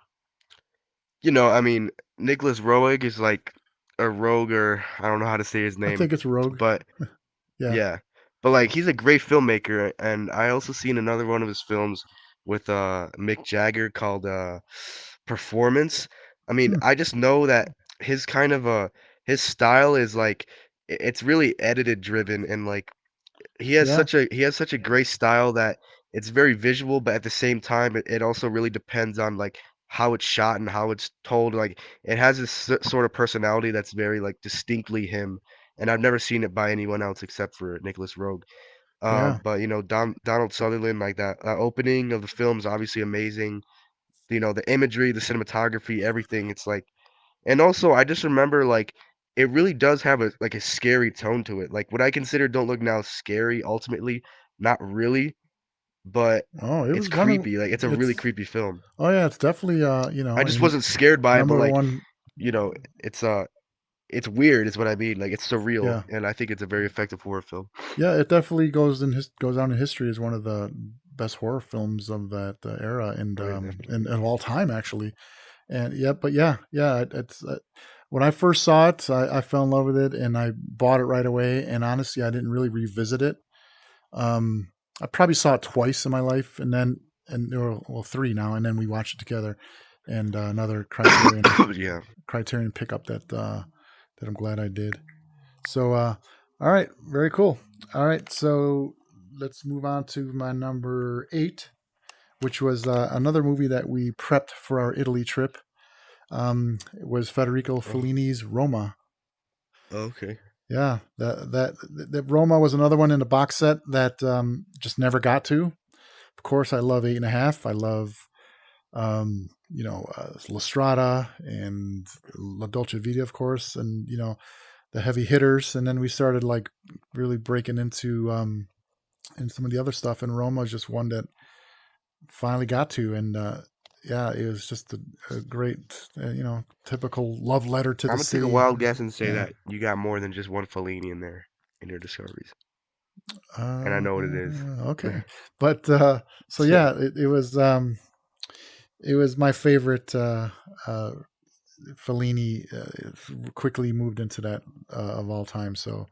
I mean, Nicholas Roeg is, like, a rogue, or I don't know how to say his I name, think it's Rogue. but Yeah. yeah, but, like, he's a great filmmaker, and I also seen another one of his films with, Mick Jagger called, Performance. I mean, Hmm. I just know that his kind of, his style is, like, it's really edited driven and, like, Yeah. he has such a great style that it's very visual, but at the same time, it also really depends on, like, how it's shot and how it's told, like, it has this sort of personality that's very, like, distinctly him, and I've never seen it by anyone else except for Nicholas Roeg. Yeah. But, Donald Sutherland, like, that opening of the film is obviously amazing. The imagery, the cinematography, everything, it's like, and also, I just remember, like, it really does have a scary tone to it. Like, would I consider Don't Look Now scary ultimately? Not really, but Oh, it it's was one of creepy. Like, it's a really it's. creepy film. Oh yeah, it's definitely I and just he wasn't scared by it, but, number like, one. you know, it's, uh, it's weird is what I mean. Like, it's surreal, Yeah. and I think it's a very effective horror film. Yeah, it definitely goes down in history as one of the best horror films of that era and Oh, yeah, and definitely. of all time actually. And yeah, but yeah, it's when I first saw it, I fell in love with it and I bought it right away. And honestly, I didn't really revisit it. Um, I probably saw it twice in my life, and then and well, three now, and then we watched it together. And another Yeah. Criterion pickup that I'm glad I did. So, all right, very cool. All right, so let's move on to my number 8, which was another movie that we prepped for our Italy trip. It was Federico Oh, Fellini's Roma. okay. Yeah, that Roma was another one in the box set that just never got to. Of course, I love 8.5. I love La Strada and La Dolce Vita, of course, and the heavy hitters. And then we started like really breaking into and some of the other stuff. And Roma was just one that finally got to, and yeah, it was just a great, typical love letter to I'm the gonna take a city. wild guess and say Yeah. that you got more than just one Fellini in there in your discoveries, and I Uh, know what it is. okay, but so yeah, it was my favorite. Uh, Fellini quickly moved into that of all time. So,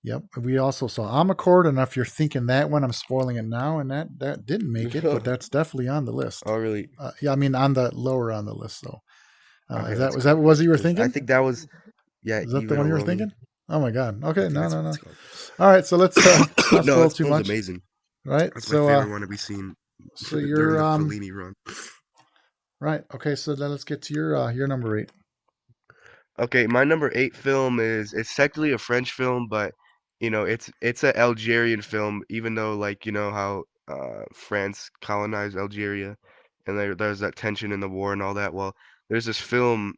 yep. We also saw Amarcord, and if you're thinking that one, I'm spoiling it now, and that didn't make it, but that's definitely on the list. Oh, really? Yeah, I mean on the lower on the list. So, Okay, if that that's was that cool. was it you were Because I thinking? think that was, yeah, Is that the Even one you were Alone. thinking? Oh my God. I Okay, think no, that's no, what no. it's called. All right, so let's not No, spoil that too film's much, amazing. right? That's my So, favorite one that we've seen so during you're the Fellini run. right. Okay, so then let's get to your number eight. Okay, my number 8 film is it's technically a French film, but it's a Algerian film, even though like how France colonized Algeria, and there's that tension in the war and all that. Well, there's this film.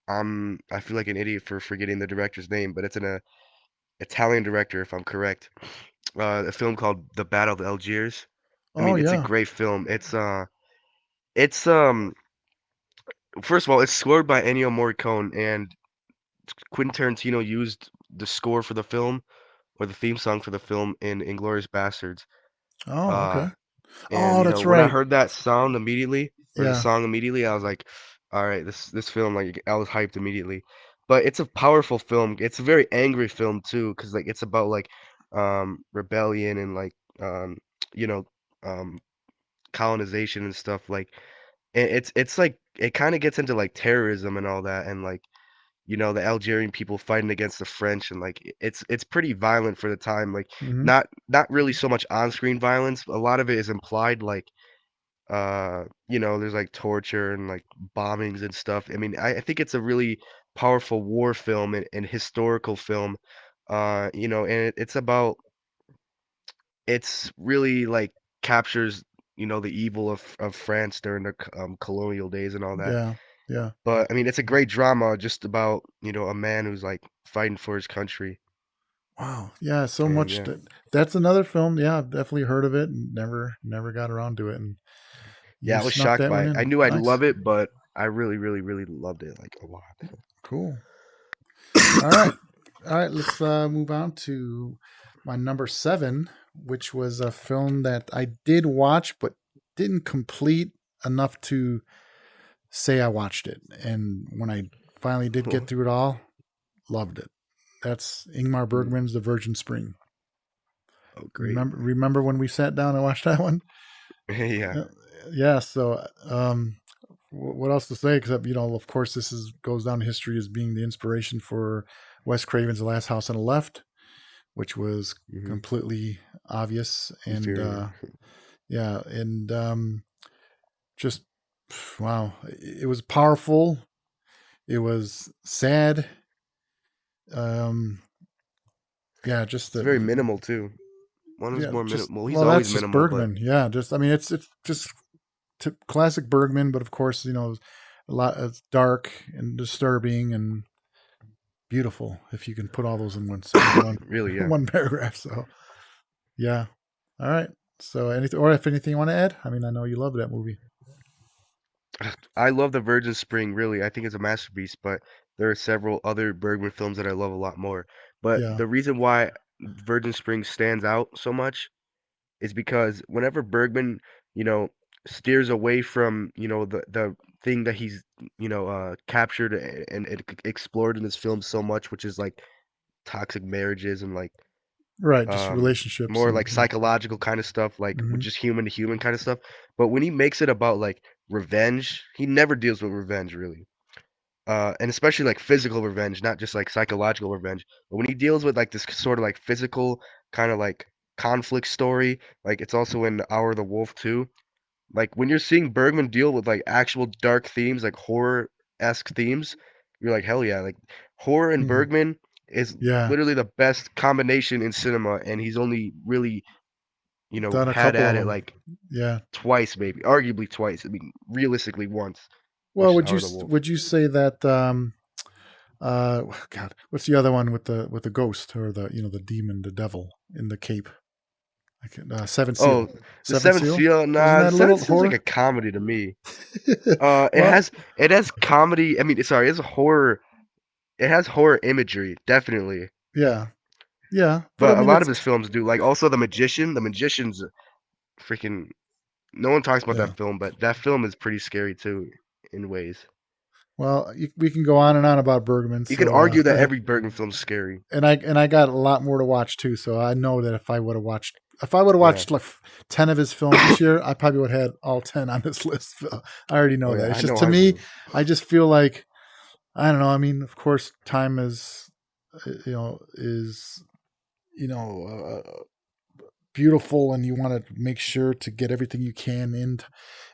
I feel like an idiot for forgetting the director's name, but it's an Italian director, if I'm correct. A film called The Battle of Algiers. I Oh mean, it's a yeah. great film. It's first of all, it's scored by Ennio Morricone, and Quentin Tarantino used the score for the film or the theme song for the film in Inglourious Basterds. Oh, Uh, okay. and Oh, that's when I right. heard that sound immediately or the Yeah. song immediately, I was like, all right, this film, like, I was hyped immediately. But it's a powerful film. It's a very angry film too, because like it's about like rebellion and like you know um colonization and stuff. Like it's like it kind of gets into like terrorism and all that, and like the Algerian people fighting against the French, and like it's pretty violent for the time. Like Hmm. not really so much on-screen violence. A lot of it is implied, like there's like torture and like bombings and stuff. I mean, I think it's a really powerful war film and historical film. And it's really like captures the evil of France during the colonial days and all that. Yeah. Yeah. But I mean, it's a great drama just about a man who's like fighting for his country. Wow. Yeah. So And much. yeah, That's another film. Yeah, I've definitely heard of it and never got around to it. And you yeah, I was snuck shocked that by one it. I in. knew I'd Nice. love it, but I really, really, really loved it like a lot. Cool. All right. All right. Let's move on to my number seven, which was a film that I did watch but didn't complete enough to say I watched it. And when I finally did get through it all, loved it. That's Ingmar Mm. Bergman's The Virgin Spring. Oh, great. Remember when we sat down and watched that one? Yeah. Uh, yeah. So, what else to say? Except of course, this is goes down in history as being the inspiration for Wes Craven's The Last House on the Left, which was Hmm. completely obvious. And Inferior. yeah, and just wow, it was powerful. It was sad. Um, yeah, just It's very minimal too. One was yeah, more just minimal. Well, he's well, always that's just minimal, but Bergman. Yeah, just I mean, it's just classic Bergman, but of course, a lot. It's dark and disturbing and beautiful. If you can put all those in one really, yeah. one paragraph. So yeah. All right. So anything, or if anything you want to add? I mean, I know you love that movie. I love The Virgin Spring, really. I think it's a masterpiece, but there are several other Bergman films that I love a lot more. But Yeah. the reason why Virgin Spring stands out so much is because whenever Bergman, you know, steers away from, the thing that he's, captured and explored in his film so much, which is like toxic marriages and like Right. Just um relationships more and like psychological kind of stuff, like with hmm just human to human kind of stuff. But when he makes it about like revenge, he never deals with revenge really. And especially like physical revenge, not just like psychological revenge. But when he deals with like this sort of like physical kind of like conflict story, like it's also in Hour of the Wolf too. Like when you're seeing Bergman deal with like actual dark themes, like horror-esque themes, you're like, hell yeah! Like horror and hmm Bergman is yeah. literally the best combination in cinema, and he's only really done a had couple at of it them. like Yeah. twice, maybe, arguably twice. I mean, realistically once, Well, which is Heart of the Wolf. would you say that God, what's the other one with the ghost or the the demon, the devil in the cape? I can, Seven Oh, Seal. the Seven Seventh Seal? Seal. Wasn't Nah, the that a Seventh little Seal's like a horror? comedy to me. Well, It has comedy. I mean, sorry, it's a horror. It has horror imagery, definitely. yeah. Yeah, but I But a mean lot of it's his films do. Like also The Magician. The Magician's freaking. No one talks about yeah. that film, but that film is pretty scary too, in ways. Well, we can go on and on about Bergman, You can so argue that every Bergman film's scary. and I got a lot more to watch too. So I know that if I would have Yeah. watched like 10 of his films this year, I probably would have had all 10 on this list. So I already Oh know yeah, that. It's I just know to I me, would. I just feel like I don't know. I mean, of course, time is you know beautiful, and you want to make sure to get everything you can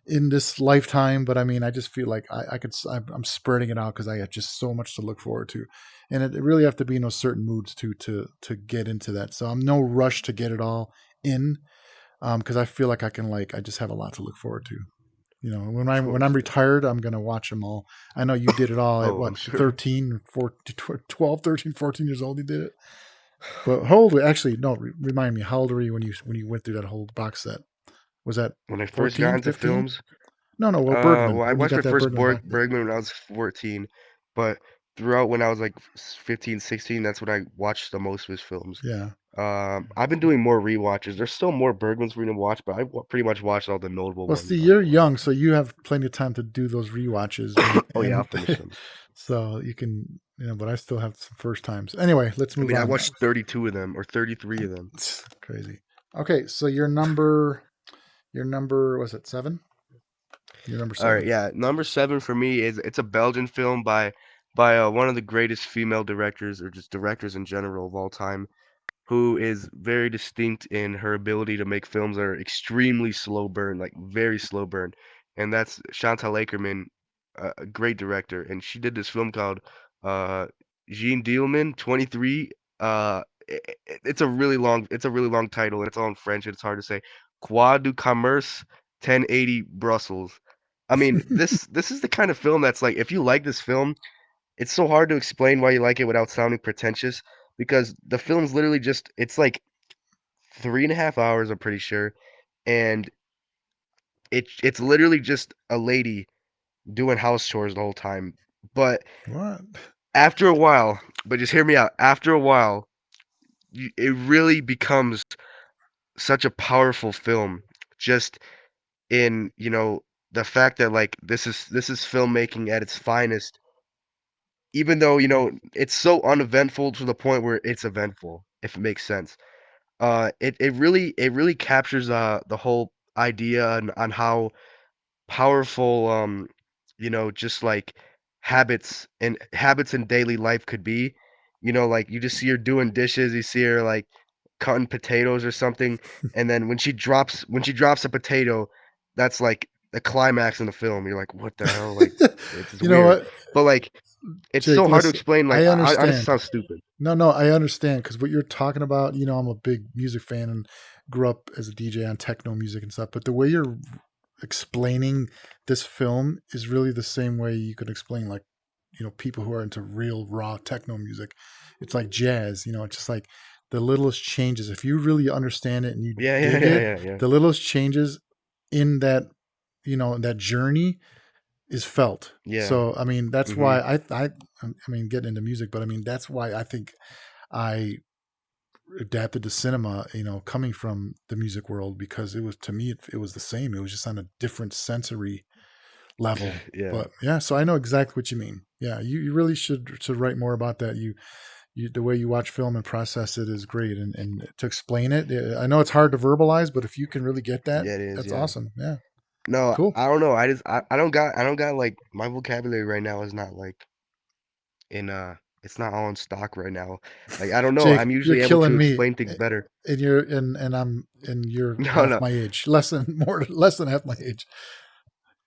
in this lifetime. But I mean, I just feel like I'm spreading it out because I have just so much to look forward to, and it really have to be in those certain moods to get into that. So I'm no rush to get it all in, because I feel like I just have a lot to look forward to. Of When I'm course. Yeah. retired, I'm gonna watch them all. I know you did it all at Oh, what I'm sure. 13, 14, 12, 13, 14 years old. You did it. But how old were actually? No, remind me. How old were you when you went through that whole box set? Was that When I first got 14, into 15? films, No, no. Well, Bergman. well, I When you watched got my that first Bergman box set. Bergman when I was 14, but throughout when I was like 15, 16, that's when I watched the most of his films. Yeah. I've been doing more rewatches. There's still more Bergmans for me to watch, but pretty much watched all the notable Well, ones see, now. you're young, so you have plenty of time to do those rewatches, Oh yeah, I'll and finish them. so you can, but I still have some first times. Anyway, let's I move mean, I on. watched 32 of them or 33 of them. It's crazy. Okay, so your number was it 7? Your number All right, 7. yeah. Number seven for me is it's a Belgian film by one of the greatest female directors or just directors in general of all time, who is very distinct in her ability to make films that are extremely slow burn, like very slow burn, and that's Chantal Akerman, a great director, and she did this film called uh, Jean Dielman 23. It's a really long title, and it's all in French, and it's hard to say. Croix du Commerce 1080 Brussels. I mean, this is the kind of film that's like if you like this film, it's so hard to explain why you like it without sounding pretentious because the film's literally just it's like 3.5 hours, I'm pretty sure, and it's literally just a lady doing house chores the whole time. But What? after a while, but just hear me out. After a while, it really becomes such a powerful film. Just in the fact that like this is filmmaking at its finest, even though it's so uneventful to the point where it's eventful, if it makes sense. It really captures the whole idea on how powerful just like habits in daily life could be. Like you just see her doing dishes, you see her like cutting potatoes or something, and then when she drops a potato, that's like the climax in the film. You're like, what the hell? Like it's just You know weird, what, but like it's Jake? so hard to Listen, explain. Like I I just understand. sound stupid. No, no, I understand because what you're talking about. I'm a big music fan and grew up as a DJ on techno music and stuff. But the way you're explaining this film is really the same way you could explain like people who are into real raw techno music. It's like jazz. It's just like the littlest changes. If you really understand it and you Yeah, yeah, dig yeah, it, yeah, yeah. the littlest changes in that journey is felt. Yeah. So I mean that's Mhm. why I mean getting into music, but I mean that's why I think I adapted to cinema, coming from the music world, because it was, to me, it was the same. It was just on a different sensory level. Yeah. But yeah, so I know exactly what you mean. Yeah, you really should write more about that. You the way you watch film and process it is great, and to explain it, I know it's hard to verbalize, but if you can really get that, Yeah, it is, that's yeah. awesome. Yeah, No, cool. I don't know. I don't got like my vocabulary right now is not like in it's not all in stock right now. Like I don't know. Jake, I'm you're usually able to killing me, explain things better. and you're No, half no. my age, less than half my age.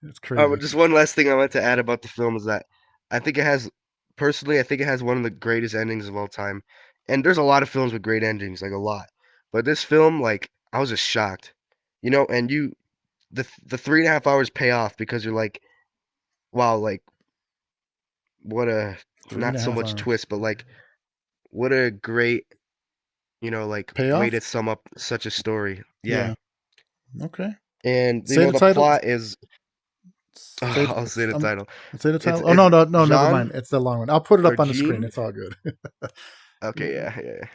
It's But crazy. just one last thing I want to add about the film is that I think it has personally I think it has one of the greatest endings of all time. And there's a lot of films with great endings, like a lot. But this film, like I was just shocked. You know, and the 3.5 hours pay off because you're like, wow, like what a Three and not a so half much hours. twist, but like what a great, like way Payoff? to sum up such a story. Yeah. Yeah. Okay. And Say the the title. plot is Say I'll say the title. say the title. Oh It's no, no, no, never mind. John It's the long one. I'll put it or up on the screen. Jean. It's all good. Okay, yeah, yeah, yeah.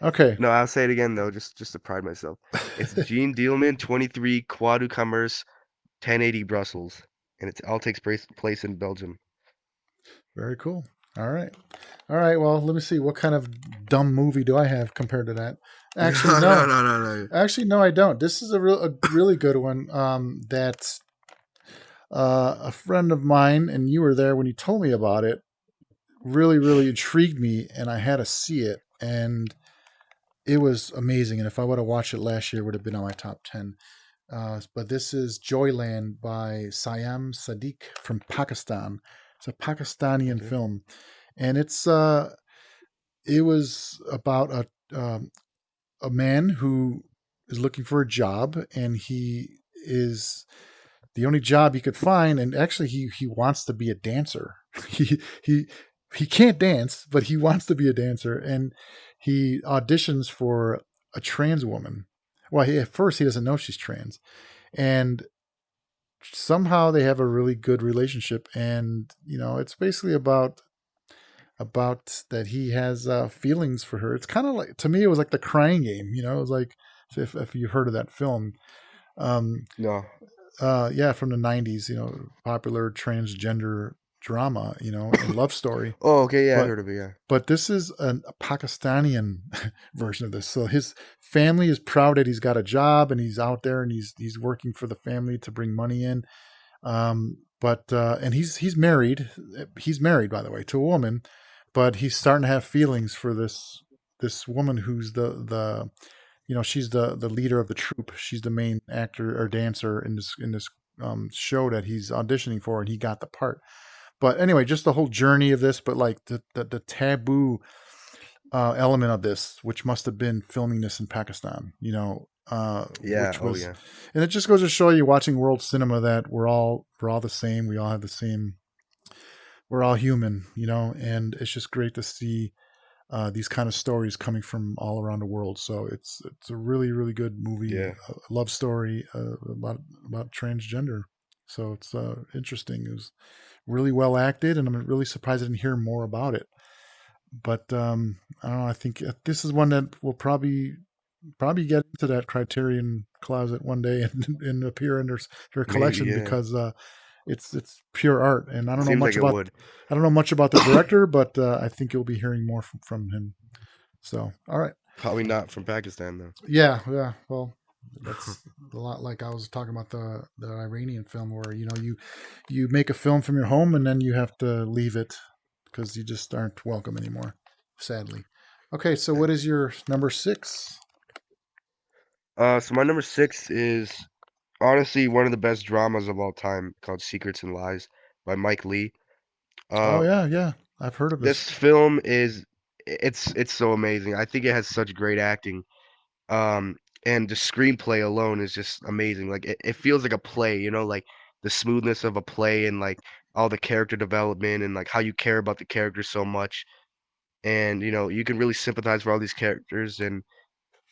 Okay. No, I'll say it again though, just to pride myself. It's Jean Dielman, 23, Croix du Commerce, 1080 Brussels, and it all takes place in Belgium. Very cool. All right. All right. Well, let me see. What kind of dumb movie do I have compared to that? Actually, No, no, no. no, no, no. Actually, no, I don't. This is a really good one. That a friend of mine, and you were there when you told me about it, really intrigued me, and I had to see it, and it was amazing. And if I would have watched it last year, it would have been on my top 10. But this is Joyland by Siam Sadiq from Pakistan. It's a Pakistani Okay. film, and it was about a man who is looking for a job, and he is the only job he could find, and actually he wants to be a dancer. he he he can't dance, but he wants to be a dancer, and he auditions for a trans woman. Well, at first he doesn't know she's trans, and somehow they have a really good relationship, and it's basically about that he has feelings for her. It's kind of like, to me, it was like The Crying Game. It was like, if you've heard of that film. Um, No. yeah, from the '90s. Popular transgender drama. And love story. Oh, okay, yeah, I But heard of it, yeah. this is a Pakistani version of this. So his family is proud that he's got a job and he's out there and he's working for the family to bring money in. But and he's married. He's married, by the way, to a woman, but he's starting to have feelings for this woman who's the she's the leader of the troupe. She's the main actor or dancer in this show that he's auditioning for, and he got the part. But anyway, just the whole journey of this, but like the taboo element of this, which must have been filming this in Pakistan, Yeah, which oh was, yeah. and it just goes to show you, watching world cinema, that we're all the same. We all have the same. We're all human, and it's just great to see these kind of stories coming from all around the world. So it's a really good movie, Yeah. a love story about transgender. So it's interesting. It was really well acted, and I'm really surprised I didn't hear more about it. But I don't know. I think this is one that will probably get into that Criterion closet one day and appear in their Maybe, collection, yeah. because it's pure art, and Seems like it would. I don't know much about the director, but I think you'll be hearing more from him. So, all right. Probably not from Pakistan though. Yeah. Well, that's a lot like I was talking about the Iranian film, where you make a film from your home and then you have to leave it because you just aren't welcome anymore, sadly. Okay, so Yeah. what is your number 6? So my number 6 is honestly one of the best dramas of all time, called Secrets and Lies by Mike Lee. Oh Uh, yeah, I've heard of this this. film is it's so amazing. I think it has such great acting. Um, and the screenplay alone is just amazing. Like it feels like a play, like the smoothness of a play, and like all the character development, and like how you care about the characters so much. And you can really sympathize for all these characters, and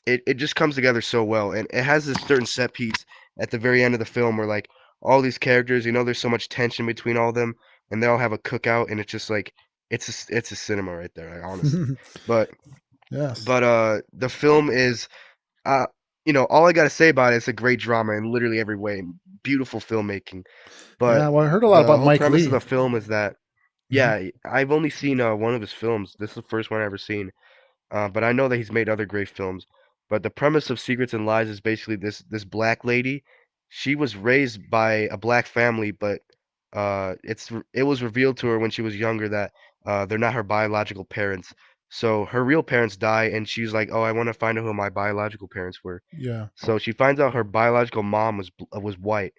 it just comes together so well. And it has this certain set piece at the very end of the film where like all these characters, there's so much tension between all of them, and they all have a cookout, and it's just like it's a cinema right there, like, honestly. But Yes. the film is uh all I gotta say about it, it's a great drama in literally every way. Beautiful filmmaking. But Yeah. Well, I heard a lot the about whole Mike premise of Lee. the film is that, Hmm. yeah, I've only seen one of his films. This is the first one I've ever seen. But I know that he's made other great films. But the premise of Secrets and Lies is basically this black lady. She was raised by a black family, but it was revealed to her when she was younger that they're not her biological parents. So her real parents die, and she's like, "Oh, I want to find out who my biological parents were." Yeah. So she finds out her biological mom was white.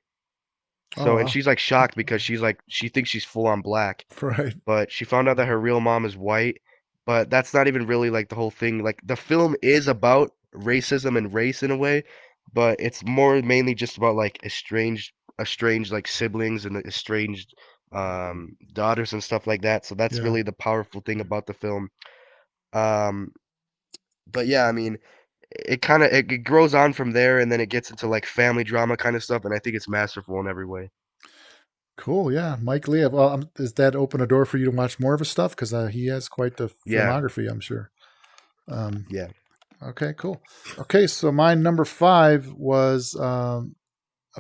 Oh So, and wow. she's like shocked because she thinks she's full on black, Right. but she found out that her real mom is white. But that's not even really like the whole thing. Like the film is about racism and race in a way, but it's more mainly just about like estranged like siblings and estranged daughters and stuff like that. So that's Yeah. really the powerful thing about the film. Um, but yeah, I mean, it grows on from there, and then it gets into like family drama kind of stuff, and I think it's masterful in every way. Cool. Yeah. Mike Lee. Well, does that open a door for you to watch more of his stuff? Because he has quite the Yeah, filmography, I'm sure. Um, yeah. okay, cool. Okay, so my number five was a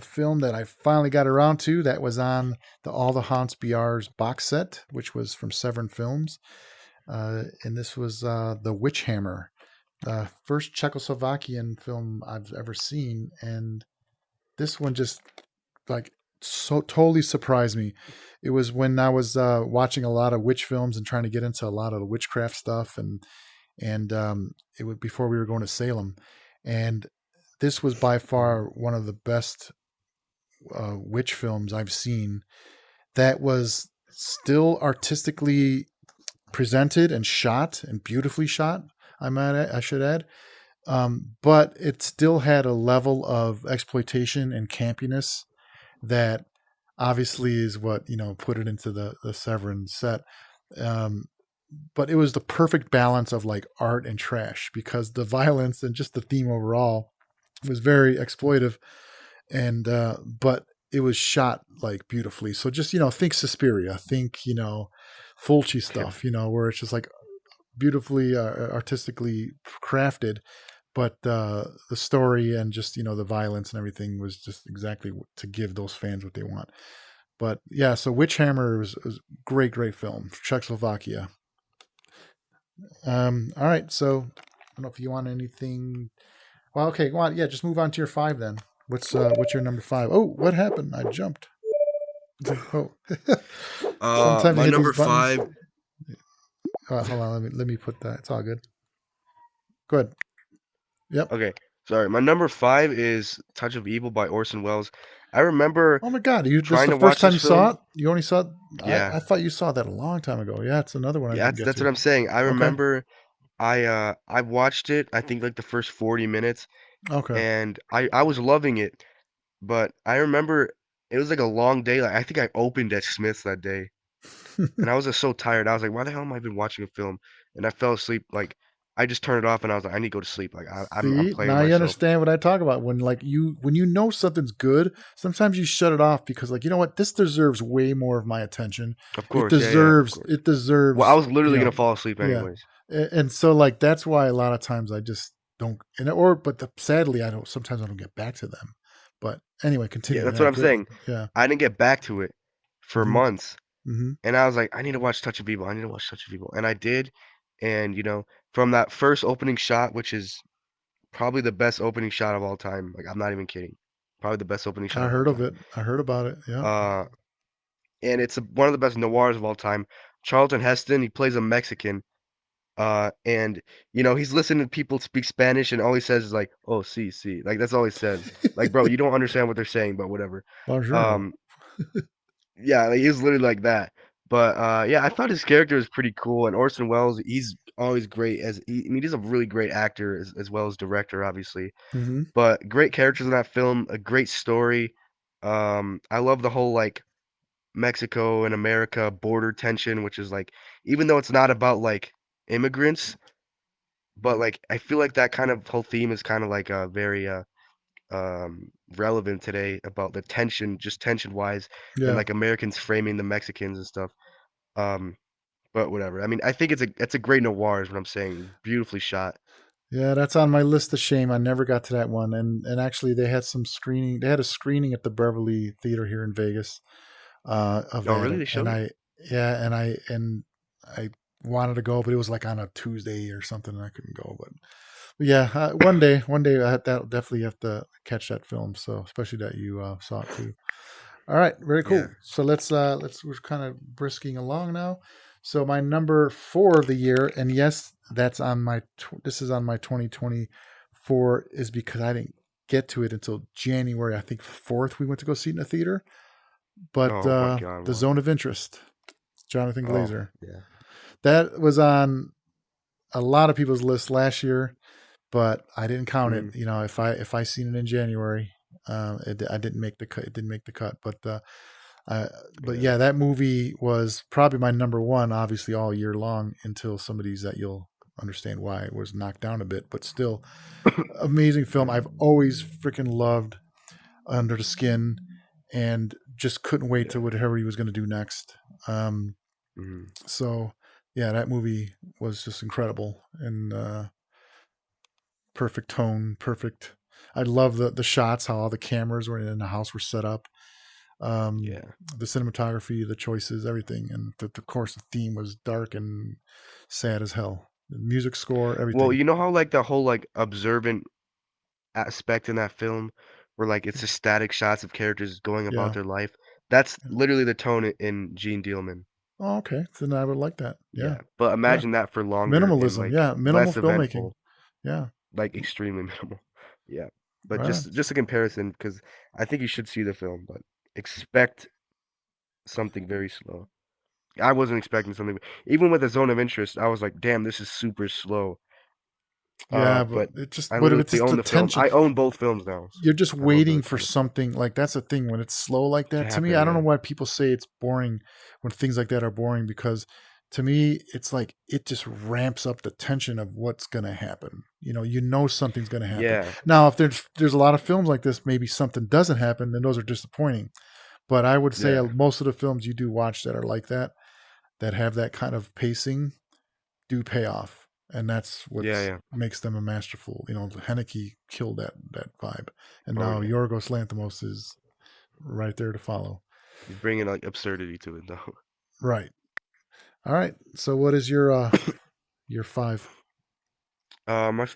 film that I finally got around to that was on the All the Haunts BR's box set, which was from Severn Films. And this was The Witch Hammer, the first Czechoslovakian film I've ever seen. And this one just like so totally surprised me. It was when I was watching a lot of witch films and trying to get into a lot of the witchcraft stuff, and it was before we were going to Salem, and this was by far one of the best witch films I've seen. That was still artistically presented and shot and beautifully shot. I should add, but it still had a level of exploitation and campiness that obviously is what put it into the Severin set. Um, but it was the perfect balance of like art and trash because the violence and just the theme overall was very exploitive, and but it was shot like beautifully. So just think Suspiria, think Fulci stuff, where it's just like beautifully artistically crafted, but the story and just the violence and everything was just exactly to give those fans what they want. But yeah, so Witchhammer was great film, Czechoslovakia. All right, so I don't know if you want anything. Well, okay, go on. Yeah, just move on to your five then. What's your number five? Oh, what happened? I jumped. Oh, sometimes you My hit those number buttons. five. Hold on, let me put that. It's all good. Go ahead. Yep. Okay, sorry. My number five is Touch of Evil by Orson Welles. I remember Oh my God, this is trying the to first watch time this you saw it? film. You only saw it? Yeah, I thought you saw that a long time ago. Yeah, it's another one I yeah, didn't that's, get that's what to. I'm saying. I Okay. remember I watched it. I think like the first 40 minutes, Okay. and I was loving it. But I remember it was like a long day. Like I think I opened at Smith's that day, and I was just so tired. I was like, why the hell am I even watching a film? And I fell asleep. Like I just turned it off, and I was like, I need to go to sleep. Like I'm See, playing now you myself. understand what I talk about. When you know something's good, sometimes you shut it off because like, you know what, this deserves way more of my attention. Of It course, yeah, yeah, of deserves course. it Well, I deserves, was literally gonna fall asleep yeah. anyways. And so like that's why a lot of times I just don't sadly sometimes I don't get back to them. But anyway, Yeah, continue. that's what Yeah, I'm good. saying. Yeah. I didn't get back to it for Mhm. months, Mhm. and I was like, I need to watch Touch of Evil. I need to watch Touch of Evil, and I did. And from that first opening shot, which is probably the best opening shot of all time. Like I'm not even kidding. Probably the best opening shot I of all heard of time. it. I heard about it. Yeah. Uh, and it's one of the best noirs of all time. Charlton Heston, he plays a Mexican. And he's listening to people speak Spanish, and all he says is like, "Oh, see," like that's all he says. Like, bro, you don't understand what they're saying, but whatever. Buongiorno. Um, yeah, like, he's literally like that. But yeah, I thought his character was pretty cool, and Orson Welles, he's always great I mean, he's a really great actor as well as director, obviously. Mhm. But great characters in that film, a great story. I love the whole like Mexico and America border tension, which is like, even though it's not about like immigrants, but like I feel like that kind of whole theme is kind of like very relevant today about the tension, just tension wise, and Yeah. like Americans framing the Mexicans and stuff. Um, but whatever. I mean, I think it's a great noir is what I'm saying. Beautifully shot. Yeah, that's on my list of shame. I never got to that one. And actually they had some screening. They had a screening at the Beverly Theater here in Vegas of Oh, that. really? They And showed it? I yeah, and I wanted to go, but it was like on a Tuesday or something and I couldn't go, but yeah, one day that'll definitely have to catch that film. So, especially that you saw it too. All right, very Yeah. cool. So we're kind of brisking along now. So my number four of the year, and yes, that's on this is on my 2024, is because I didn't get to it until January. I think 4th we went to go see it in the theater. But Oh my God, the why? Zone of Interest, Jonathan Oh Glazer, yeah. that was on a lot of people's lists last year. but I didn't count it. Mm, You know, if I seen it in January, I didn't make the cut. It didn't make the cut. Uh, but yeah. yeah, that movie was probably my number one, obviously all year long until some of these that you'll understand why it was knocked down a bit. But still, amazing film. Yeah. I've always freaking loved Under the Skin, and just couldn't wait to Yeah. whatever he was going to do next. Um, Mm, so yeah, that movie was just incredible and perfect tone, perfect. I love the shots, how all the cameras were in the house were set up. Um, yeah. the cinematography, the choices, everything, and of course the theme was dark and sad as hell. The music score, Well, everything. you know how like the whole like observant aspect in that film where like it's just static shots of characters going about Yeah. their life. That's Yeah. literally the tone in Gene Dealman. Oh, okay. So then I would like that. Yeah. Yeah, but Yeah. imagine that for longer and Minimalism. like Yeah. Minimal less filmmaking. eventful, Yeah. like extremely minimal. Yeah, but Right on. just a comparison because I think you should see the film, but expect something very slow. I wasn't expecting something even with a zone of interest. I was like, damn, this is super slow. Yeah, but But it just I but if it's literally just own the the film. tension, I own both films now. you're just I love waiting the for kind of stuff something like that's the thing when it's slow like to that. To me, happen. I don't know Yeah, why people say it's boring when things like that are boring because to me, it's like it just ramps up the tension of what's going to happen. You know something's going to happen. yeah, Now, if there's a lot of films like this, maybe something doesn't happen, then those are disappointing. But I would say yeah, most of the films you do watch that are like that, that have that kind of pacing, do pay off, and that's what yeah, yeah. makes them a masterful. Haneke killed that vibe, and Oh now yeah, Yorgos Lanthimos is right there to follow. he's bringing like absurdity to it though. Right. All right. So what is your five? My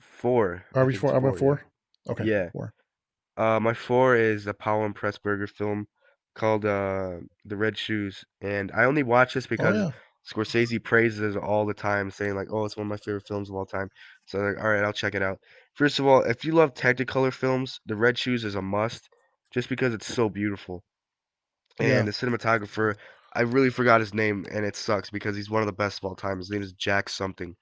four, Are I we think it's four? I'm at four. Yeah, four. Okay, yeah. four. My four is a Powell and Pressburger film called The Red Shoes, and I only watch this Oh because yeah, Scorsese praises it all the time, saying like, "Oh, it's one of my favorite films of all time." So like, all right, I'll check it out. First of all, if you love Technicolor films, The Red Shoes is a must, just because it's so beautiful. yeah. And the cinematographer, I really forgot his name, and it sucks because he's one of the best of all time. His name is Jack something.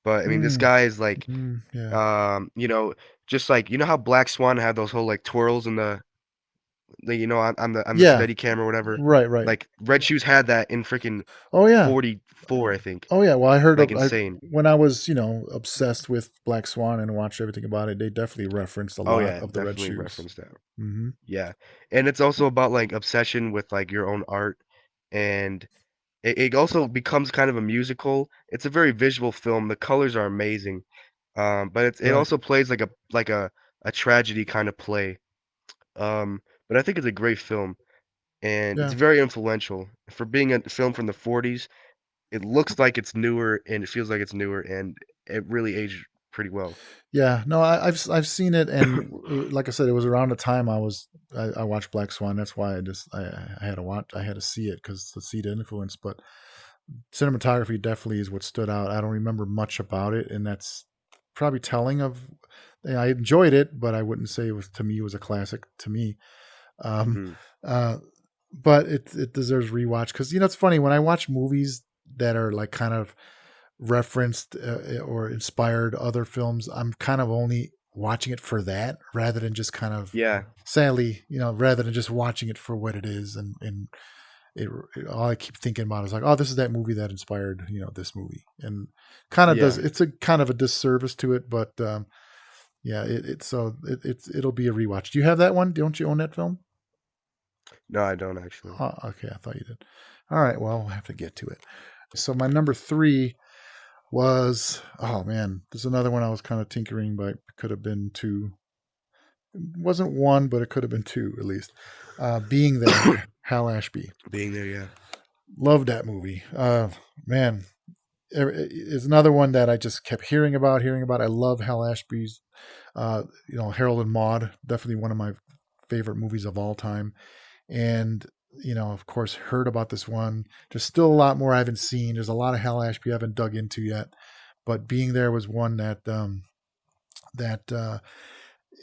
But I mean, this Mm, guy is like, yeah, you know, just like you know how Black Swan had those whole like twirls in on the yeah. steady cam or whatever. Right, right. Like Red Shoes had that in freaking Oh yeah, 44, I think. oh yeah. Well, I heard Like of I insane. when I was obsessed with Black Swan and watched everything about it. They definitely referenced a Oh lot yeah, of the Red definitely Shoes. referenced that. Hmm. Yeah, and it's also about like obsession with like your own art, and it also becomes kind of a musical. It's a very visual film. The colors are amazing. But it Right. also plays like a tragedy kind of play. But I think it's a great film, and it's Yeah. very influential. For being a film from the 40s, it looks like it's newer, and it feels like it's newer, and it really aged pretty well. Yeah, no, I've seen it, and like I said, it was around the time I watched Black Swan. That's why I had to watch, I had to see it because to see the influence. But cinematography definitely is what stood out. I don't remember much about it, and that's probably telling of. I enjoyed it, but I wouldn't say it was a classic to me. Um, Mm, uh, but it deserves rewatch because it's funny when I watch movies that are like kind of referenced or inspired other films. I'm kind of only watching it for that rather than just kind of yeah, sadly, rather than just watching it for what it is. And all I keep thinking about is like, oh, this is that movie that inspired, this movie, and kind of does. yeah. It's a kind of a disservice to it, but yeah, it'll be a rewatch. Do you have that one? Don't you own that film? No, I don't actually. Oh, okay, I thought you did. All right, well, we'll have to get to it. So my number three was, oh man, there's another one I was kind of tinkering, but could have been two. It wasn't one, but it could have been two at least. Being There, Hal Ashby. Being there, yeah. Loved that movie. Man, it's another one that I just kept hearing about, hearing about. I love Hal Ashby's, Harold and Maude, definitely one of my favorite movies of all time. And of course, heard about this one. There's still a lot more I haven't seen. There's a lot of Hal Ashby I haven't dug into yet, but Being There was one that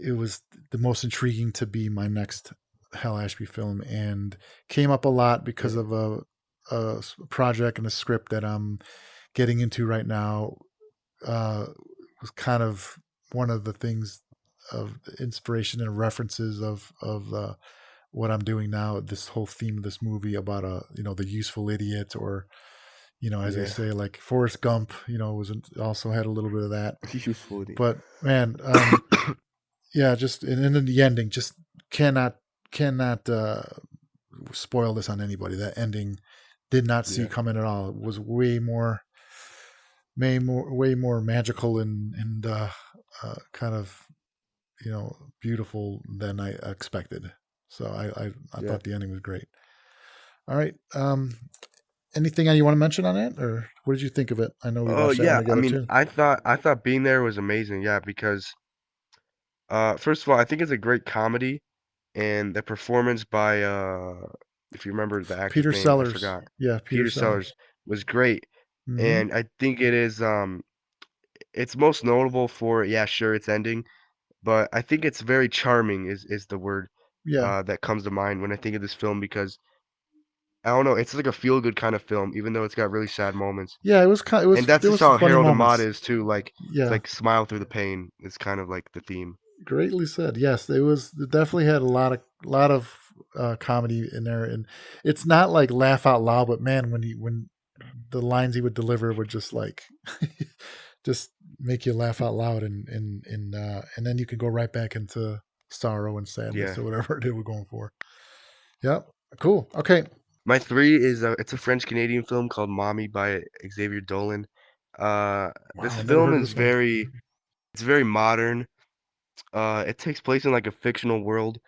it was the most intriguing to be my next Hal Ashby film, and came up a lot because Yeah. of a project and a script that I'm getting into right now. Was kind of one of the things of inspiration and references of what I'm doing now. This whole theme of this movie about the useful idiot, or as they Yeah. say, like Forrest Gump, was also had a little bit of that. Useful idiot. But man, yeah, just and then the ending just cannot cannot spoil this on anybody. That ending did not see Yeah. coming at all. It was way more magical and kind of beautiful than I expected. So I Yeah. thought the ending was great. All right. Anything you want to mention on it, or what did you think of it? I know we Oh watched that one yeah. I together mean, too. I thought being there was amazing. Yeah, because first of all, I think it's a great comedy, and the performance by if you remember the actor's Peter name, I Sellers. forgot. Yeah, Peter Peter Sellers. Sellers was great, Mm-hmm. and I think it's most notable for, yeah, sure, it's ending, but I think it's very charming is the word Yeah. that comes to mind when I think of this film because I don't know, it's like a feel good kind of film, even though it's got really sad moments. Yeah, it was kind. It was And that's there just was some how funny Harold and Maude moments. is too. Like it's Yeah, like smile through the pain is kind of like the theme. greatly said. Yes, it definitely had a lot of comedy in there, and it's not like laugh out loud, but man, when the lines he would deliver would just like just make you laugh out loud, and then you could go right back into sorrow and sadness Yeah. or whatever it we're going for. Yep, cool. Okay, My three is it's a French Canadian film called Mommy by Xavier Dolan. This wow, never film heard of is this one. very modern. It takes place in like a fictional world,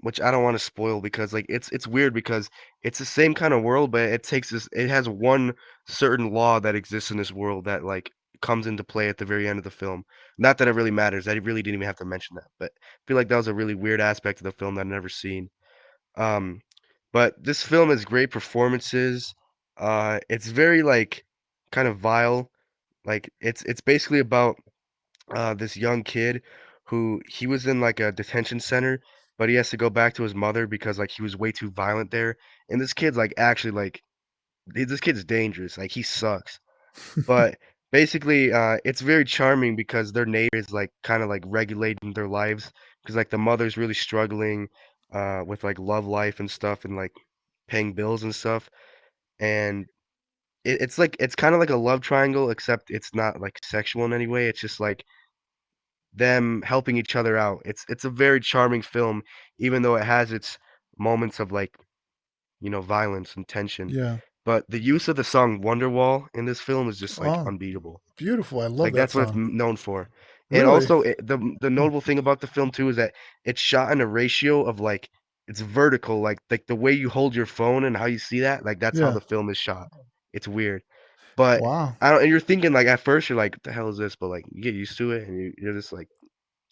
which I don't want to spoil because like it's weird because it's the same kind of world, but it has one certain law that exists in this world that like comes into play at the very end of the film. Not that it really matters. I really didn't even have to mention that, but I feel like that was a really weird aspect of the film that I've never seen. Um, but this film has great performances. It's very like kind of vile. Like it's basically about this young kid who he was in like a detention center, but he has to go back to his mother because like he was way too violent there. And this kid's like actually like this kid's dangerous. Like he sucks. But basically, it's very charming because their neighbor is like kind of like regulating their lives because like the mother's really struggling with like love life and stuff and like paying bills and stuff. And it's like it's kind of like a love triangle, except it's not like sexual in any way. It's just like them helping each other out. It's a very charming film, even though it has its moments of like, violence and tension. Yeah. But the use of the song Wonderwall in this film is just like Oh, unbeatable. beautiful. I love Like that that's what it's song. known for. And Really? also the Huh. notable thing about the film too is that it's shot in a ratio of like it's vertical, like the way you hold your phone and how you see that, like that's how Yeah. the film is shot. It's weird. But Wow. I don't and you're thinking like at first you're like, what the hell is this? But like you get used to it and you're just like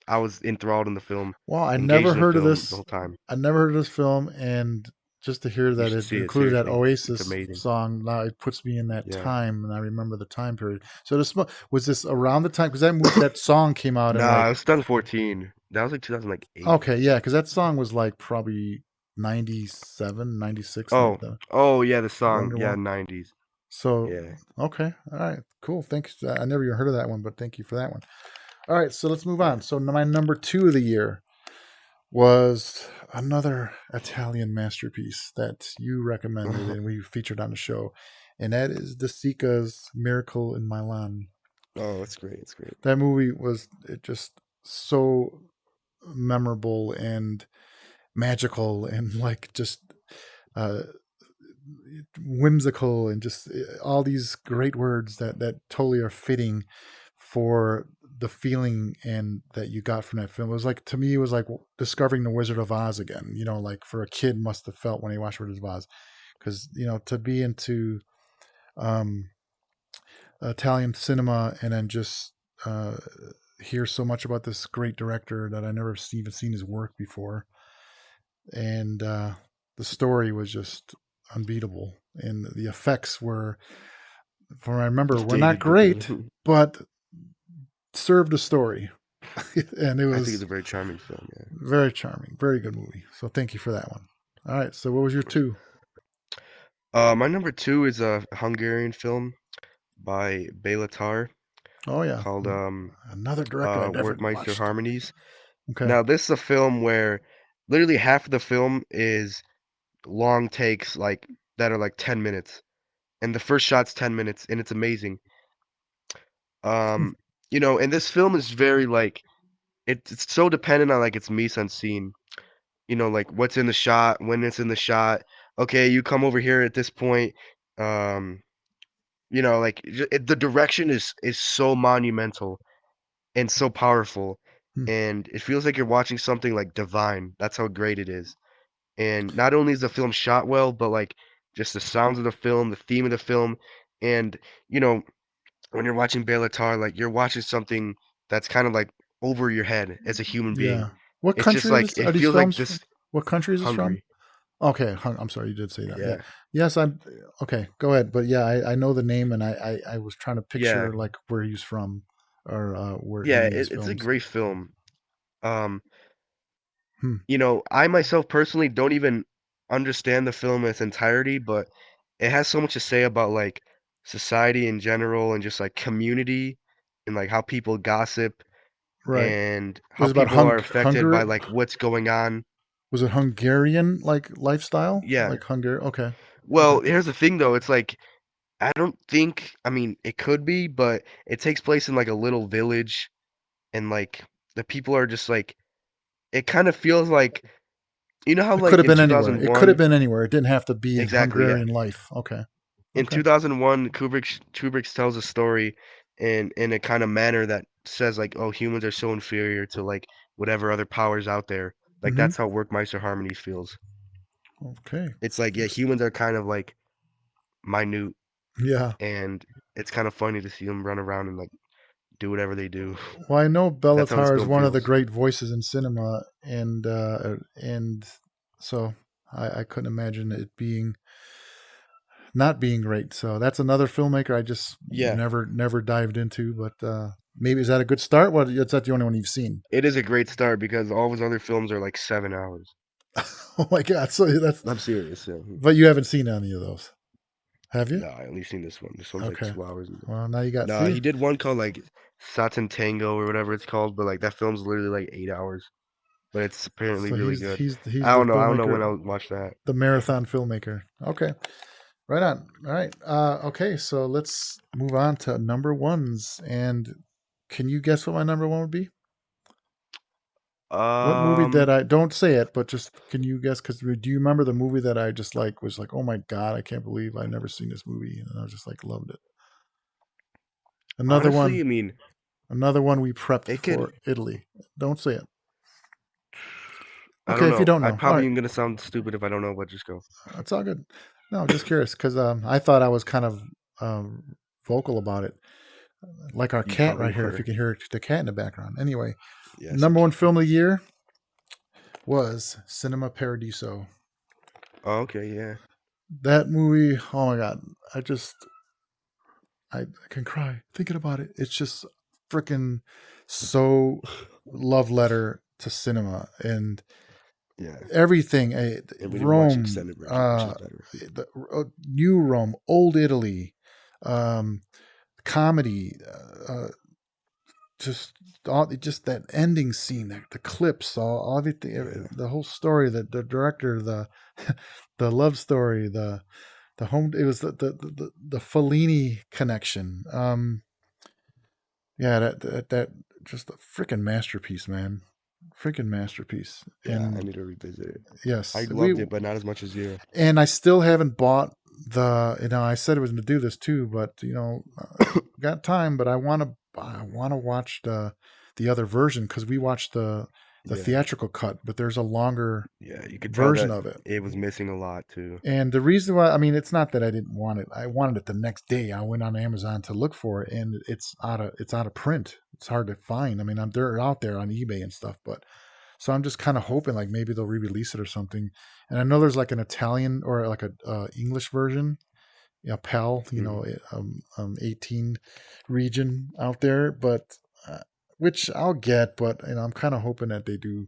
I was enthralled in the film, Wow, I engaged never in the heard of film the this. whole time. I never heard of this film, and just to hear You that should it see it, included that seriously. It's Oasis amazing. song, now it puts me in that Yeah. time, and I remember the time period. So was this around the time because that song came out in Nah, like it was 2014. That was like 2008. okay, yeah, because that song was like probably 97, 96, something Oh, like that. oh yeah, the song. Yeah, Wonderwall. 90s. So Yeah. okay, all right, cool. Thanks. I never even heard of that one, but thank you for that one. All right, so let's move Yeah. on. So my number two of the year was another Italian masterpiece that you recommended and we featured on the show, and that is De Sica's Miracle in Milan. Oh, it's great. It's great. That movie was just so memorable and magical and like just uh, whimsical and just all these great words that totally are fitting for the feeling and that you got from that film. It was like to me, it was like discovering the Wizard of Oz again. Like for a kid must have felt when he watched Wizard of Oz, because to be into um, Italian cinema and then just uh, hear so much about this great director that I never even seen his work before, and the story was just unbeatable, and the effects were, from what I remember, were not Dated, but good. great, but served a story. And it I think it's was a very charming film, yeah. very charming, very good movie. So thank you for that one. All right, so what was your two? My number two is a Hungarian film by Bela Tar. Oh yeah. called Another director I never Werkmeister watched. Harmonies. Okay. Now this is a film where literally half of the film is long takes like that are like 10 minutes, and the first shot's 10 minutes, and it's amazing. Um, and this film is very like it's so dependent on like its mise en scene. Like what's in the shot, when it's in the shot. Okay, you come over here at this point. Um, like the direction is so monumental and so powerful, Hmm. and it feels like you're watching something like divine. That's how great it is. And not only is the film shot well, but like just the sounds of the film, the theme of the film, and you know when you're watching Bellatar, like you're watching something that's kind of like over your head as a human being. Yeah. What It's just country like is it are these feels like films from? this What country is this from? hungry. Okay, I'm sorry, you did say that. Yeah. Yeah. Yes, I'm okay. Go ahead. But yeah, I know the name, and I was trying to Yeah. picture like where he's from, or where he Yeah, made his it's a films. great film. Um, Hmm. I myself personally don't even understand the film in its entirety, but it has so much to say about like society in general and just like community and like how people gossip Right. and how Was it about people are affected by Hunger? like what's going on. Was it Hungarian like lifestyle? Yeah. Like Hungary? Okay. Okay. Well, here's the thing though, it's like I don't think I mean, it could be, but it takes place in like a little village and like the people are just like it kind of feels like how It could like have in been anywhere. It could have 2001. been anywhere. It didn't have to be in Exactly, yeah. Hungarian life. Okay. In Okay. 2001, Kubrick tells a story in a kind of manner that says like, "Oh, humans are so inferior to like whatever other powers out there." Like Mm-hmm. that's how Workmeister Harmonies feels. Okay. It's like, yeah, humans are kind of like minute, Yeah. and it's kind of funny to see them run around and like do whatever they do. Well, I know That's how this Bellatar is film one of the feels. great voices in cinema, and so I couldn't imagine it being not being great. So that's another filmmaker I just Yeah, never dived into. But maybe is that a good start? What is that the only one you've seen? it is a great start because all of his other films are like 7 hours. Oh my god! So that's I'm serious. Yeah. but you haven't seen any of those, have you? No, I only seen this one. This one's like Okay. 2 hours. Well, now you got No, see. he did one called like Satin Tango or whatever it's called, but like that film's literally like 8 hours. But it's apparently So really good. he's the I don't know when filmmaker, I'll watch that. the marathon filmmaker. Okay. Right on. All right. Okay, so let's move on to number ones. And can you guess what my number one would be? What movie that Um, I don't say it, but just can you guess? Because do you remember the movie that I just like was like, oh my god, I can't believe I never seen this movie, and I was just like loved it. Another honestly, one, I mean, another one we prepped it could. for Italy. Don't say it. I Okay, don't if you know. don't I know, all probably right, am gonna sound stupid if I don't know, but just go. that's all good. No, just curious because I thought I was kind of vocal about it, like our You cat probably right here. If were. you can hear the cat in the background. Anyway, Yes, you number one can. film of the year was Cinema Paradiso. Oh, okay, yeah. That movie, oh my god, I just I can cry thinking about it. It's just freaking so love letter to cinema and Yeah. everything. And we didn't watch the Rome, extended version, which is better. New Rome, Old Italy, um, comedy, just just that ending scene, the clips, all everything, Yeah. the whole story, the director, the the love story, the home. It was the Fellini connection. Yeah, that just a freaking masterpiece, man. Freaking masterpiece. Yeah, I And need to revisit it. I yes, we loved it, but not as much as you. and I still haven't bought I said I was going to do this too, but got time, but I want to watch the other version cuz we watched the Yeah. theatrical cut, but there's a longer Yeah, you could tell version that of it. it was missing a lot too. And the reason why, I mean, it's not that I didn't want it. I wanted it the next day. I went on Amazon to look for it, and it's out of print. It's hard to find. I mean, they're out there on eBay and stuff, but so I'm just kind of hoping like maybe they'll re-release it or something. And I know there's like an Italian or like a English version, PAL, Mhm. 18 region out there, but which I'll get. But I'm kind of hoping that they do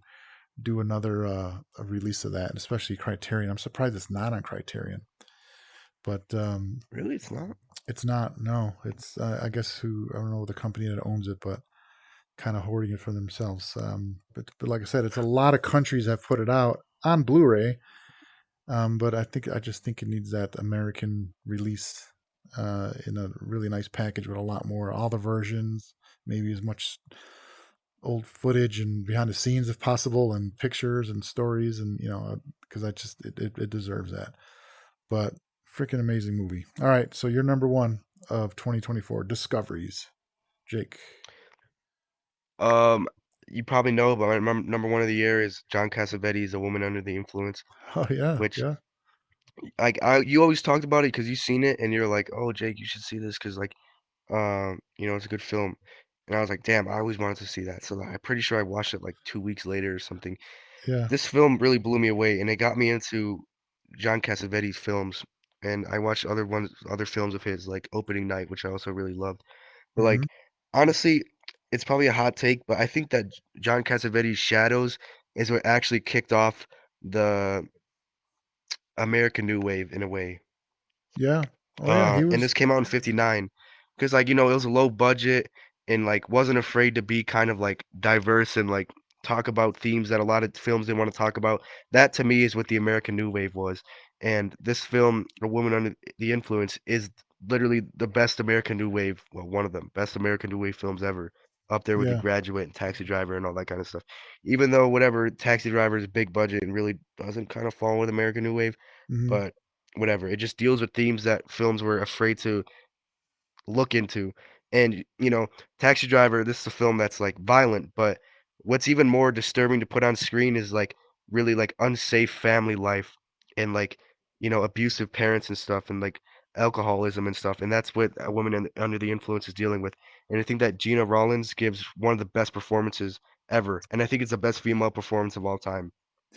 another a release of that, and especially Criterion. I'm surprised it's not on Criterion. but Really, it's not. it's not. No, it's I guess who I don't know the company that owns it, but kind of hoarding it for themselves. But like I said, it's a lot of countries have put it out on Blu-ray. But I just think it needs that American release in a really nice package with a lot more, all the versions, maybe as much old footage and behind the scenes if possible, and pictures and stories, and because I just it deserves that. But freaking amazing movie. All right, so your number one of 2024 discoveries, Jake. Um, you probably know, but my number one of the year is John Cassavetes' A Woman Under the Influence, Oh yeah, which yeah, you always talked about it because you seen it and you're like, oh Jake, you should see this because like it's a good film. And I was like, damn, I always wanted to see that. So I'm pretty sure I watched it like 2 weeks later or something. yeah. This film really blew me away, and it got me into John Cassavetes films. And I watched other films of his, like Opening Night, which I also really loved. But Mm-hmm. like, honestly, it's probably a hot take, but I think that John Cassavetes' Shadows is what actually kicked off the American New Wave in a way. Yeah. Oh yeah, he And was. this came out in '59, because like it was a low budget and like wasn't afraid to be kind of like diverse and like talk about themes that a lot of films didn't want to talk about. That to me is what the American New Wave was. And this film, A Woman Under the Influence, is literally the best American New Wave, well, one of them best American New Wave films ever, up there with The Yeah. Graduate and Taxi Driver and all that kind of stuff. Even though whatever Taxi Driver is big budget and really doesn't kind of fall with American New Wave, Mm-hmm. but whatever. It just deals with themes that films were afraid to look into. And Taxi Driver, this is a film that's like violent, but what's even more disturbing to put on screen is like really like unsafe family life and like abusive parents and stuff and like alcoholism and stuff. And that's what A Woman Under the Influence is dealing with. And I think that Gina Rollins gives one of the best performances ever. And I think it's the best female performance of all time.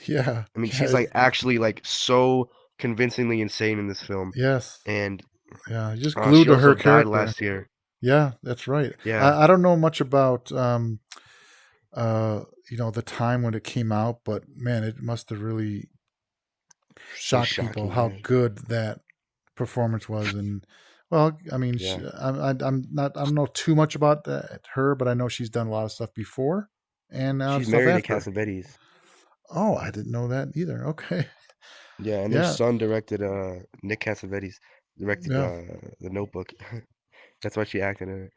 Yeah. I mean, she's Yeah. like actually like so convincingly insane in this film. Yes. And Yeah. Just glued she to also her died character. last year. Yeah, that's right. Yeah, I don't know much about the time when it came out, but man, it must have really it was shocked people shocking. how Yeah, good that performance was. And well, I mean, yeah. I'm not I don't know too much about her, but I know she's done a lot of stuff before and She's stuff married to after. Cassavetes. Oh, I didn't know that either. Okay. Yeah, and their Yeah. son directed. Nick Cassavetes directed Yeah. The Notebook. That's why she acted in it.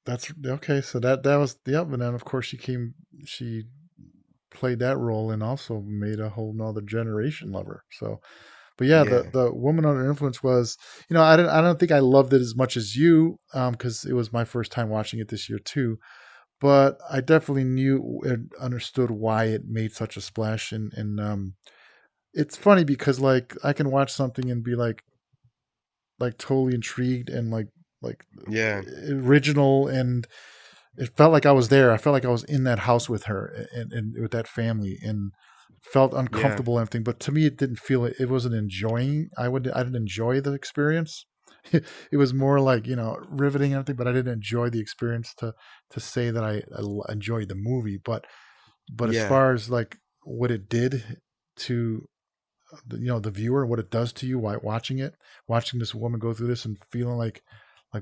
That's okay. So that was yep. And then of course she played that role and also made a whole nother generation lover. So, but yeah, the Yeah, the woman under influence was, I don't think I loved it as much as you, because it was my first time watching it this year too. But I definitely knew and understood why it made such a splash, and it's funny because like I can watch something and be like totally intrigued and like yeah, original, and it felt like I was there. I felt like I was in that house with her and with that family, and felt yeah, uncomfortable and everything. But to me, it didn't feel it wasn't enjoying. I didn't enjoy the experience. It was more like riveting and everything, but I didn't enjoy the experience to say that I enjoyed the movie. But as yeah, far as like what it did to the viewer, what it does to you while watching it, watching this woman go through this and feeling like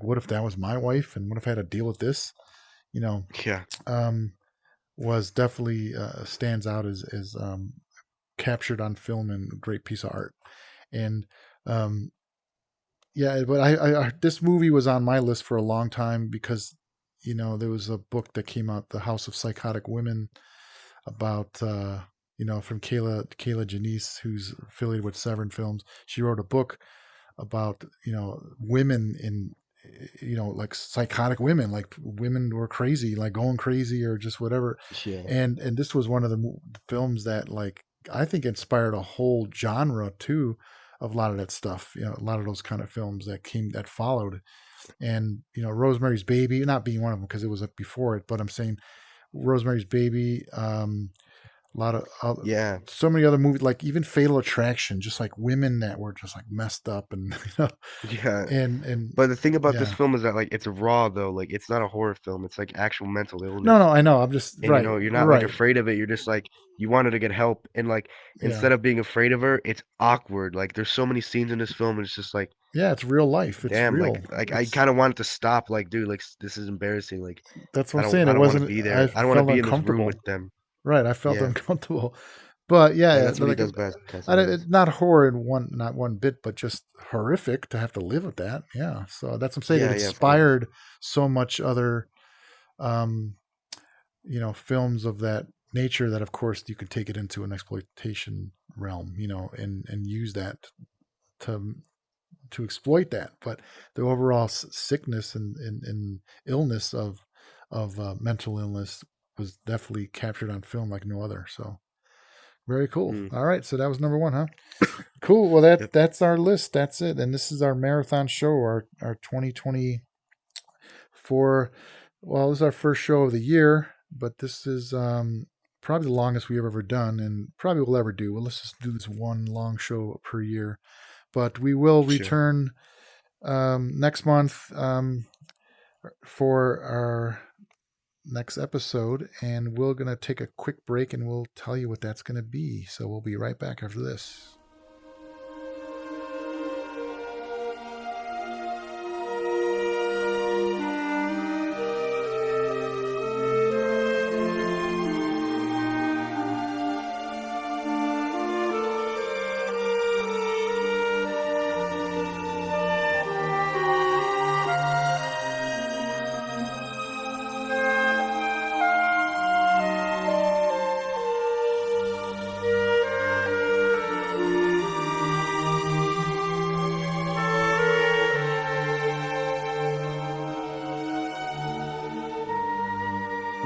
what if that was my wife and what if I had to deal with this, you know, yeah, um, was definitely stands out as captured on film and a great piece of art. And um, yeah, but this movie was on my list for a long time because there was a book that came out, The House of Psychotic Women, about from Kayla Janice, who's affiliated with Severn Films. She wrote a book about women in like psychotic women, like women were crazy, like going crazy or just whatever. yeah, And this was one of the films that like I think inspired a whole genre too of a lot of that stuff, a lot of those kind of films that followed. And Rosemary's Baby not being one of them because it was up before it, but I'm saying Rosemary's Baby, A lot of Yeah, so many other movies, like even Fatal Attraction, just like women that were just like messed up and yeah. and But the thing about this yeah. film is that, like, it's raw, though, like, it's not a horror film, it's, like, actual mental No, illness, no, I know. I'm just and, right, you're not, like, right. afraid of it, you're just, like you want her to get help, and, like, Yeah, instead of being afraid of her, it's awkward, like, there's so many scenes in this film, and it's just like, yeah. It's real life. It's damn, real. I It's kinda want it to stop, like, dude, like, this is embarrassing, like, That's what I'm saying. I It don't wanna wasn't. be I there, I don't wanna felt be in this room uncomfortable. with them. Right, I felt Yeah, uncomfortable. But yeah, and yeah, that's what he like does best, Casanovas. not horror in one, not one bit, but just horrific to have to live with that. Yeah, so that's what I'm saying. It Yeah, of course. inspired so much other, um, films of that nature. That of course you could take it into an exploitation realm, and use that to exploit that. But the overall sickness and illness of mental illness was definitely captured on film like no other. So very cool. Mm, All right, so that was number one, huh? Cool. Well, that yep, that's our list. That's it. And this is our marathon show, our 2024. Well, this is our first show of the year, but this is probably the longest we've ever done, and probably will ever do. Well, let's just do this one long show per year. But we will sure. return next month for our next episode, and we're going to take a quick break and we'll tell you what that's going to be. So we'll be right back after this.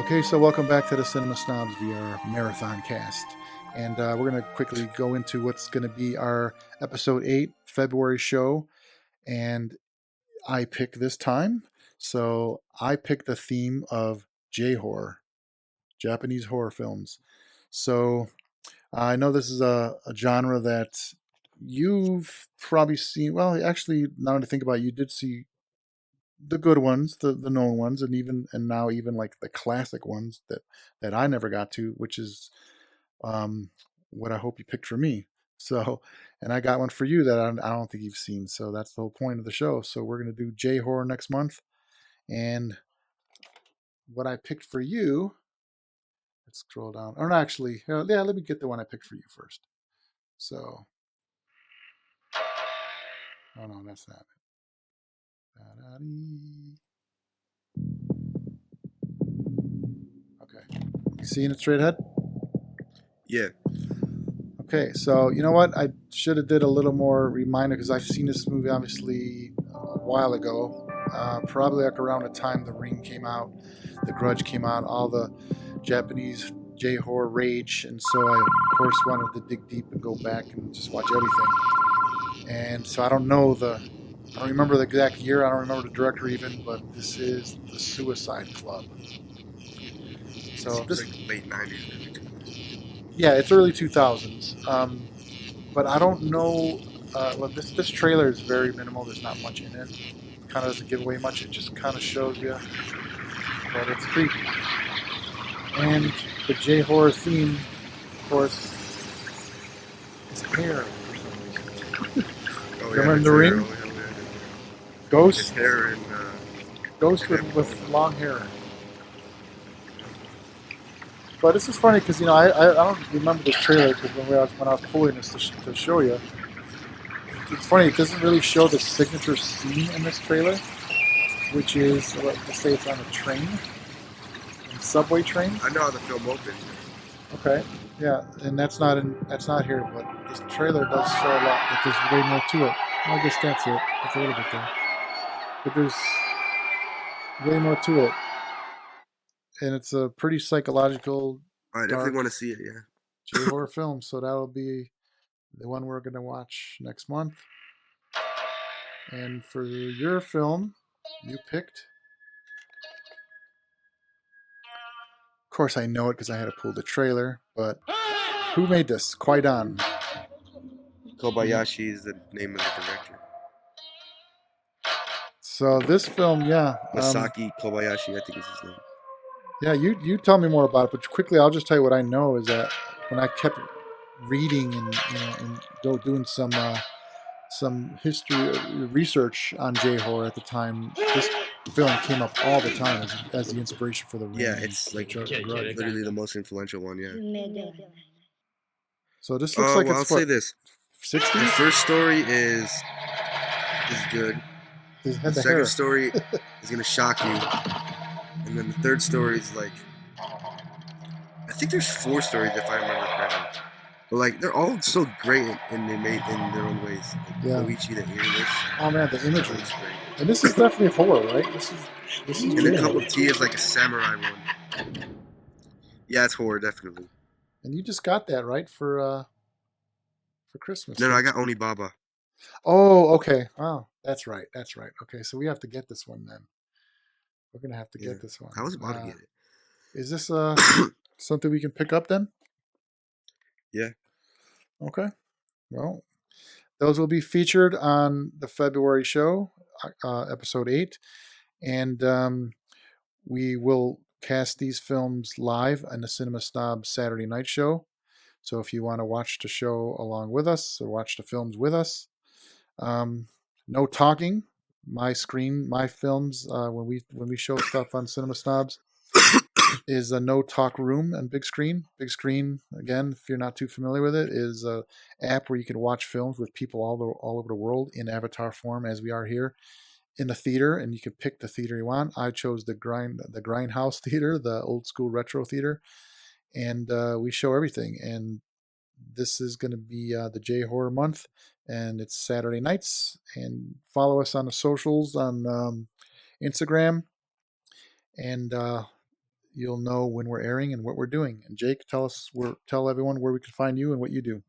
Okay, so welcome back to the Cinema Snobs VR Marathon Cast. And we're going to quickly go into what's going to be our episode 8 February show. And I picked this time. So I picked the theme of J-horror, Japanese horror films. So I know this is a genre that you've probably seen. Well, actually, now to think about it, you did see the good ones, the known ones, and now even like the classic ones that I never got to, which is um, what I hope you picked for me. So, and I got one for you that I don't think you've seen. So that's the whole point of the show. So we're gonna do J horror next month, and what I picked for you. Let's scroll down. Or no, actually, yeah, let me get the one I picked for you first. So, oh no, that's not it. Okay, you seeing it straight ahead? Yeah, Okay, so you know what? I should have did a little more reminder because I've seen this movie obviously a while ago, probably like around the time The Ring came out, The Grudge came out, all the Japanese J horror rage, and so I of course wanted to dig deep and go back and just watch everything. And so I don't remember the exact year, I don't remember the director even, but this is the Suicide Club. it So seems this, like late 90s, early 2000s. yeah, it's early 2000s. But I don't know. Well, this trailer is very minimal. There's not much in it. Kind of doesn't give away much. It just kind of shows you that it's creepy. And the J horror theme, of course, is hair for some reason. Oh yeah, Remember in it's The hair. Ring, Oh hell yeah, dude. It's ghosts, hair and ghosts and then with bone. long hair. But this is funny because I don't remember this trailer because when I was pulling this to show you, it's funny. It doesn't really show the signature scene in this trailer, which is let's say it's on a train, subway train. I know how the film opens. Okay, yeah, and that's not here, but this trailer does show a lot. That there's way more to it. Well, I guess that's it. It's a little bit there, but there's way more to it, and it's a pretty psychological, I definitely dark want to see it. Yeah. J horror film. So that'll be the one we're gonna watch next month. And for your film, you picked. Of course, I know it because I had to pull the trailer, but Who made this? Quite on. Kobayashi is the name of the director. So this film, yeah, Masaki Kobayashi, I think is his name. yeah. You tell me more about it, but quickly, I'll just tell you what I know is that when I kept reading and doing some history research on J-horror at the time, this film came up all the time as the inspiration for The Ring. Yeah, and it's like Grudge. literally the most influential one. Yeah. So this looks like Well, I'll it's say what, this: the 60s? first story is good. His The had the second hair. story is gonna shock you, and then the third story is like, I think there's 4 stories if I remember correctly. But like they're all so great and they made in their own ways. Like Yeah. Koichi the Earless. Oh man, the imagery. Looks great. And this is definitely horror, right? This is And a cup J-horror. of tea is like a samurai one. Yeah, it's horror definitely. And you just got that right for Christmas. No, I got Onibaba. Oh, okay. Oh, that's right. That's right. Okay, so we have to get this one then. We're gonna have to Yeah, get this one. I was about to get it. Is this something we can pick up then? Yeah. Okay. Well, those will be featured on the February show, episode 8, and we will cast these films live on the Cinema Snob Saturday night show. So if you want to watch the show along with us or watch the films with us, no talking. My screen, my films, when we show stuff on Cinema Snobs, is a no talk room and Bigscreen. Bigscreen, again, if you're not too familiar with it, is a app where you can watch films with people all over the world in avatar form, as we are here in the theater, and you can pick the theater you want. I chose the Grindhouse theater, the old school retro theater, and we show everything. And this is going to be the J Horror Month, and it's Saturday nights. And follow us on the socials on Instagram, and you'll know when we're airing and what we're doing. And Jake, tell everyone where we can find you and what you do.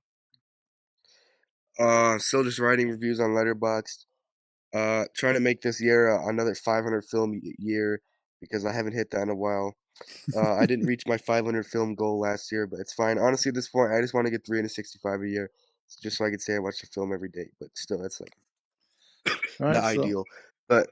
Still just writing reviews on Letterboxd. Trying to make this year another 500 film year because I haven't hit that in a while. I didn't reach my 500 film goal last year, but it's fine. Honestly, at this point, I just want to get 365 a year, just so I can say I watch a film every day. But still, that's like All the right, so ideal. But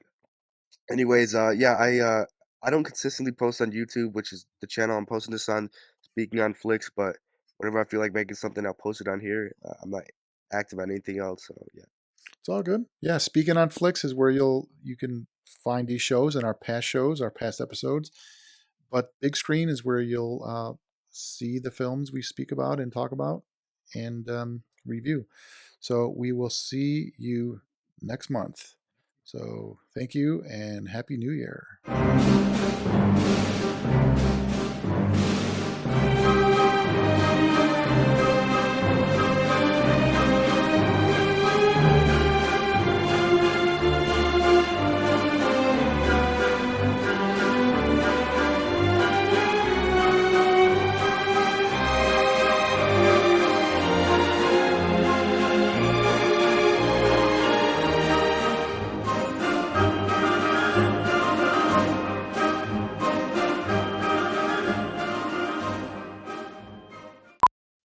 anyways, yeah, I don't consistently post on YouTube, which is the channel I'm posting this on, Speaking on Flicks. But whenever I feel like making something, I'll post it on here. I'm not active on anything else, so yeah. it's all good. Yeah, Speaking on Flicks is where you can find these shows and our past episodes. But Bigscreen is where you'll see the films we speak about and talk about and review. So we will see you next month. So thank you and Happy New Year.